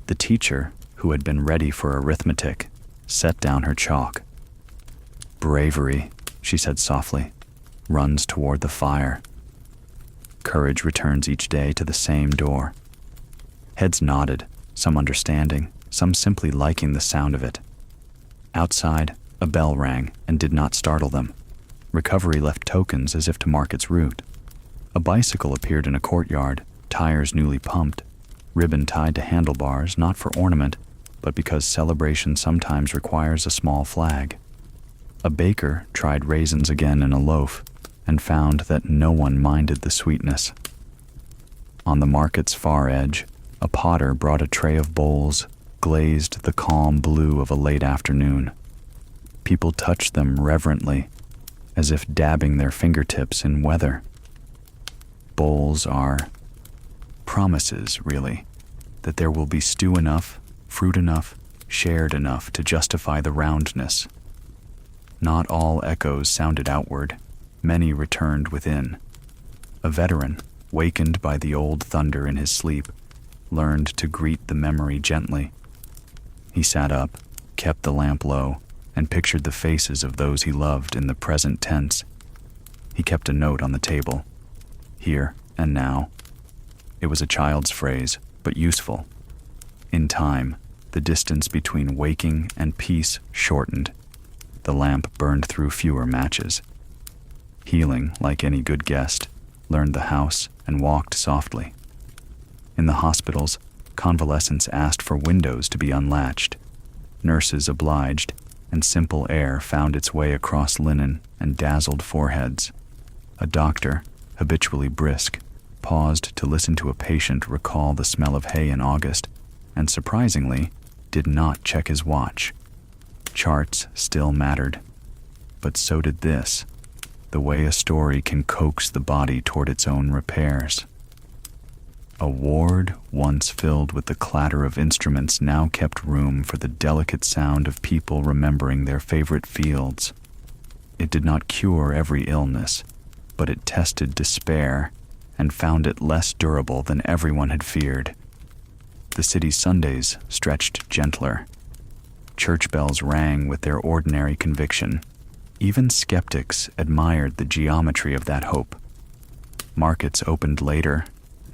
The teacher, who had been ready for arithmetic, set down her chalk. Bravery, she said softly, runs toward the fire. Courage returns each day to the same door. Heads nodded, some understanding, some simply liking the sound of it. Outside, a bell rang and did not startle them. Recovery left tokens as if to mark its route. A bicycle appeared in a courtyard, tires newly pumped, ribbon tied to handlebars not for ornament, but because celebration sometimes requires a small flag. A baker tried raisins again in a loaf and found that no one minded the sweetness. On the market's far edge, a potter brought a tray of bowls, glazed the calm blue of a late afternoon. People touched them reverently, as if dabbing their fingertips in weather. Bowls are promises, really, that there will be stew enough, fruit enough, shared enough to justify the roundness. Not all echoes sounded outward, many returned within. A veteran, wakened by the old thunder in his sleep, learned to greet the memory gently. He sat up, kept the lamp low, and pictured the faces of those he loved in the present tense. He kept a note on the table. Here and now. It was a child's phrase, but useful. In time, the distance between waking and peace shortened. The lamp burned through fewer matches. Healing, like any good guest, learned the house and walked softly. In the hospitals, convalescents asked for windows to be unlatched. Nurses obliged, and simple air found its way across linen and dazzled foreheads. A doctor, habitually brisk, paused to listen to a patient recall the smell of hay in August, and surprisingly, did not check his watch. Charts still mattered, but so did this, the way a story can coax the body toward its own repairs. A ward once filled with the clatter of instruments now kept room for the delicate sound of people remembering their favorite fields. It did not cure every illness, but it tested despair and found it less durable than everyone had feared. The city's Sundays stretched gentler. Church bells rang with their ordinary conviction. Even skeptics admired the geometry of that hope. Markets opened later,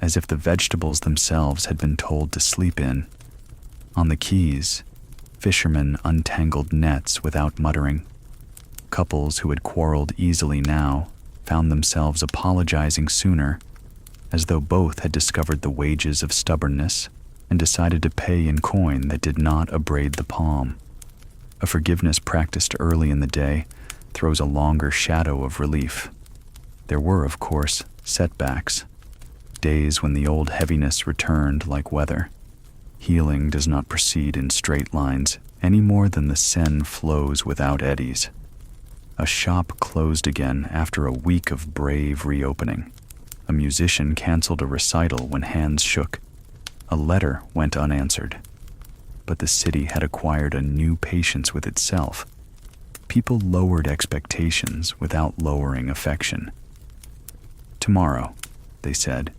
as if the vegetables themselves had been told to sleep in. On the quays, fishermen untangled nets without muttering. Couples who had quarreled easily now found themselves apologizing sooner, as though both had discovered the wages of stubbornness and decided to pay in coin that did not abrade the palm. A forgiveness practiced early in the day throws a longer shadow of relief. There were, of course, setbacks, days when the old heaviness returned like weather. Healing does not proceed in straight lines any more than the Seine flows without eddies. A shop closed again after a week of brave reopening. A musician canceled a recital when hands shook. A letter went unanswered. But the city had acquired a new patience with itself. People lowered expectations without lowering affection. Tomorrow, they said,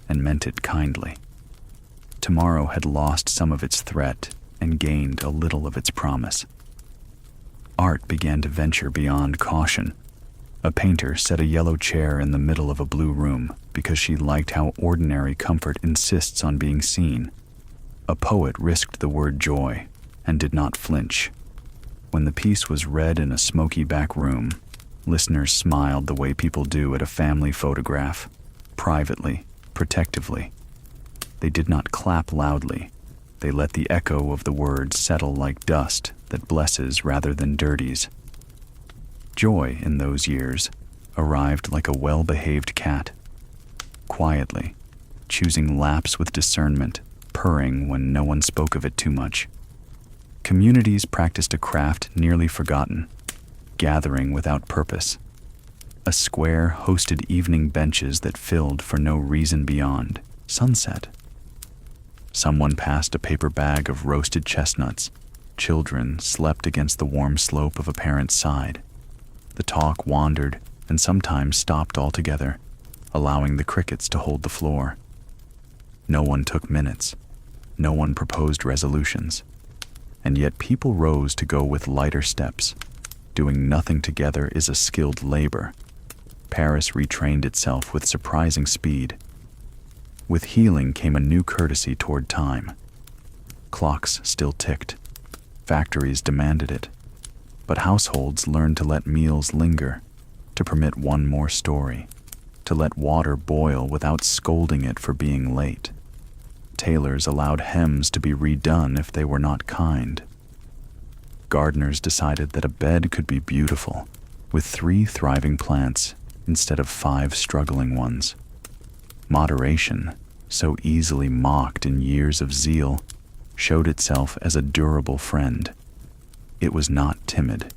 and meant it kindly. Tomorrow had lost some of its threat and gained a little of its promise. Art began to venture beyond caution. A painter set a yellow chair in the middle of a blue room because she liked how ordinary comfort insists on being seen. A poet risked the word joy and did not flinch. When the piece was read in a smoky back room, listeners smiled the way people do at a family photograph, privately, protectively. They did not clap loudly. They let the echo of the words settle like dust that blesses rather than dirties. Joy in those years arrived like a well-behaved cat, quietly, choosing laps with discernment, purring when no one spoke of it too much. Communities practiced a craft nearly forgotten, gathering without purpose. A square hosted evening benches that filled for no reason beyond sunset. Someone passed a paper bag of roasted chestnuts. Children slept against the warm slope of a parent's side. The talk wandered and sometimes stopped altogether, allowing the crickets to hold the floor. No one took minutes. No one proposed resolutions. And yet people rose to go with lighter steps. Doing nothing together is a skilled labor. Paris retrained itself with surprising speed. With healing came a new courtesy toward time. Clocks still ticked. Factories demanded it. But households learned to let meals linger, to permit one more story, to let water boil without scolding it for being late. Tailors allowed hems to be redone if they were not kind. Gardeners decided that a bed could be beautiful, with 3 thriving plants instead of 5 struggling ones. Moderation, so easily mocked in years of zeal, showed itself as a durable friend. It was not timid.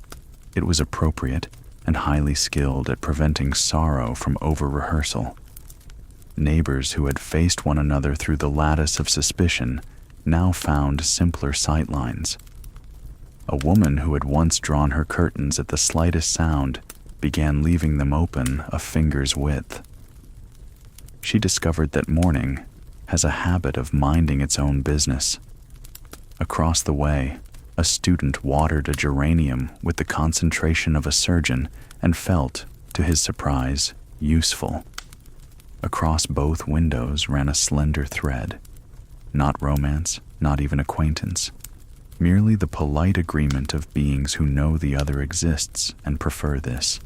It was appropriate and highly skilled at preventing sorrow from over-rehearsal. Neighbors who had faced one another through the lattice of suspicion now found simpler sightlines. A woman who had once drawn her curtains at the slightest sound began leaving them open a finger's width. She discovered that morning has a habit of minding its own business. Across the way, a student watered a geranium with the concentration of a surgeon and felt, to his surprise, useful. Across both windows ran a slender thread. Not romance, not even acquaintance. Merely the polite agreement of beings who know the other exists and prefer this.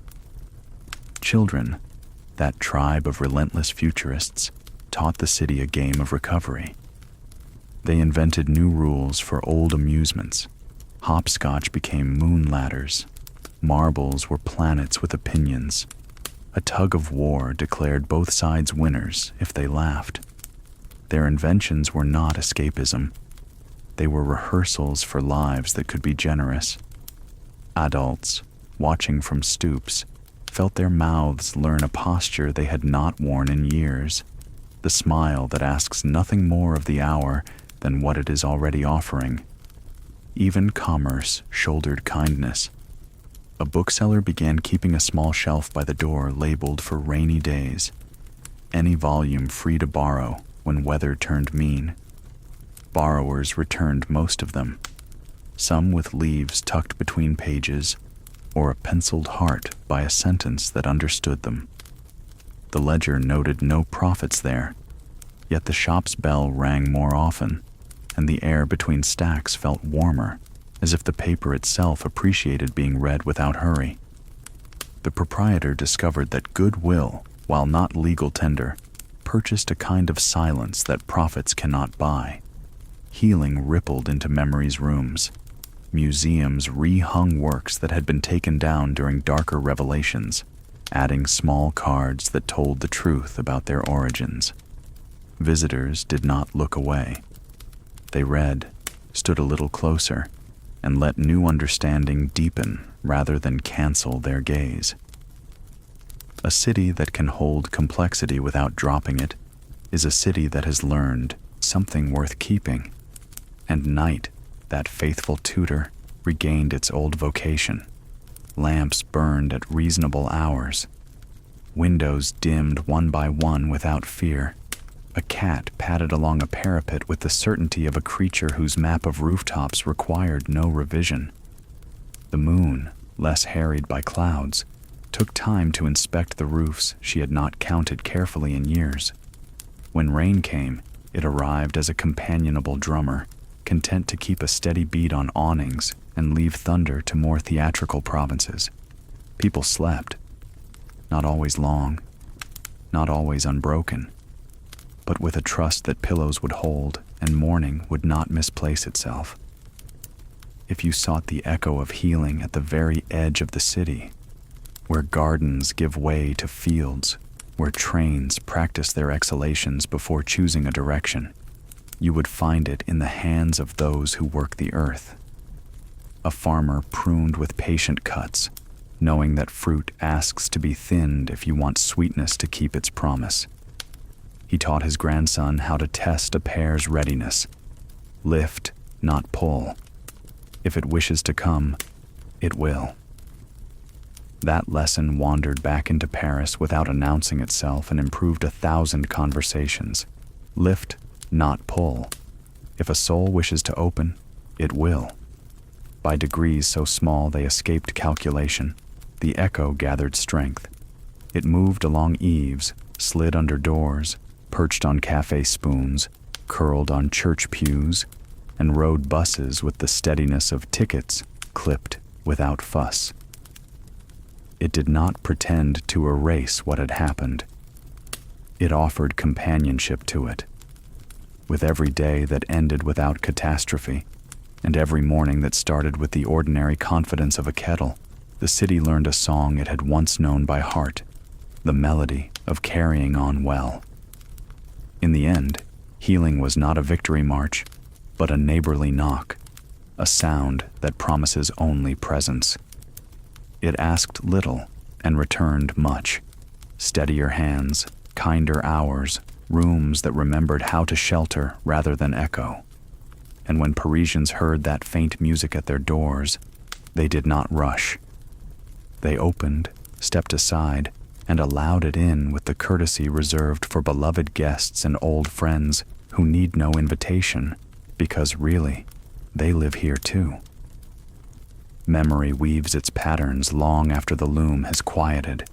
Children, that tribe of relentless futurists, taught the city a game of recovery. They invented new rules for old amusements. Hopscotch became moon ladders. Marbles were planets with opinions. A tug of war declared both sides winners if they laughed. Their inventions were not escapism. They were rehearsals for lives that could be generous. Adults, watching from stoops, felt their mouths learn a posture they had not worn in years, the smile that asks nothing more of the hour than what it is already offering. Even commerce shouldered kindness. A bookseller began keeping a small shelf by the door labeled for rainy days, any volume free to borrow when weather turned mean. Borrowers returned most of them, some with leaves tucked between pages, or a penciled heart by a sentence that understood them. The ledger noted no profits there, yet the shop's bell rang more often, and the air between stacks felt warmer, as if the paper itself appreciated being read without hurry. The proprietor discovered that goodwill, while not legal tender, purchased a kind of silence that profits cannot buy. Healing rippled into memory's rooms. Museums re-hung works that had been taken down during darker revelations, adding small cards that told the truth about their origins. Visitors did not look away. They read, stood a little closer, and let new understanding deepen rather than cancel their gaze. A city that can hold complexity without dropping it is a city that has learned something worth keeping. And night, that faithful tutor, regained its old vocation. Lamps burned at reasonable hours. Windows dimmed one by one without fear. A cat padded along a parapet with the certainty of a creature whose map of rooftops required no revision. The moon, less harried by clouds, took time to inspect the roofs she had not counted carefully in years. When rain came, it arrived as a companionable drummer, content to keep a steady beat on awnings and leave thunder to more theatrical provinces. People slept, not always long, not always unbroken, but with a trust that pillows would hold and morning would not misplace itself. If you sought the echo of healing at the very edge of the city, where gardens give way to fields, where trains practice their exhalations before choosing a direction, you would find it in the hands of those who work the earth. A farmer pruned with patient cuts, knowing that fruit asks to be thinned if you want sweetness to keep its promise. He taught his grandson how to test a pear's readiness. Lift, not pull. If it wishes to come, it will. That lesson wandered back into Paris without announcing itself and improved 1,000 conversations. Lift, not pull. If a soul wishes to open, it will. By degrees so small they escaped calculation, the echo gathered strength. It moved along eaves, slid under doors, perched on cafe spoons, curled on church pews, and rode buses with the steadiness of tickets clipped without fuss. It did not pretend to erase what had happened. It offered companionship to it. With every day that ended without catastrophe, and every morning that started with the ordinary confidence of a kettle, the city learned a song it had once known by heart, the melody of carrying on well. In the end, healing was not a victory march, but a neighborly knock, a sound that promises only presence. It asked little and returned much: steadier hands, kinder hours, rooms that remembered how to shelter rather than echo. And when Parisians heard that faint music at their doors, they did not rush. They opened, stepped aside, and allowed it in with the courtesy reserved for beloved guests and old friends who need no invitation, because really, they live here too. Memory weaves its patterns long after the loom has quieted.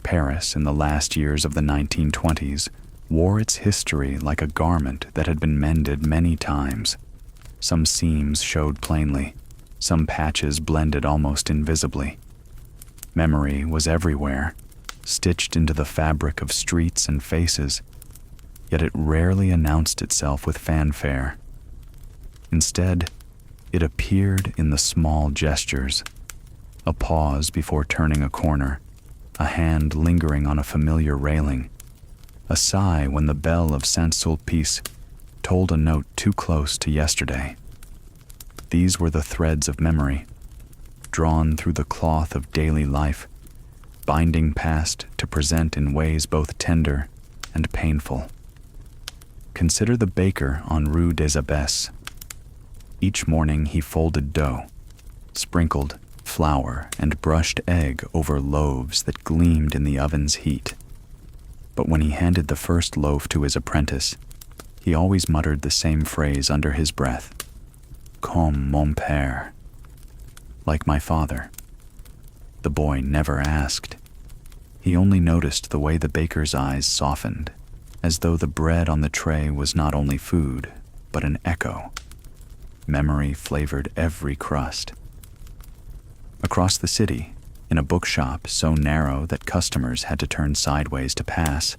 Paris, in the last years of the 1920s, wore its history like a garment that had been mended many times. Some seams showed plainly, some patches blended almost invisibly. Memory was everywhere, stitched into the fabric of streets and faces, yet it rarely announced itself with fanfare. Instead, it appeared in the small gestures: a pause before turning a corner, a hand lingering on a familiar railing, a sigh when the bell of Saint-Sulpice told a note too close to yesterday. These were the threads of memory, drawn through the cloth of daily life, binding past to present in ways both tender and painful. Consider the baker on Rue des Abbesses. Each morning he folded dough, sprinkled flour, and brushed egg over loaves that gleamed in the oven's heat. But when he handed the first loaf to his apprentice, he always muttered the same phrase under his breath: "Comme mon père," like my father. The boy never asked. He only noticed the way the baker's eyes softened, as though the bread on the tray was not only food, but an echo. Memory flavored every crust. Across the city, in a bookshop so narrow that customers had to turn sideways to pass,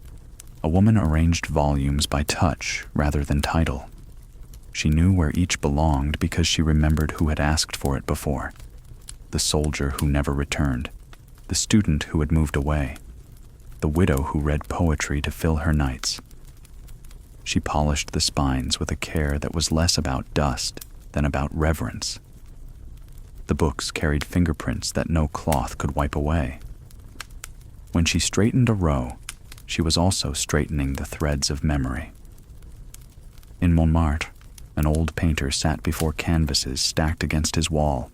a woman arranged volumes by touch rather than title. She knew where each belonged because she remembered who had asked for it before: the soldier who never returned, the student who had moved away, the widow who read poetry to fill her nights. She polished the spines with a care that was less about dust than about reverence. The books carried fingerprints that no cloth could wipe away. When she straightened a row, she was also straightening the threads of memory. In Montmartre, an old painter sat before canvases stacked against his wall.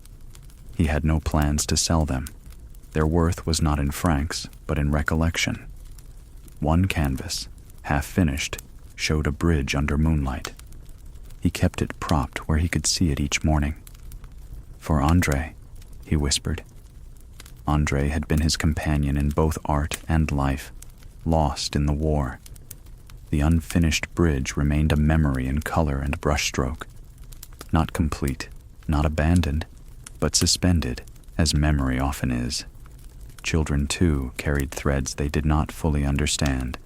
He had no plans to sell them, Their worth was not in francs, but in recollection. One canvas, half finished, showed a bridge under moonlight. He kept it propped where he could see it each morning. "For André," he whispered. André had been his companion in both art and life, lost in the war. The unfinished bridge remained a memory in color and brushstroke. Not complete, not abandoned, but suspended, as memory often is. Children, too, carried threads they did not fully understand.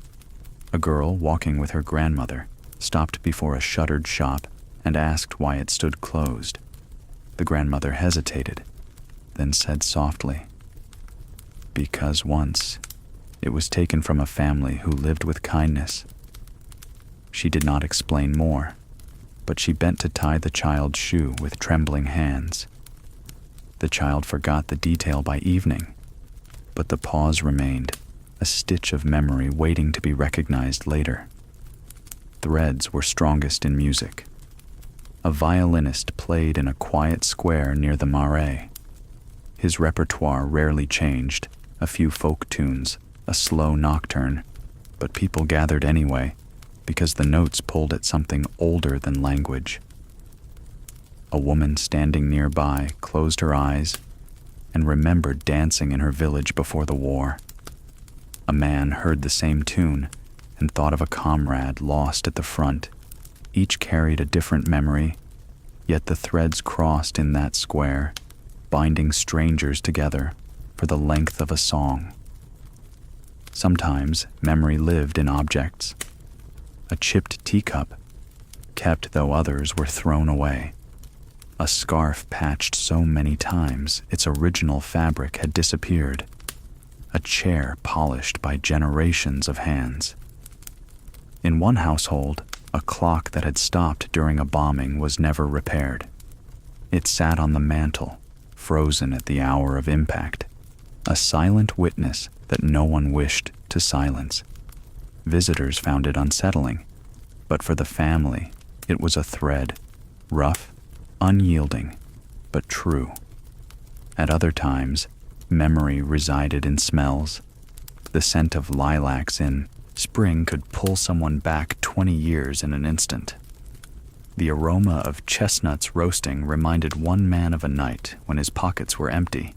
A girl, walking with her grandmother, stopped before a shuttered shop and asked why it stood closed. The grandmother hesitated, then said softly, "Because once it was taken from a family who lived with kindness." She did not explain more, but she bent to tie the child's shoe with trembling hands. The child forgot the detail by evening, but the pause remained, a stitch of memory waiting to be recognized later. Threads were strongest in music. A violinist played in a quiet square near the Marais. His repertoire rarely changed, a few folk tunes, a slow nocturne, but people gathered anyway, because the notes pulled at something older than language. A woman standing nearby closed her eyes and remembered dancing in her village before the war. A man heard the same tune and thought of a comrade lost at the front. Each carried a different memory, yet the threads crossed in that square, binding strangers together for the length of a song. Sometimes memory lived in objects. A chipped teacup, kept though others were thrown away. A scarf patched so many times its original fabric had disappeared. A chair polished by generations of hands. In one household, a clock that had stopped during a bombing was never repaired. It sat on the mantel, frozen at the hour of impact, a silent witness that no one wished to silence. Visitors found it unsettling, but for the family, it was a thread, rough, unyielding, but true. At other times, memory resided in smells. The scent of lilacs in spring could pull someone back 20 years in an instant. The aroma of chestnuts roasting reminded one man of a night when his pockets were empty,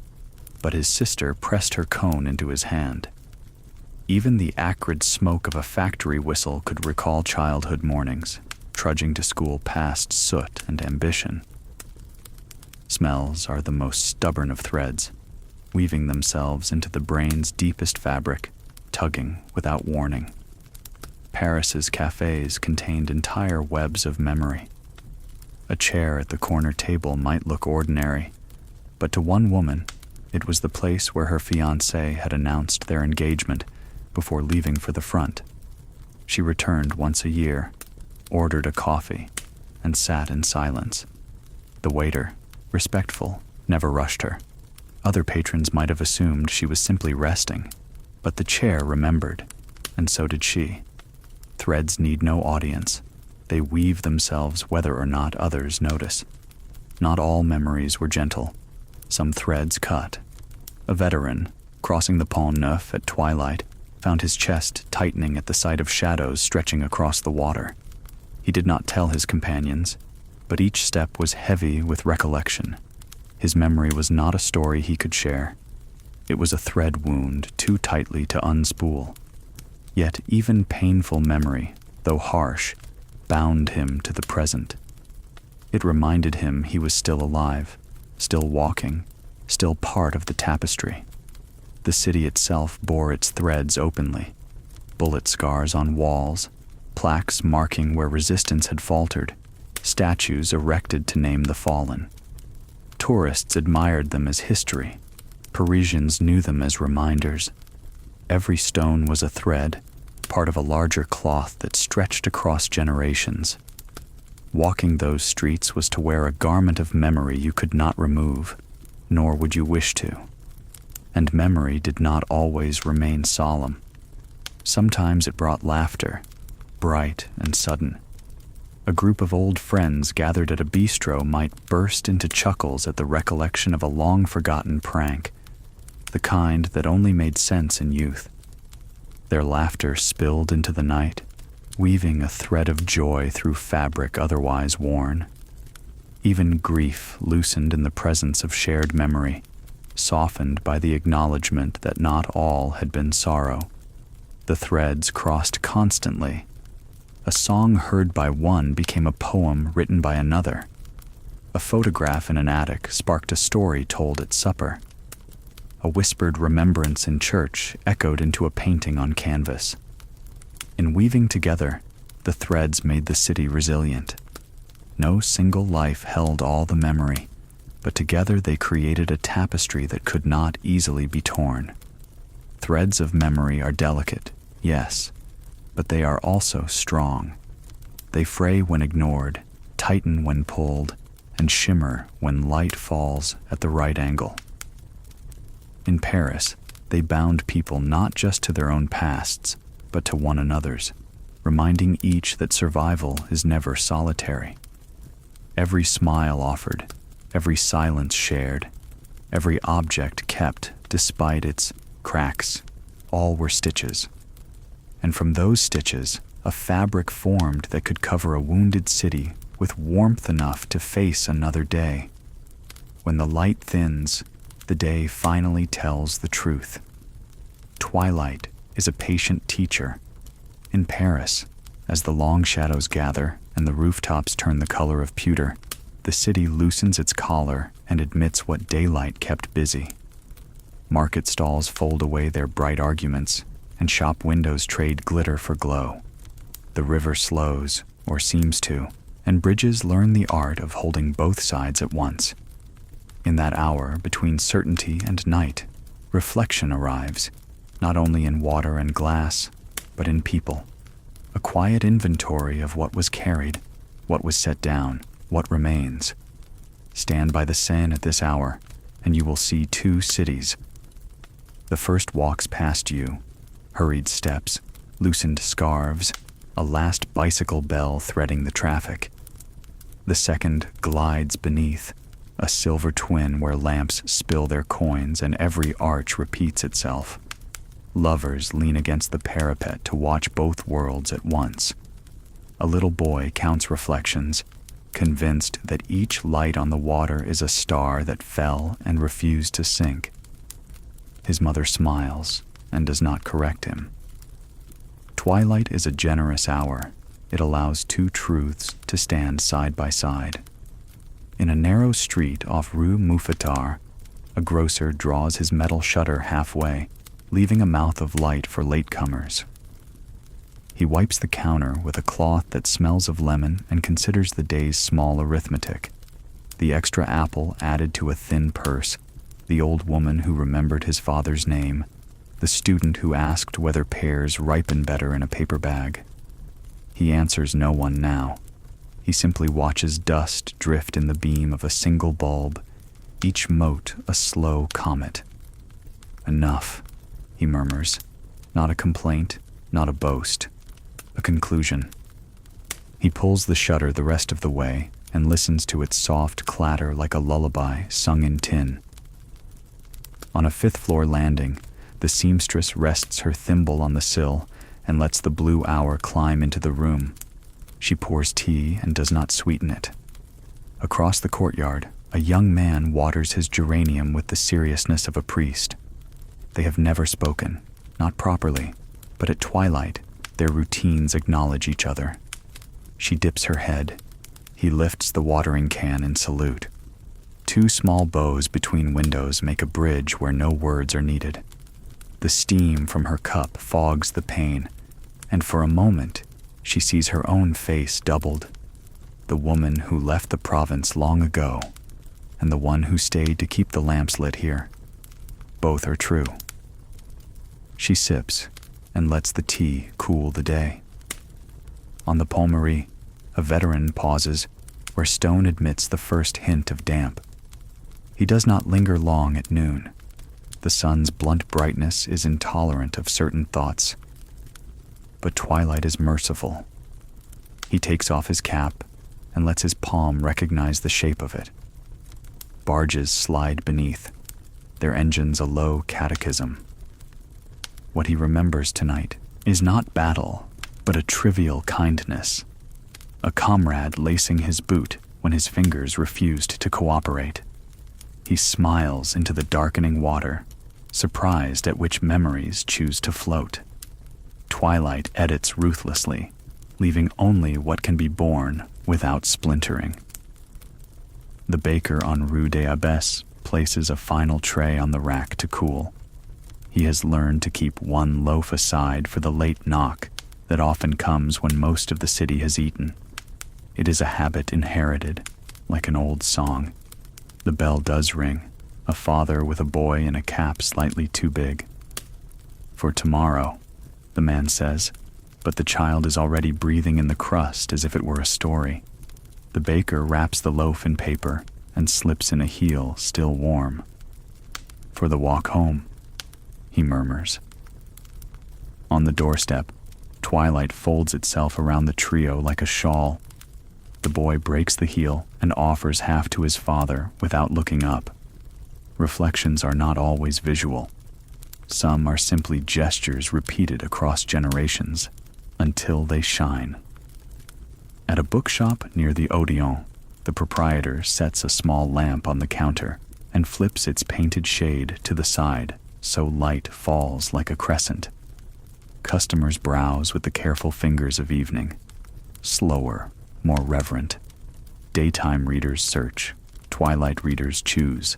but his sister pressed her cone into his hand. Even the acrid smoke of a factory whistle could recall childhood mornings, trudging to school past soot and ambition. Smells are the most stubborn of threads, weaving themselves into the brain's deepest fabric, tugging without warning. Paris's cafes contained entire webs of memory. A chair at the corner table might look ordinary, but to one woman, it was the place where her fiancé had announced their engagement before leaving for the front. She returned once a year, ordered a coffee, and sat in silence. The waiter, respectful, never rushed her. Other patrons might have assumed she was simply resting, but the chair remembered, and so did she. Threads need no audience. They weave themselves whether or not others notice. Not all memories were gentle. Some threads cut. A veteran, crossing the Pont Neuf at twilight, found his chest tightening at the sight of shadows stretching across the water. He did not tell his companions, but each step was heavy with recollection. His memory was not a story he could share. It was a thread wound too tightly to unspool. Yet even painful memory, though harsh, bound him to the present. It reminded him he was still alive, still walking, still part of the tapestry. The city itself bore its threads openly. Bullet scars on walls, plaques marking where resistance had faltered, statues erected to name the fallen. Tourists admired them as history. Parisians knew them as reminders. Every stone was a thread, part of a larger cloth that stretched across generations. Walking those streets was to wear a garment of memory you could not remove, nor would you wish to. And memory did not always remain solemn. Sometimes it brought laughter, bright and sudden. A group of old friends gathered at a bistro might burst into chuckles at the recollection of a long-forgotten prank. the kind that only made sense in youth. Their laughter spilled into the night, weaving a thread of joy through fabric otherwise worn. Even grief loosened in the presence of shared memory, softened by the acknowledgement that not all had been sorrow. The threads crossed constantly. A song heard by one became a poem written by another. A photograph in an attic sparked a story told at supper. A whispered remembrance in church echoed into a painting on canvas. In weaving together, the threads made the city resilient. No single life held all the memory, but together they created a tapestry that could not easily be torn. Threads of memory are delicate, yes, but they are also strong. They fray when ignored, tighten when pulled, and shimmer when light falls at the right angle. In Paris, they bound people not just to their own pasts, but to one another's, reminding each that survival is never solitary. Every smile offered, every silence shared, every object kept despite its cracks, all were stitches. And from those stitches, a fabric formed that could cover a wounded city with warmth enough to face another day. When the light thins, the day finally tells the truth. Twilight is a patient teacher. In Paris, as the long shadows gather and the rooftops turn the color of pewter, the city loosens its collar and admits what daylight kept busy. Market stalls fold away their bright arguments, and shop windows trade glitter for glow. The river slows, or seems to, and bridges learn the art of holding both sides at once. In that hour between certainty and night, reflection arrives, not only in water and glass, but in people. A quiet inventory of what was carried, what was set down, what remains. Stand by the Seine at this hour, and you will see two cities. The first walks past you, hurried steps, loosened scarves, a last bicycle bell threading the traffic. The second glides beneath, a silver twin where lamps spill their coins and every arch repeats itself. Lovers lean against the parapet to watch both worlds at once. A little boy counts reflections, convinced that each light on the water is a star that fell and refused to sink. His mother smiles and does not correct him. Twilight is a generous hour. It allows two truths to stand side by side. In a narrow street off Rue Mouffetard, a grocer draws his metal shutter halfway, leaving a mouth of light for latecomers. He wipes the counter with a cloth that smells of lemon and considers the day's small arithmetic. The extra apple added to a thin purse, the old woman who remembered his father's name, the student who asked whether pears ripen better in a paper bag. He answers no one now. He simply watches dust drift in the beam of a single bulb, each mote a slow comet. Enough, he murmurs, not a complaint, not a boast, a conclusion. He pulls the shutter the rest of the way and listens to its soft clatter like a lullaby sung in tin. On a fifth-floor landing, the seamstress rests her thimble on the sill and lets the blue hour climb into the room. She pours tea and does not sweeten it. Across the courtyard, a young man waters his geranium with the seriousness of a priest. They have never spoken, not properly, but at twilight, their routines acknowledge each other. She dips her head. He lifts the watering can in salute. Two small bows between windows make a bridge where no words are needed. The steam from her cup fogs the pane, and for a moment, she sees her own face doubled. The woman who left the province long ago, and the one who stayed to keep the lamps lit here. Both are true. She sips and lets the tea cool the day. On the Pont Marie, a veteran pauses where stone admits the first hint of damp. He does not linger long at noon. The sun's blunt brightness is intolerant of certain thoughts. But twilight is merciful. He takes off his cap and lets his palm recognize the shape of it. Barges slide beneath. their engines a low catechism. What he remembers tonight is not battle, but a trivial kindness. A comrade lacing his boot when his fingers refused to cooperate. He smiles into the darkening water, surprised at which memories choose to float. Twilight edits ruthlessly, leaving only what can be borne without splintering. The baker on Rue des Abbesses places a final tray on the rack to cool. He has learned to keep one loaf aside for the late knock that often comes when most of the city has eaten. It is a habit inherited, like an old song. The bell does ring, a father with a boy in a cap slightly too big. For tomorrow, the man says, but the child is already breathing in the crust as if it were a story. The baker wraps the loaf in paper and slips in a heel still warm. For the walk home, he murmurs. On the doorstep, twilight folds itself around the trio like a shawl. The boy breaks the heel and offers half to his father without looking up. Reflections are not always visual. Some are simply gestures repeated across generations until they shine. At a bookshop near the Odeon, the proprietor sets a small lamp on the counter and flips its painted shade to the side so light falls like a crescent. Customers browse with the careful fingers of evening, slower, more reverent. Daytime readers search, twilight readers choose.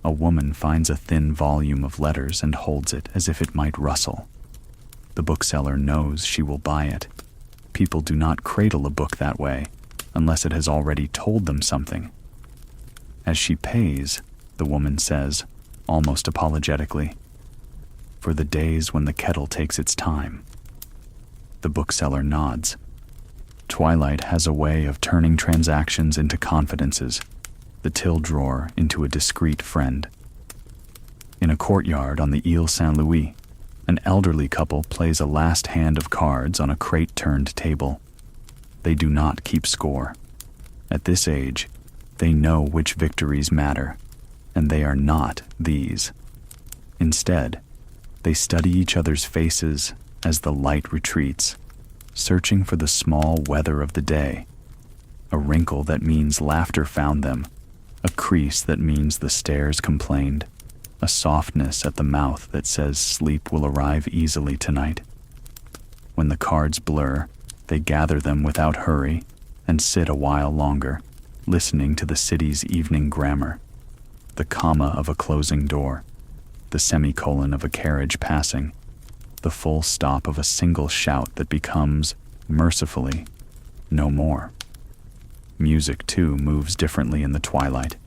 A woman finds a thin volume of letters and holds it as if it might rustle. The bookseller knows she will buy it. People do not cradle a book that way, unless it has already told them something. As she pays, the woman says, almost apologetically, "For the days when the kettle takes its time." The bookseller nods. Twilight has a way of turning transactions into confidences, the till drawer into a discreet friend. In a courtyard on the Ile Saint-Louis, an elderly couple plays a last hand of cards on a crate-turned table. They do not keep score. At this age, they know which victories matter, and they are not these. Instead, they study each other's faces as the light retreats, searching for the small weather of the day, a wrinkle that means laughter found them, a crease that means the stairs complained, a softness at the mouth that says sleep will arrive easily tonight. When the cards blur, they gather them without hurry and sit a while longer, listening to the city's evening grammar, the comma of a closing door, the semicolon of a carriage passing, the full stop of a single shout that becomes, mercifully, no more. Music, too, moves differently in the twilight.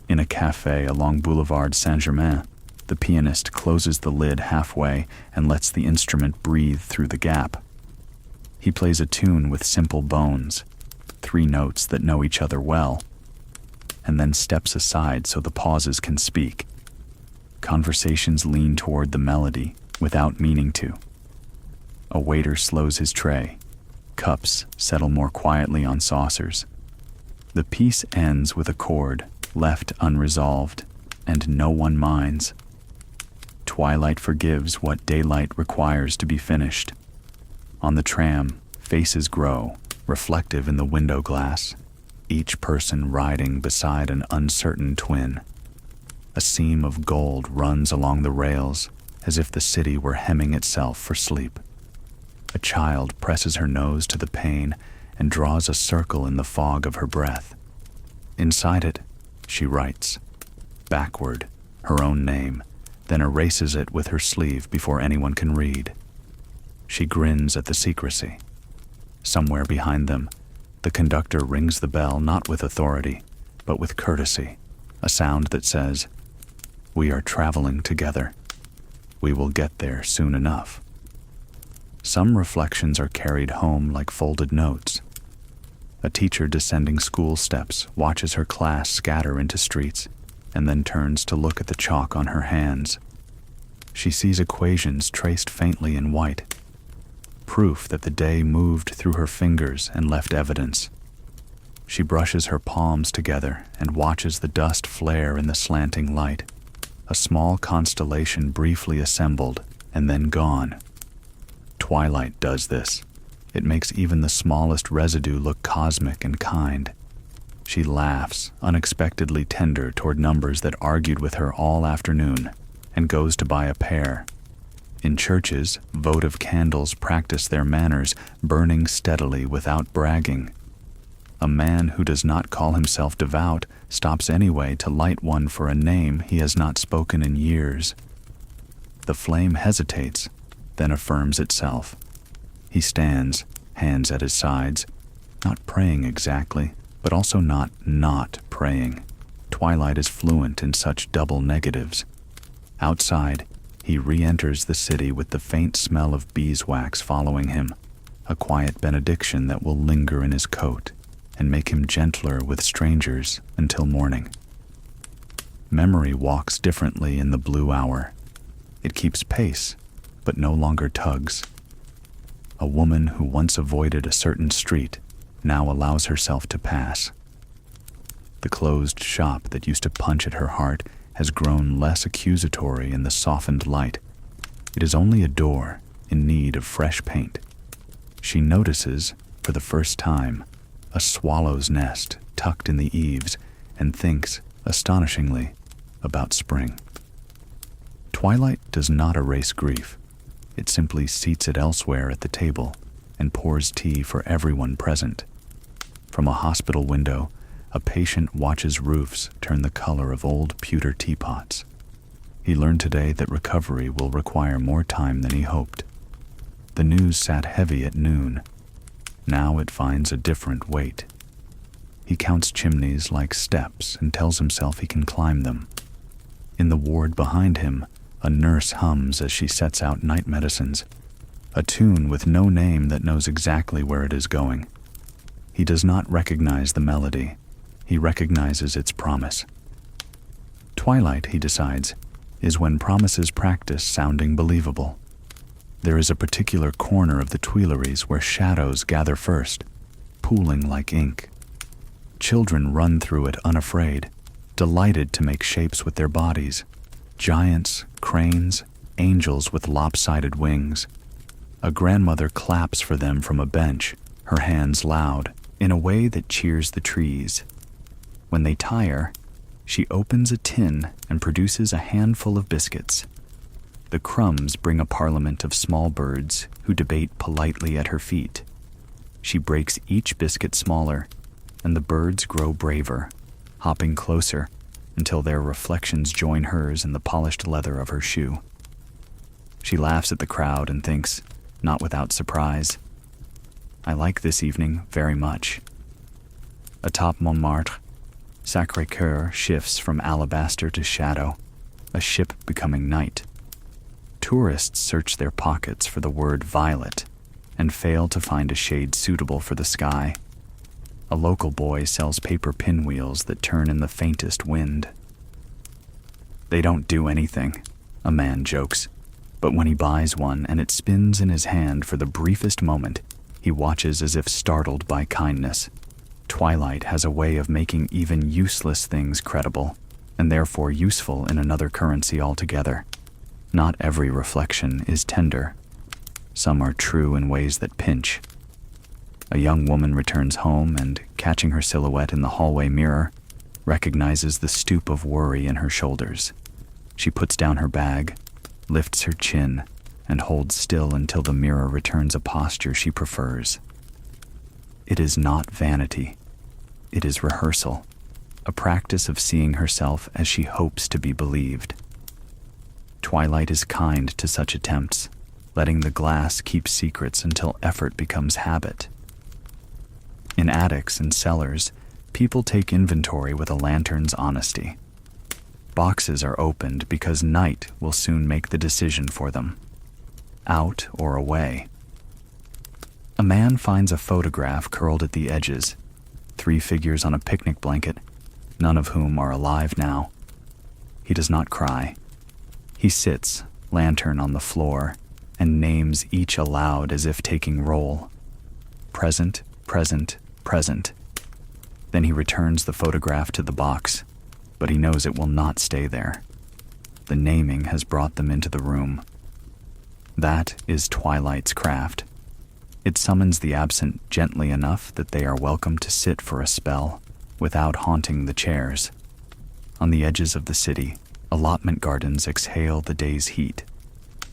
In a cafe along Boulevard Saint-Germain, the pianist closes the lid halfway and lets the instrument breathe through the gap. He plays a tune with simple bones, 3 notes that know each other well, and then steps aside so the pauses can speak. Conversations lean toward the melody without meaning to. A waiter slows his tray. Cups settle more quietly on saucers. The piece ends with a chord left unresolved, and no one minds. Twilight forgives what daylight requires to be finished. On the tram, faces grow, reflective in the window glass, each person riding beside an uncertain twin. A seam of gold runs along the rails, as if the city were hemming itself for sleep. A child presses her nose to the pane and draws a circle in the fog of her breath. Inside it, she writes, backward, her own name, then erases it with her sleeve before anyone can read. She grins at the secrecy. Somewhere behind them, the conductor rings the bell not with authority, but with courtesy, a sound that says, "We are traveling together. We will get there soon enough." Some reflections are carried home like folded notes. A teacher descending school steps watches her class scatter into streets and then turns to look at the chalk on her hands. She sees equations traced faintly in white, proof that the day moved through her fingers and left evidence. She brushes her palms together and watches the dust flare in the slanting light. a small constellation briefly assembled and then gone. Twilight does this. It makes even the smallest residue look cosmic and kind. She laughs, unexpectedly tender toward numbers that argued with her all afternoon, and goes to buy a pair. In churches, votive candles practice their manners, burning steadily without bragging. A man who does not call himself devout stops anyway to light one for a name he has not spoken in years. The flame hesitates, then affirms itself. He stands, hands at his sides, not praying exactly, but also not praying. Twilight is fluent in such double negatives. Outside, he re-enters the city with the faint smell of beeswax following him, a quiet benediction that will linger in his coat and make him gentler with strangers until morning. Memory walks differently in the blue hour. It keeps pace, but no longer tugs. A woman who once avoided a certain street now allows herself to pass. The closed shop that used to punch at her heart has grown less accusatory in the softened light. It is only a door in need of fresh paint. She notices, for the first time, a swallow's nest tucked in the eaves and thinks, astonishingly, about spring. Twilight does not erase grief. It simply seats it elsewhere at the table and pours tea for everyone present. From a hospital window, a patient watches roofs turn the color of old pewter teapots. He learned today that recovery will require more time than he hoped. The news sat heavy at noon. Now it finds a different weight. He counts chimneys like steps and tells himself he can climb them. In the ward behind him, a nurse hums as she sets out night medicines, a tune with no name that knows exactly where it is going. He does not recognize the melody. He recognizes its promise. Twilight, he decides, is when promises practice sounding believable. There is a particular corner of the Tuileries where shadows gather first, pooling like ink. Children run through it unafraid, delighted to make shapes with their bodies. Giants, cranes, angels with lopsided wings. A grandmother claps for them from a bench, her hands loud, in a way that cheers the trees. When they tire, she opens a tin and produces a handful of biscuits. The crumbs bring a parliament of small birds who debate politely at her feet. She breaks each biscuit smaller, and the birds grow braver, hopping closer until their reflections join hers in the polished leather of her shoe. She laughs at the crowd and thinks, not without surprise, I like this evening very much. Atop Montmartre, Sacré-Cœur shifts from alabaster to shadow, a ship becoming night. Tourists search their pockets for the word violet and fail to find a shade suitable for the sky. A local boy sells paper pinwheels that turn in the faintest wind. They don't do anything, a man jokes, but when he buys one and it spins in his hand for the briefest moment, he watches as if startled by kindness. Twilight has a way of making even useless things credible, and therefore useful in another currency altogether. Not every reflection is tender. Some are true in ways that pinch. A young woman returns home and, catching her silhouette in the hallway mirror, recognizes the stoop of worry in her shoulders. She puts down her bag, lifts her chin, and holds still until the mirror returns a posture she prefers. It is not vanity. It is rehearsal, a practice of seeing herself as she hopes to be believed. Twilight is kind to such attempts, letting the glass keep secrets until effort becomes habit. In attics and cellars, people take inventory with a lantern's honesty. Boxes are opened because night will soon make the decision for them. Out or away. A man finds a photograph curled at the edges, 3 figures on a picnic blanket, none of whom are alive now. He does not cry. He sits, lantern on the floor, and names each aloud as if taking roll. Present, present, present. Then he returns the photograph to the box, but he knows it will not stay there. the naming has brought them into the room. That is Twilight's craft. It summons the absent gently enough that they are welcome to sit for a spell without haunting the chairs. On the edges of the city, allotment gardens exhale the day's heat.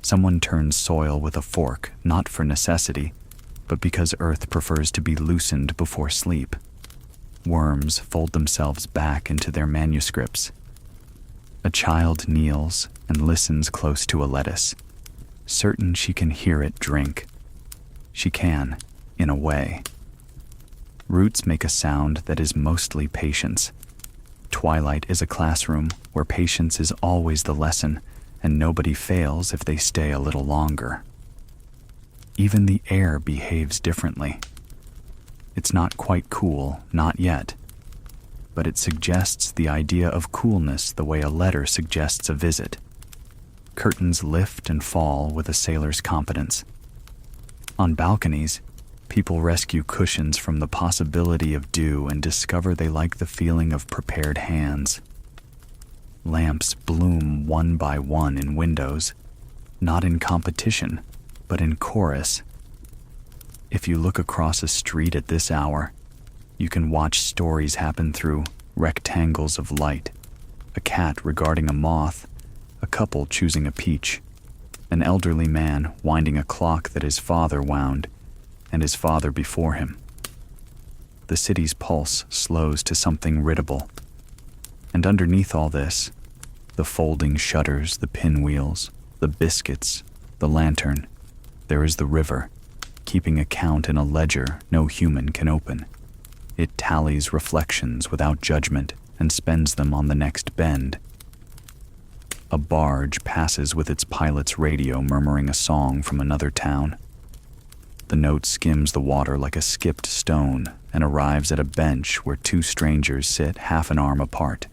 Someone turns soil with a fork, not for necessity, but because earth prefers to be loosened before sleep. Worms fold themselves back into their manuscripts. A child kneels and listens close to a lettuce, certain she can hear it drink. She can, in a way. Roots make a sound that is mostly patience. Twilight is a classroom where patience is always the lesson, and nobody fails if they stay a little longer. Even the air behaves differently. It's not quite cool, not yet, but it suggests the idea of coolness the way a letter suggests a visit. Curtains lift and fall with a sailor's competence. On balconies, people rescue cushions from the possibility of dew and discover they like the feeling of prepared hands. Lamps bloom one by one in windows, not in competition, but in chorus. If you look across a street at this hour, you can watch stories happen through rectangles of light. A cat regarding a moth, a couple choosing a peach, an elderly man winding a clock that his father wound, and his father before him. The city's pulse slows to something riddable. And underneath all this, the folding shutters, the pinwheels, the biscuits, the lantern, there is the river, keeping account in a ledger no human can open. It tallies reflections without judgment and spends them on the next bend. A barge passes with its pilot's radio murmuring a song from another town. The note skims the water like a skipped stone and arrives at a bench where two strangers sit half an arm apart.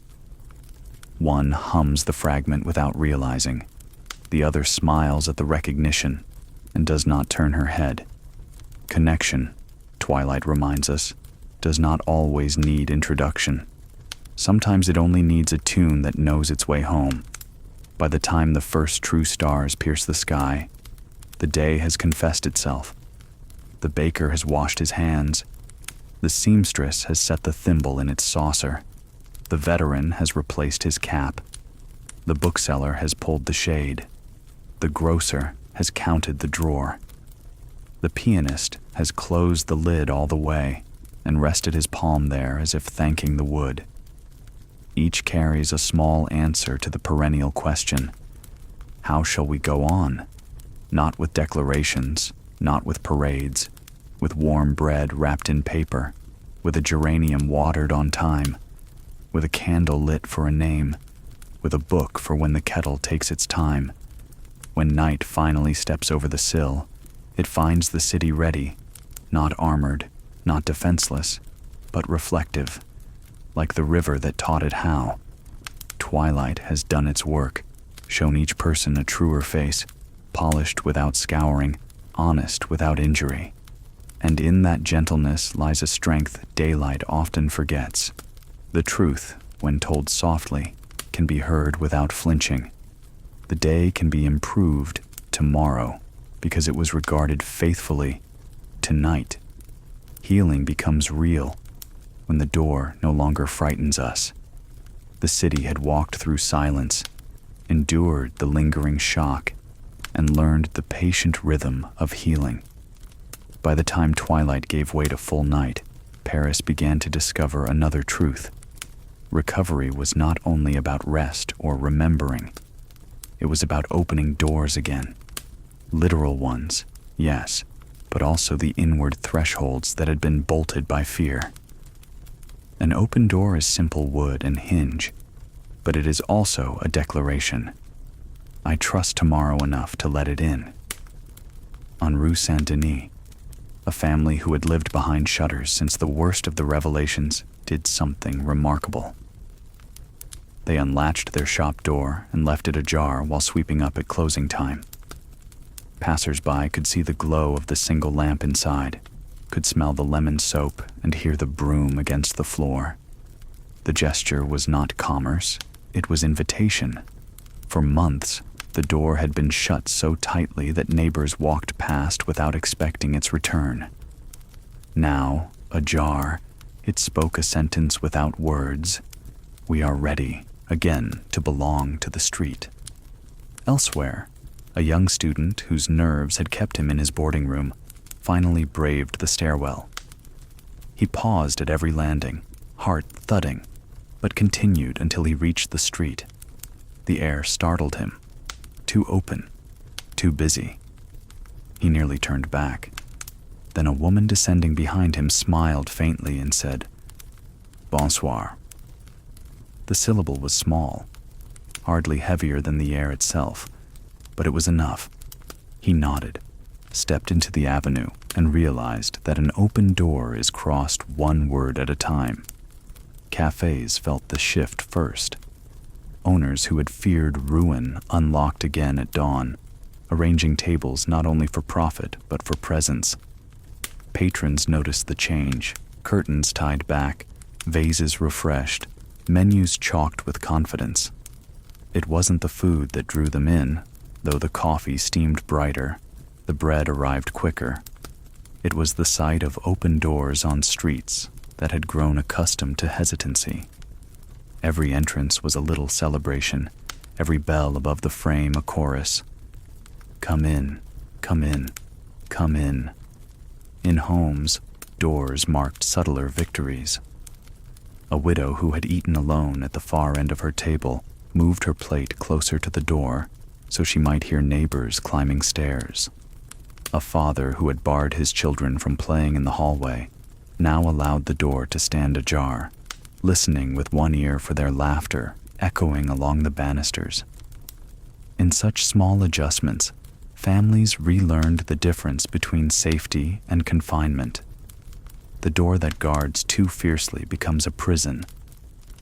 One hums the fragment without realizing. The other smiles at the recognition and does not turn her head. Connection, Twilight reminds us, does not always need introduction. Sometimes it only needs a tune that knows its way home. By the time the first true stars pierce the sky, the day has confessed itself. The baker has washed his hands. The seamstress has set the thimble in its saucer. The veteran has replaced his cap. The bookseller has pulled the shade. The grocer has counted the drawer. The pianist has closed the lid all the way and rested his palm there as if thanking the wood. Each carries a small answer to the perennial question, how shall we go on? Not with declarations, not with parades, with warm bread wrapped in paper, with a geranium watered on time, with a candle lit for a name, with a book for when the kettle takes its time. When night finally steps over the sill, it finds the city ready, not armored, not defenseless, but reflective, like the river that taught it how. Twilight has done its work, shown each person a truer face, polished without scouring, honest without injury. And in that gentleness lies a strength daylight often forgets. The truth, when told softly, can be heard without flinching. The day can be improved tomorrow because it was regarded faithfully tonight. Healing becomes real when the door no longer frightens us. The city had walked through silence, endured the lingering shock, and learned the patient rhythm of healing. By the time twilight gave way to full night, Paris began to discover another truth. Recovery was not only about rest or remembering. It was about opening doors again. Literal ones, yes, but also the inward thresholds that had been bolted by fear. An open door is simple wood and hinge, but it is also a declaration. I trust tomorrow enough to let it in. On Rue Saint-Denis, a family who had lived behind shutters since the worst of the revelations did something remarkable. They unlatched their shop door and left it ajar while sweeping up at closing time. Passers-by could see the glow of the single lamp inside, could smell the lemon soap and hear the broom against the floor. The gesture was not commerce, it was invitation. For months, the door had been shut so tightly that neighbors walked past without expecting its return. Now, ajar, it spoke a sentence without words. We are ready, again, to belong to the street. Elsewhere, a young student whose nerves had kept him in his boarding room finally braved the stairwell. He paused at every landing, heart thudding, but continued until he reached the street. The air startled him. Too open, too busy. He nearly turned back. Then a woman descending behind him smiled faintly and said, "Bonsoir." The syllable was small, hardly heavier than the air itself, but it was enough. He nodded, stepped into the avenue, and realized that an open door is crossed one word at a time. Cafes felt the shift first. Owners who had feared ruin unlocked again at dawn, arranging tables not only for profit but for presence. Patrons noticed the change, curtains tied back, vases refreshed, menus chalked with confidence. It wasn't the food that drew them in, though the coffee steamed brighter, the bread arrived quicker. It was the sight of open doors on streets that had grown accustomed to hesitancy. Every entrance was a little celebration, every bell above the frame a chorus. Come in, come in, come in. In homes, doors marked subtler victories. A widow who had eaten alone at the far end of her table moved her plate closer to the door so she might hear neighbors climbing stairs. A father who had barred his children from playing in the hallway now allowed the door to stand ajar, listening with one ear for their laughter echoing along the banisters. In such small adjustments, families relearned the difference between safety and confinement. The door that guards too fiercely becomes a prison.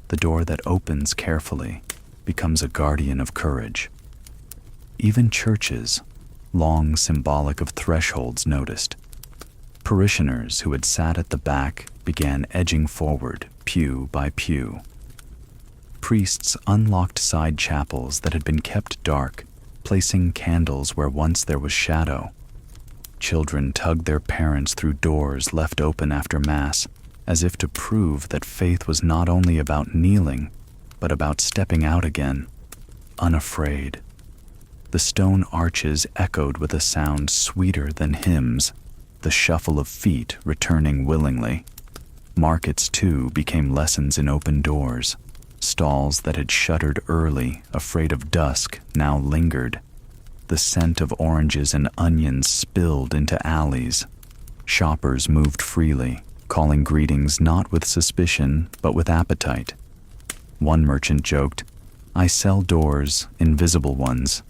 The door that opens carefully becomes a guardian of courage. Even churches, long symbolic of thresholds, noticed. Parishioners who had sat at the back began edging forward, pew by pew. Priests unlocked side chapels that had been kept dark, placing candles where once there was shadow. Children tugged their parents through doors left open after Mass, as if to prove that faith was not only about kneeling, but about stepping out again, unafraid. The stone arches echoed with a sound sweeter than hymns, the shuffle of feet returning willingly. Markets, too, became lessons in open doors. Stalls that had shuttered early, afraid of dusk, now lingered. The scent of oranges and onions spilled into alleys. Shoppers moved freely, calling greetings not with suspicion, but with appetite. One merchant joked, "I sell doors, invisible ones.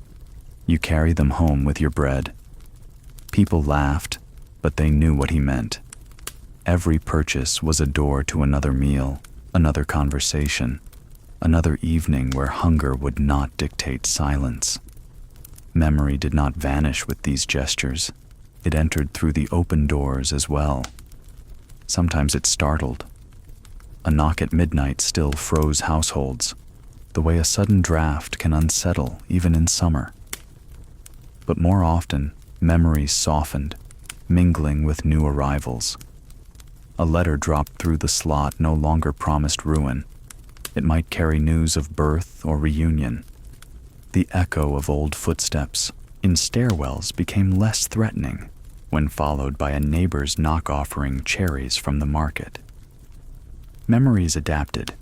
You carry them home with your bread." People laughed, but they knew what he meant. Every purchase was a door to another meal, another conversation, another evening where hunger would not dictate silence. Memory did not vanish with these gestures. It entered through the open doors as well. Sometimes it startled. A knock at midnight still froze households, the way a sudden draft can unsettle even in summer. But more often, memories softened, mingling with new arrivals. A letter dropped through the slot no longer promised ruin. It might carry news of birth or reunion. The echo of old footsteps in stairwells became less threatening when followed by a neighbor's knock offering cherries from the market. Memories adapted,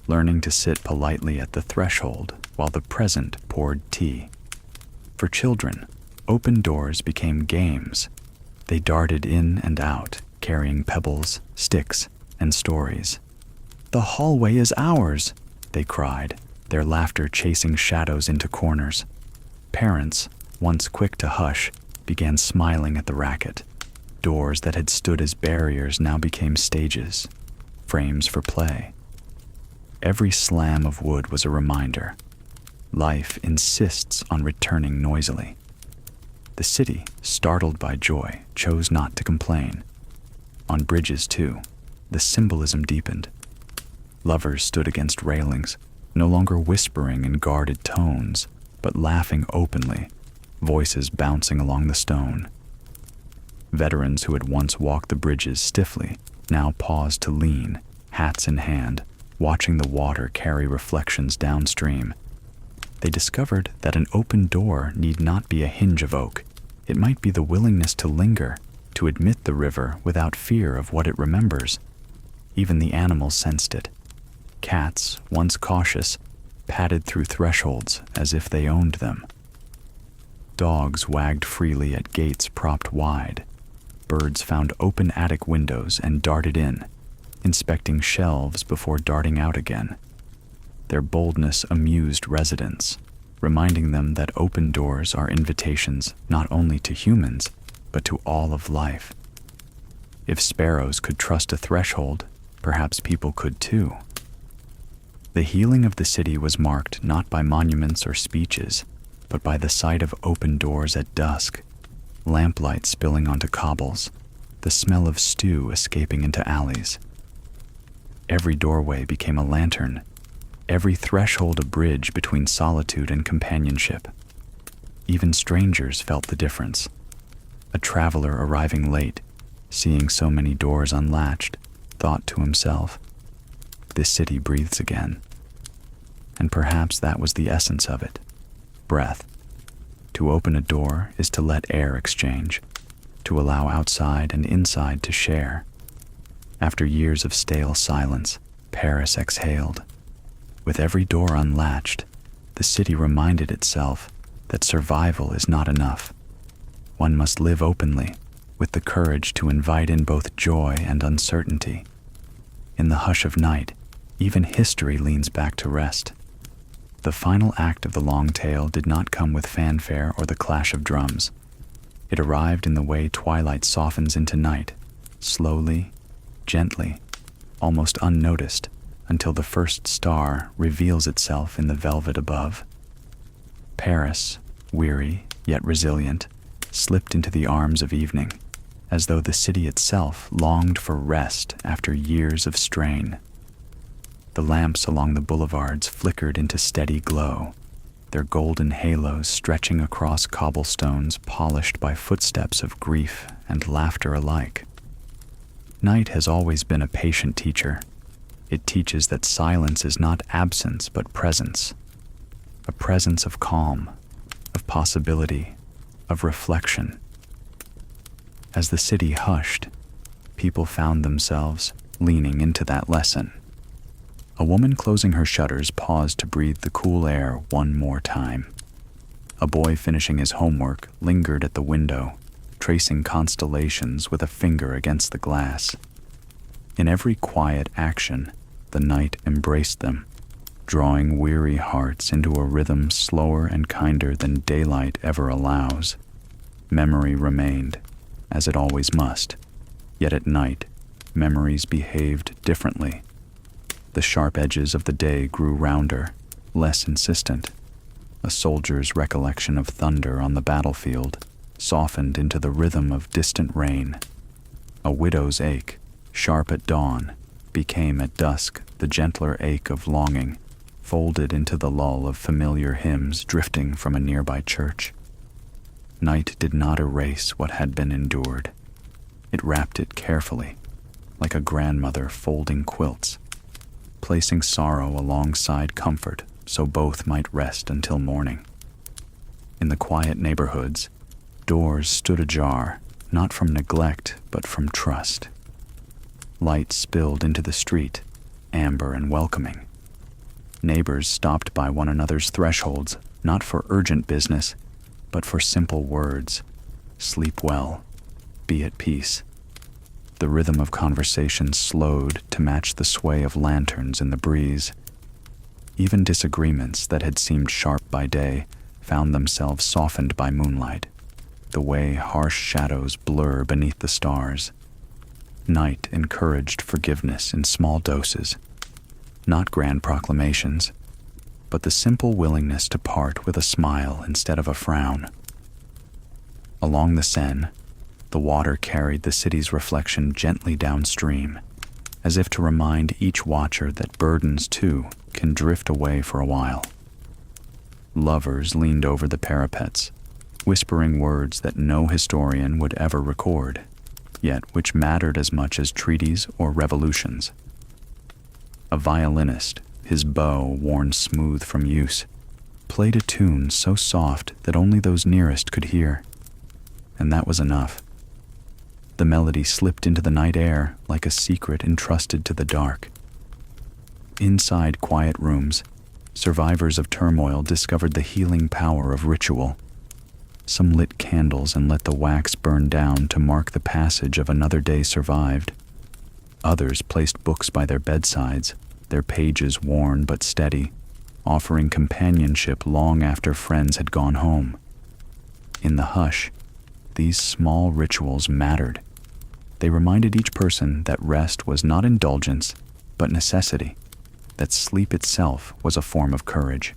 learning to sit politely at the threshold while the present poured tea. For children, open doors became games. They darted in and out, carrying pebbles, sticks, and stories. "The hallway is ours," they cried, their laughter chasing shadows into corners. Parents, once quick to hush, began smiling at the racket. Doors that had stood as barriers now became stages, frames for play. Every slam of wood was a reminder. Life insists on returning noisily. The city, startled by joy, chose not to complain. On bridges, too, the symbolism deepened. Lovers stood against railings, no longer whispering in guarded tones, but laughing openly, voices bouncing along the stone. Veterans who had once walked the bridges stiffly now paused to lean, hats in hand, watching the water carry reflections downstream. They discovered that an open door need not be a hinge of oak. It might be the willingness to linger, to admit the river without fear of what it remembers. Even the animals sensed it. Cats, once cautious, padded through thresholds as if they owned them. Dogs wagged freely at gates propped wide. Birds found open attic windows and darted in, inspecting shelves before darting out again. Their boldness amused residents, reminding them that open doors are invitations not only to humans, but to all of life. If sparrows could trust a threshold, perhaps people could too. The healing of the city was marked not by monuments or speeches, but by the sight of open doors at dusk, lamplight spilling onto cobbles, the smell of stew escaping into alleys. Every doorway became a lantern, every threshold a bridge between solitude and companionship. Even strangers felt the difference. A traveler arriving late, seeing so many doors unlatched, thought to himself, "This city breathes again." And perhaps that was the essence of it, breath. To open a door is to let air exchange, to allow outside and inside to share. After years of stale silence, Paris exhaled. With every door unlatched, the city reminded itself that survival is not enough. One must live openly, with the courage to invite in both joy and uncertainty. In the hush of night, even history leans back to rest. The final act of the long tale did not come with fanfare or the clash of drums. It arrived in the way twilight softens into night, slowly, gently, almost unnoticed, until the first star reveals itself in the velvet above. Paris, weary yet resilient, slipped into the arms of evening, as though the city itself longed for rest after years of strain. The lamps along the boulevards flickered into steady glow, their golden halos stretching across cobblestones polished by footsteps of grief and laughter alike. Night has always been a patient teacher. It teaches that silence is not absence but presence, a presence of calm, of possibility, of reflection. As the city hushed, people found themselves leaning into that lesson. A woman closing her shutters paused to breathe the cool air one more time. A boy finishing his homework lingered at the window, tracing constellations with a finger against the glass. In every quiet action, the night embraced them, drawing weary hearts into a rhythm slower and kinder than daylight ever allows. Memory remained, as it always must, yet at night, memories behaved differently. The sharp edges of the day grew rounder, less insistent. A soldier's recollection of thunder on the battlefield softened into the rhythm of distant rain. A widow's ache, sharp at dawn, became at dusk the gentler ache of longing, folded into the lull of familiar hymns drifting from a nearby church. Night did not erase what had been endured. It wrapped it carefully, like a grandmother folding quilts, placing sorrow alongside comfort so both might rest until morning. In the quiet neighborhoods, doors stood ajar, not from neglect but from trust. Light spilled into the street, amber and welcoming. Neighbors stopped by one another's thresholds, not for urgent business, but for simple words. Sleep well. Be at peace. The rhythm of conversation slowed to match the sway of lanterns in the breeze. Even disagreements that had seemed sharp by day found themselves softened by moonlight, the way harsh shadows blur beneath the stars. Night encouraged forgiveness in small doses, not grand proclamations, but the simple willingness to part with a smile instead of a frown. Along the Seine, the water carried the city's reflection gently downstream, as if to remind each watcher that burdens, too, can drift away for a while. Lovers leaned over the parapets, whispering words that no historian would ever record, yet which mattered as much as treaties or revolutions. A violinist, his bow worn smooth from use, played a tune so soft that only those nearest could hear, and that was enough. The melody slipped into the night air like a secret entrusted to the dark. Inside quiet rooms, survivors of turmoil discovered the healing power of ritual. Some lit candles and let the wax burn down to mark the passage of another day survived. Others placed books by their bedsides, their pages worn but steady, offering companionship long after friends had gone home. In the hush, these small rituals mattered. They reminded each person that rest was not indulgence, but necessity, that sleep itself was a form of courage.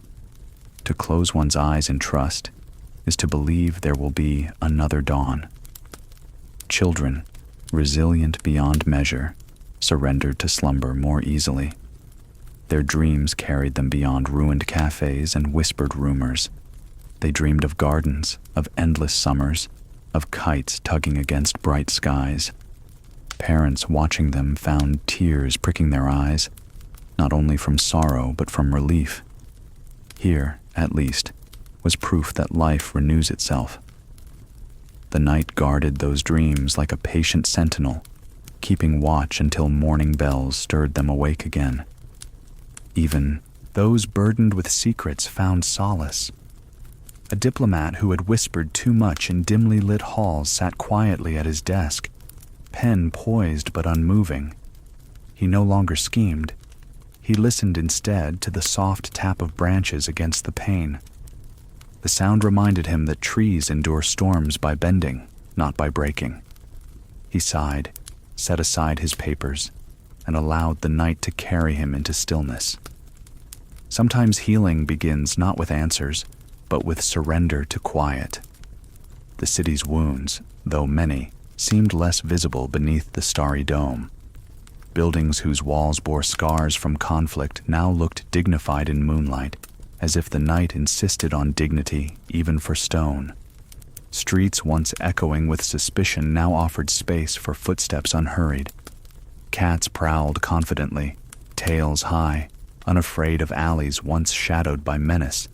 To close one's eyes in trust is to believe there will be another dawn. Children, resilient beyond measure, surrendered to slumber more easily. Their dreams carried them beyond ruined cafes and whispered rumors. They dreamed of gardens, of endless summers, of kites tugging against bright skies. Parents watching them found tears pricking their eyes, not only from sorrow but from relief. Here, at least, was proof that life renews itself. The night guarded those dreams like a patient sentinel, keeping watch until morning bells stirred them awake again. Even those burdened with secrets found solace. A diplomat who had whispered too much in dimly lit halls sat quietly at his desk, pen poised but unmoving. He no longer schemed. He listened instead to the soft tap of branches against the pane. The sound reminded him that trees endure storms by bending, not by breaking. He sighed, set aside his papers, and allowed the night to carry him into stillness. Sometimes healing begins not with answers, but with surrender to quiet. The city's wounds, though many, seemed less visible beneath the starry dome. Buildings whose walls bore scars from conflict now looked dignified in moonlight, as if the night insisted on dignity even for stone. Streets once echoing with suspicion now offered space for footsteps unhurried. Cats prowled confidently, tails high, unafraid of alleys once shadowed by menace.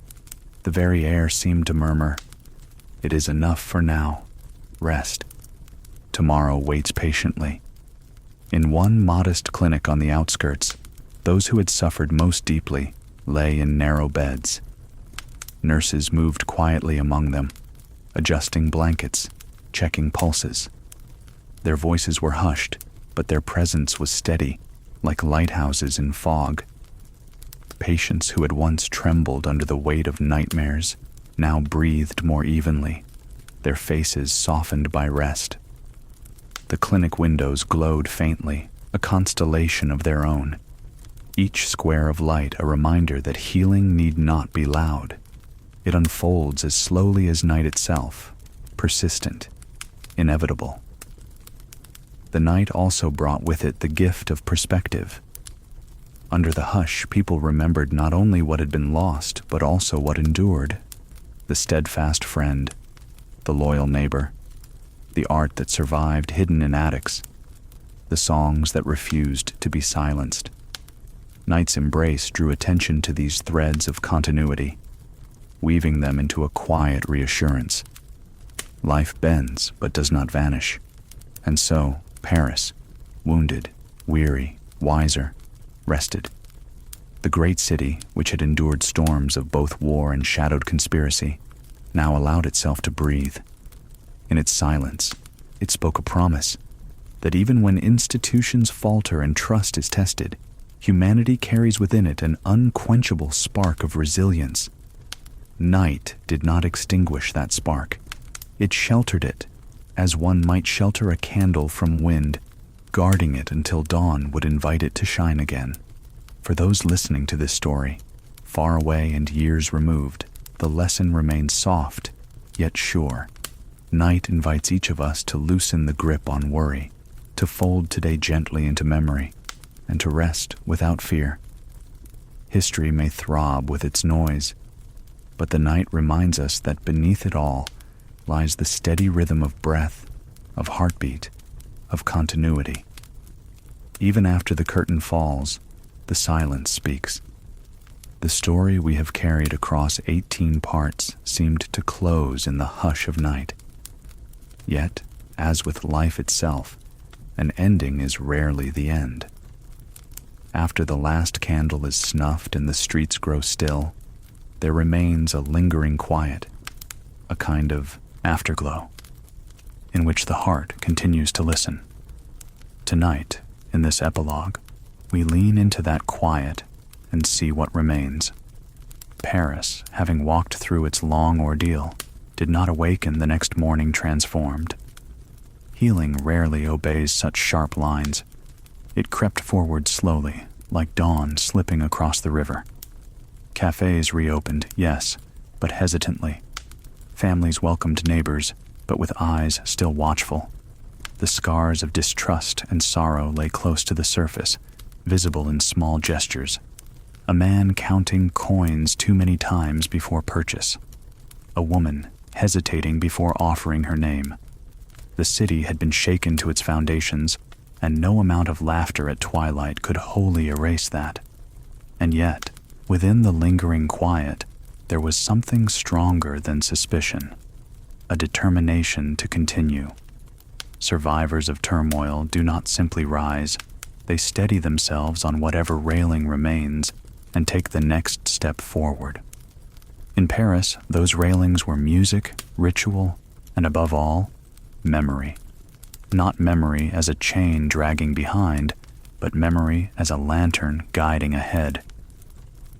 The very air seemed to murmur, "It is enough for now. Rest. Tomorrow waits patiently." In one modest clinic on the outskirts, those who had suffered most deeply lay in narrow beds. Nurses moved quietly among them, adjusting blankets, checking pulses. Their voices were hushed, but their presence was steady, like lighthouses in fog. Patients who had once trembled under the weight of nightmares now breathed more evenly, their faces softened by rest. The clinic windows glowed faintly, a constellation of their own. Each square of light a reminder that healing need not be loud. It unfolds as slowly as night itself, persistent, inevitable. The night also brought with it the gift of perspective. Under the hush, people remembered not only what had been lost, but also what endured. The steadfast friend, the loyal neighbor, the art that survived hidden in attics, the songs that refused to be silenced. Night's embrace drew attention to these threads of continuity, weaving them into a quiet reassurance. Life bends but does not vanish. And so, Paris, wounded, weary, wiser, rested. The great city, which had endured storms of both war and shadowed conspiracy, now allowed itself to breathe. In its silence, it spoke a promise that even when institutions falter and trust is tested, humanity carries within it an unquenchable spark of resilience. Night did not extinguish that spark. It sheltered it, as one might shelter a candle from wind, guarding it until dawn would invite it to shine again. For those listening to this story, far away and years removed, the lesson remains soft, yet sure. Night invites each of us to loosen the grip on worry, to fold today gently into memory, and to rest without fear. History may throb with its noise, but the night reminds us that beneath it all lies the steady rhythm of breath, of heartbeat, of continuity. Even after the curtain falls, the silence speaks. The story we have carried across 18 parts seemed to close in the hush of night. Yet, as with life itself, an ending is rarely the end. After the last candle is snuffed and the streets grow still, there remains a lingering quiet, a kind of afterglow, in which the heart continues to listen. Tonight, in this epilogue, we lean into that quiet and see what remains. Paris, having walked through its long ordeal, did not awaken the next morning transformed. Healing rarely obeys such sharp lines. It crept forward slowly, like dawn slipping across the river. Cafes reopened, yes, but hesitantly. Families welcomed neighbors, but with eyes still watchful. The scars of distrust and sorrow lay close to the surface, visible in small gestures. A man counting coins too many times before purchase. A woman hesitating before offering her name. The city had been shaken to its foundations, and no amount of laughter at twilight could wholly erase that. And yet, within the lingering quiet, there was something stronger than suspicion, a determination to continue. Survivors of turmoil do not simply rise, they steady themselves on whatever railing remains and take the next step forward. In Paris, those railings were music, ritual, and above all, memory. Not memory as a chain dragging behind, but memory as a lantern guiding ahead.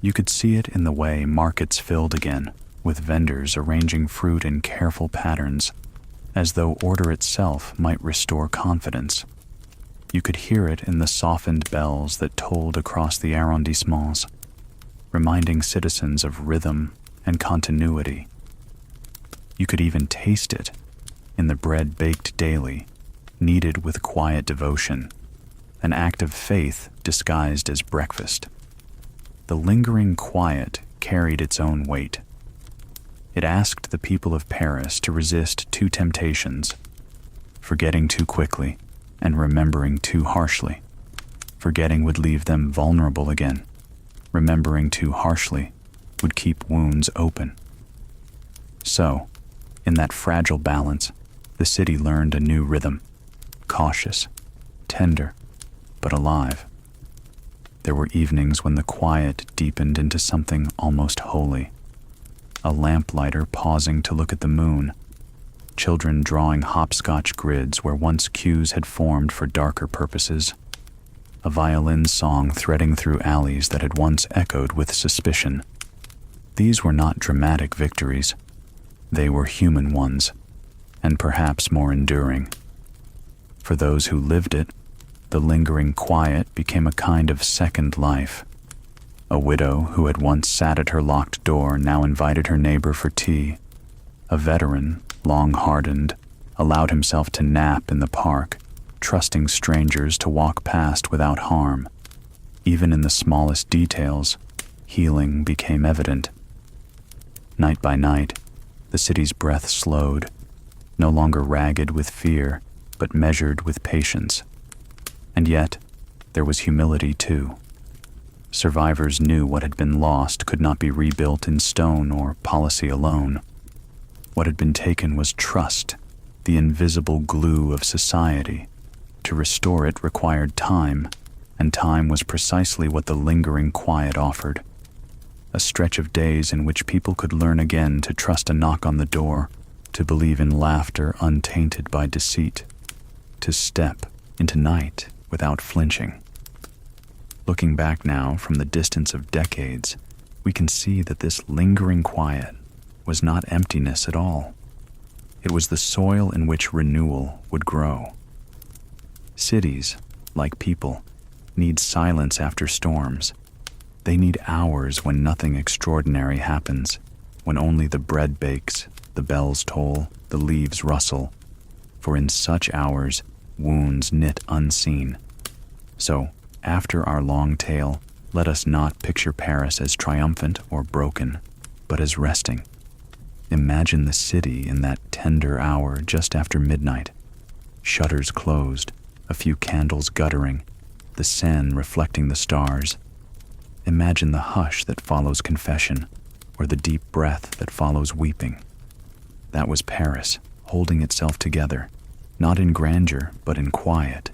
You could see it in the way markets filled again, with vendors arranging fruit in careful patterns, as though order itself might restore confidence. You could hear it in the softened bells that tolled across the arrondissements, reminding citizens of rhythm and continuity. You could even taste it in the bread baked daily, kneaded with quiet devotion, an act of faith disguised as breakfast. The lingering quiet carried its own weight. It asked the people of Paris to resist two temptations: forgetting too quickly and remembering too harshly. Forgetting would leave them vulnerable again. Remembering too harshly would keep wounds open. So, in that fragile balance, the city learned a new rhythm, cautious, tender, but alive. There were evenings when the quiet deepened into something almost holy. A lamplighter pausing to look at the moon, children drawing hopscotch grids where once cues had formed for darker purposes, a violin song threading through alleys that had once echoed with suspicion. These were not dramatic victories. They were human ones, and perhaps more enduring. For those who lived it, the lingering quiet became a kind of second life. A widow who had once sat at her locked door now invited her neighbor for tea. A veteran, long hardened, allowed himself to nap in the park, trusting strangers to walk past without harm. Even in the smallest details, healing became evident. Night by night, the city's breath slowed, no longer ragged with fear, but measured with patience. And yet, there was humility too. Survivors knew what had been lost could not be rebuilt in stone or policy alone. What had been taken was trust, the invisible glue of society. To restore it required time, and time was precisely what the lingering quiet offered. A stretch of days in which people could learn again to trust a knock on the door, to believe in laughter untainted by deceit, to step into night without flinching. Looking back now from the distance of decades, we can see that this lingering quiet was not emptiness at all. It was the soil in which renewal would grow. Cities, like people, need silence after storms. They need hours when nothing extraordinary happens, when only the bread bakes, the bells toll, the leaves rustle. For in such hours, wounds knit unseen. So, after our long tale, let us not picture Paris as triumphant or broken. but as resting. Imagine the city in that tender hour just after midnight. Shutters closed, a few candles guttering, the Seine reflecting the stars. Imagine the hush that follows confession, or the deep breath that follows weeping. That was Paris, holding itself together, not in grandeur, but in quiet.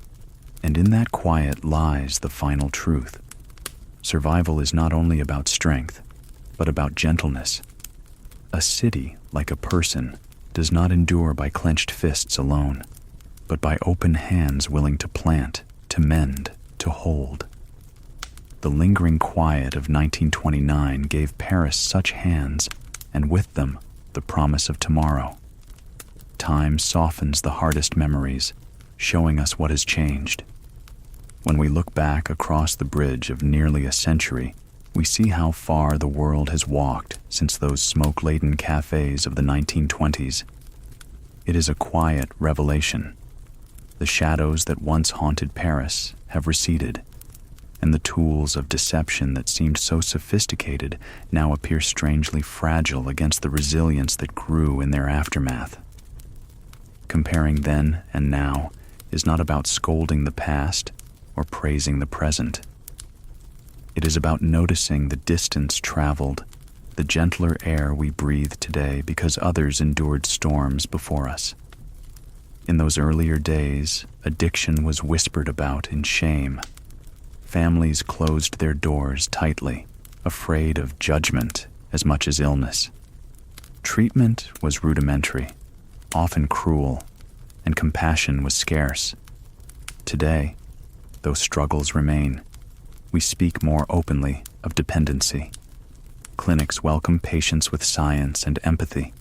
And in that quiet lies the final truth. Survival is not only about strength, but about gentleness. A city, like a person, does not endure by clenched fists alone, but by open hands willing to plant, to mend, to hold. The lingering quiet of 1929 gave Paris such hands, and with them, the promise of tomorrow. Time softens the hardest memories, showing us what has changed. When we look back across the bridge of nearly a century, we see how far the world has walked since those smoke-laden cafes of the 1920s. It is a quiet revelation. The shadows that once haunted Paris have receded, and the tools of deception that seemed so sophisticated now appear strangely fragile against the resilience that grew in their aftermath. Comparing then and now is not about scolding the past or praising the present. It is about noticing the distance traveled, the gentler air we breathe today because others endured storms before us. In those earlier days, addiction was whispered about in shame. Families closed their doors tightly, afraid of judgment as much as illness. Treatment was rudimentary, often cruel, and compassion was scarce. Today, though struggles remain, we speak more openly of dependency. Clinics welcome patients with science and empathy.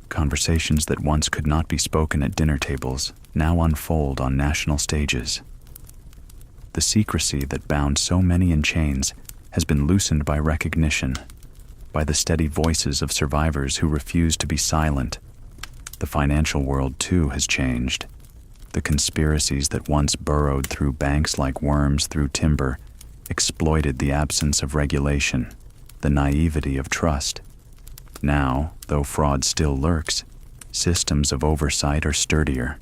Conversations that once could not be spoken at dinner tables now unfold on national stages. The secrecy that bound so many in chains has been loosened by recognition, by the steady voices of survivors who refuse to be silent. The financial world, too, has changed. The conspiracies that once burrowed through banks like worms through timber exploited the absence of regulation, the naivety of trust. Now, though fraud still lurks, systems of oversight are sturdier.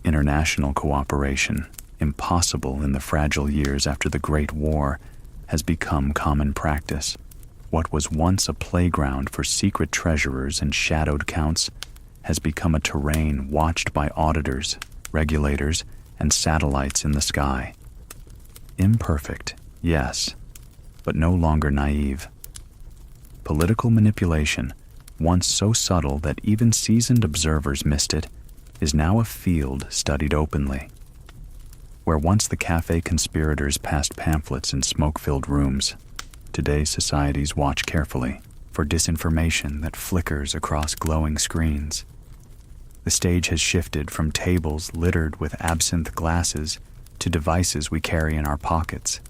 International cooperation, impossible in the fragile years after the Great War, has become common practice. What was once a playground for secret treasurers and shadowed counts has become a terrain watched by auditors, regulators, and satellites in the sky. Imperfect, yes, but no longer naive. Political manipulation, once so subtle that even seasoned observers missed it, is now a field studied openly. Where once the cafe conspirators passed pamphlets in smoke-filled rooms, today societies watch carefully for disinformation that flickers across glowing screens. The stage has shifted from tables littered with absinthe glasses to devices we carry in our pockets.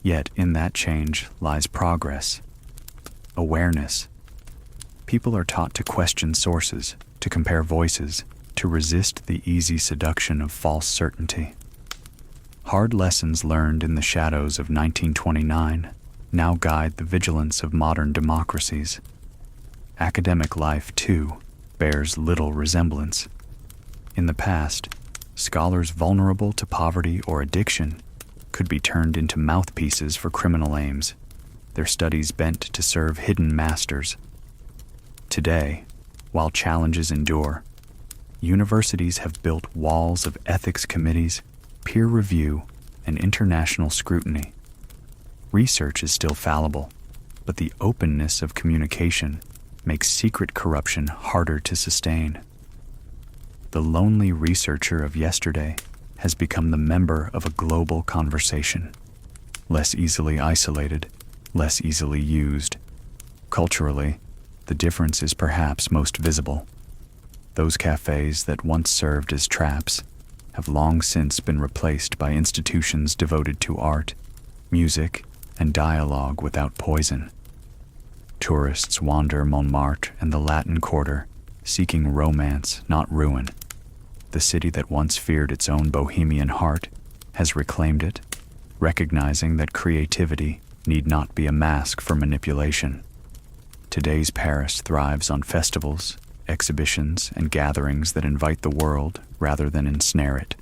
Yet in that change lies progress, awareness. People are taught to question sources, to compare voices, to resist the easy seduction of false certainty. Hard lessons learned in the shadows of 1929 now guide the vigilance of modern democracies. Academic life, too, bears little resemblance. In the past, scholars vulnerable to poverty or addiction could be turned into mouthpieces for criminal aims, their studies bent to serve hidden masters. Today, while challenges endure, universities have built walls of ethics committees, peer review, and international scrutiny. Research is still fallible, but the openness of communication makes secret corruption harder to sustain. The lonely researcher of yesterday has become the member of a global conversation, less easily isolated, less easily used. Culturally, the difference is perhaps most visible. Those cafes that once served as traps have long since been replaced by institutions devoted to art, music, and dialogue without poison. Tourists wander Montmartre and the Latin Quarter, seeking romance, not ruin. The city that once feared its own bohemian heart has reclaimed it, recognizing that creativity need not be a mask for manipulation. Today's Paris thrives on festivals, exhibitions, and gatherings that invite the world rather than ensnare it.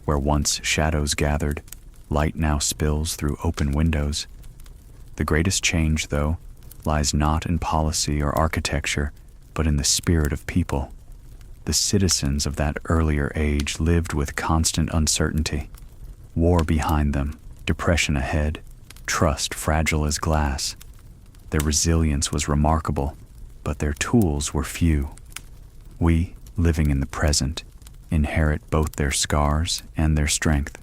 Where once shadows gathered, light now spills through open windows. The greatest change, though, lies not in policy or architecture, but in the spirit of people. The citizens of that earlier age lived with constant uncertainty. War behind them, depression ahead, trust fragile as glass. Their resilience was remarkable, but their tools were few. We, living in the present, inherit both their scars and their strength.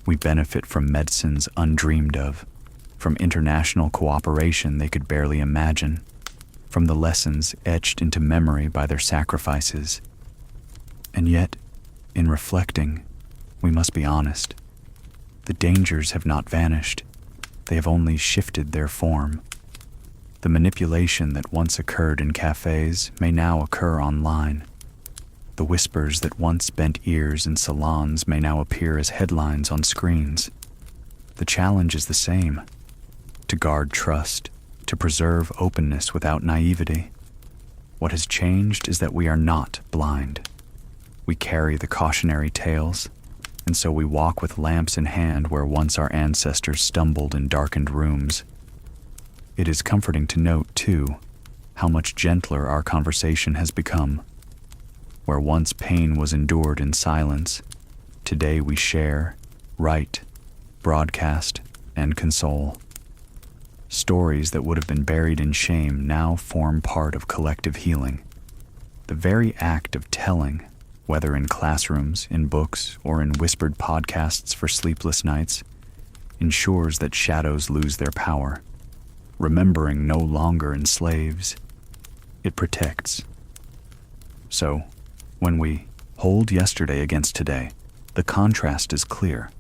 We benefit from medicines undreamed of, from international cooperation they could barely imagine, from the lessons etched into memory by their sacrifices. And yet, in reflecting, we must be honest. The dangers have not vanished. They have only shifted their form. The manipulation that once occurred in cafes may now occur online. The whispers that once bent ears in salons may now appear as headlines on screens. The challenge is the same: to guard trust, to preserve openness without naivety. What has changed is that we are not blind. We carry the cautionary tales, and so we walk with lamps in hand where once our ancestors stumbled in darkened rooms. It is comforting to note, too, how much gentler our conversation has become. Where once pain was endured in silence, today we share, write, broadcast, and console. Stories that would have been buried in shame now form part of collective healing. The very act of telling, whether in classrooms, in books, or in whispered podcasts for sleepless nights, ensures that shadows lose their power. Remembering no longer enslaves. It protects. So, when we hold yesterday against today, the contrast is clear.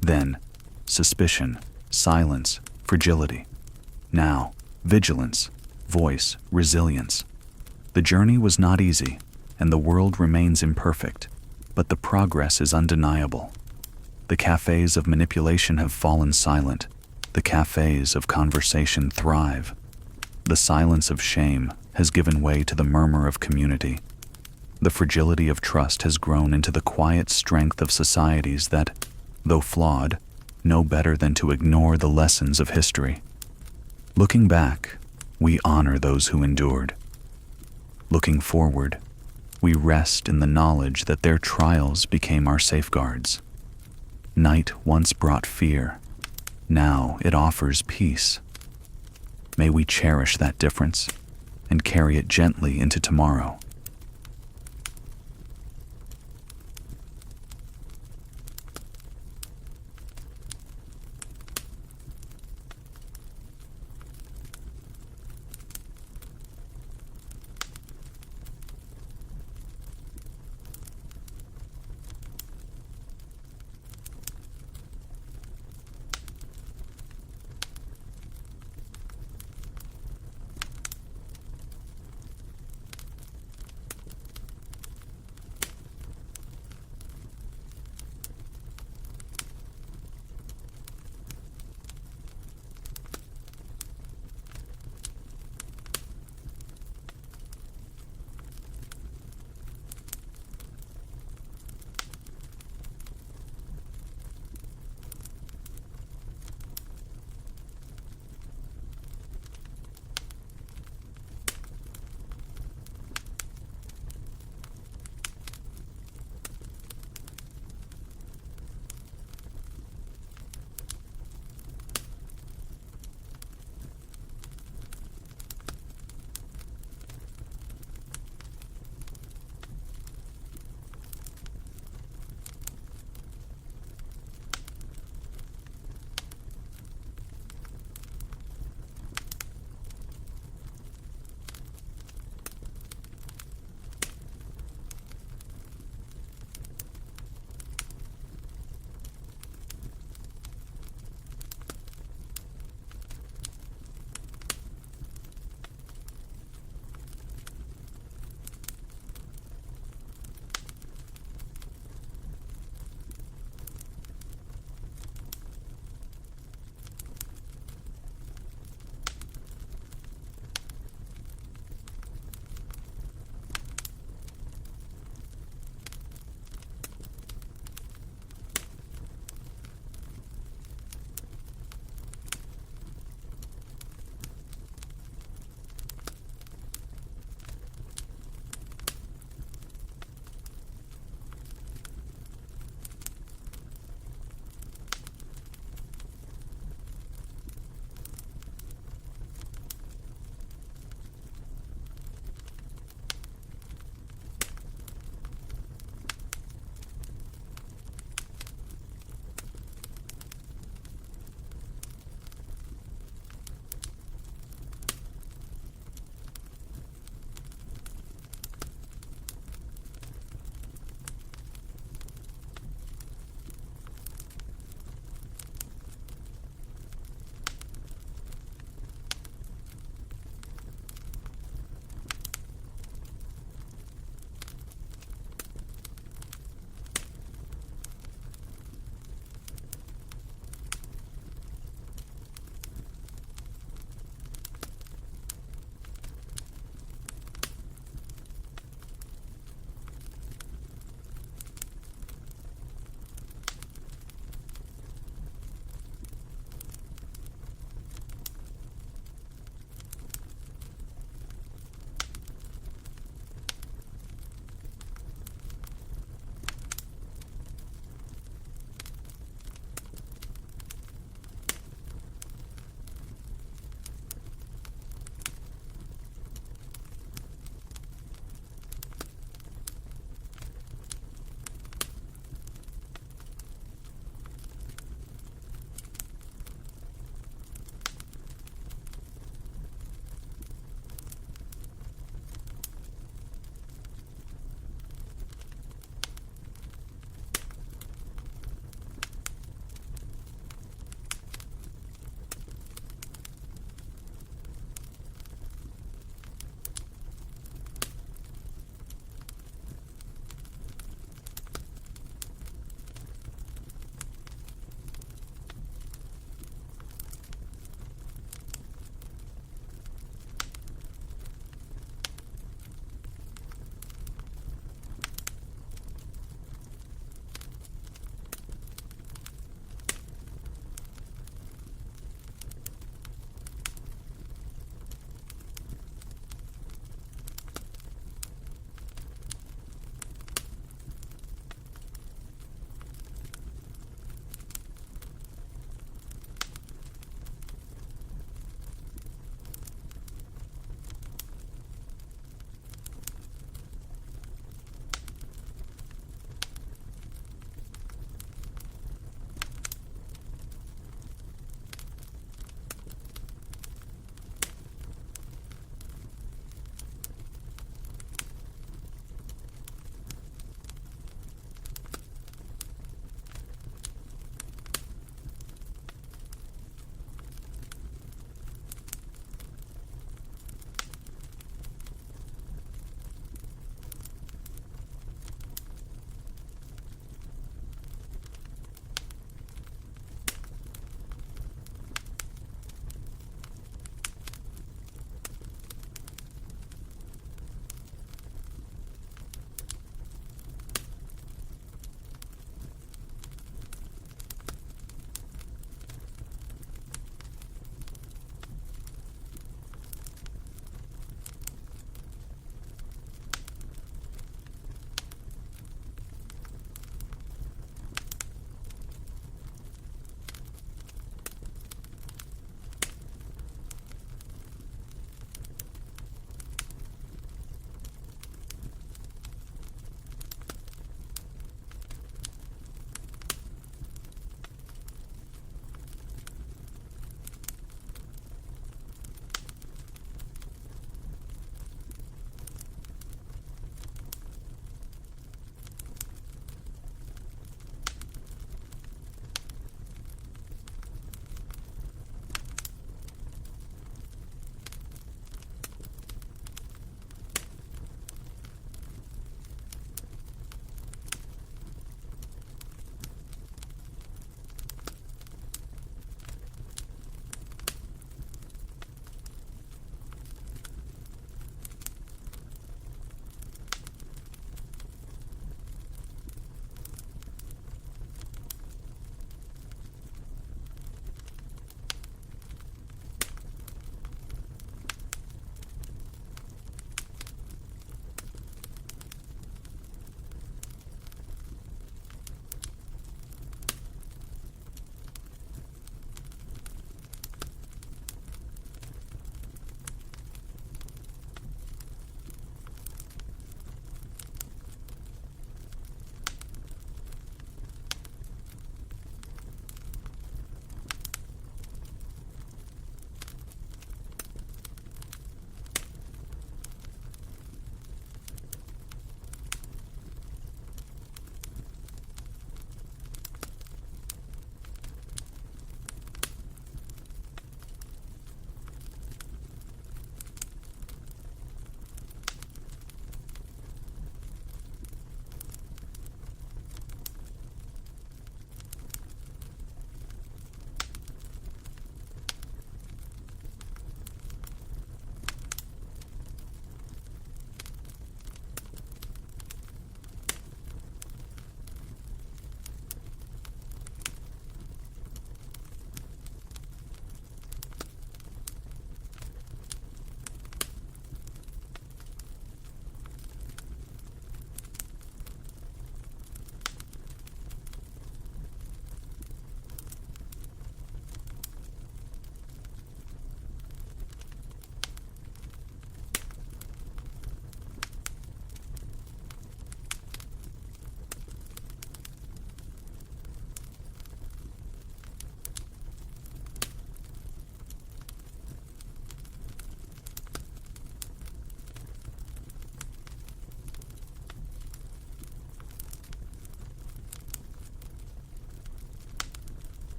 Then, suspicion, silence, fragility. Now, vigilance, voice, resilience. The journey was not easy, and the world remains imperfect, but the progress is undeniable. The cafes of manipulation have fallen silent. The cafes of conversation thrive. The silence of shame has given way to the murmur of community. The fragility of trust has grown into the quiet strength of societies that, though flawed, know better than to ignore the lessons of history. Looking back, we honor those who endured. Looking forward, we rest in the knowledge that their trials became our safeguards. Night once brought fear. Now it offers peace. May we cherish that difference and carry it gently into tomorrow.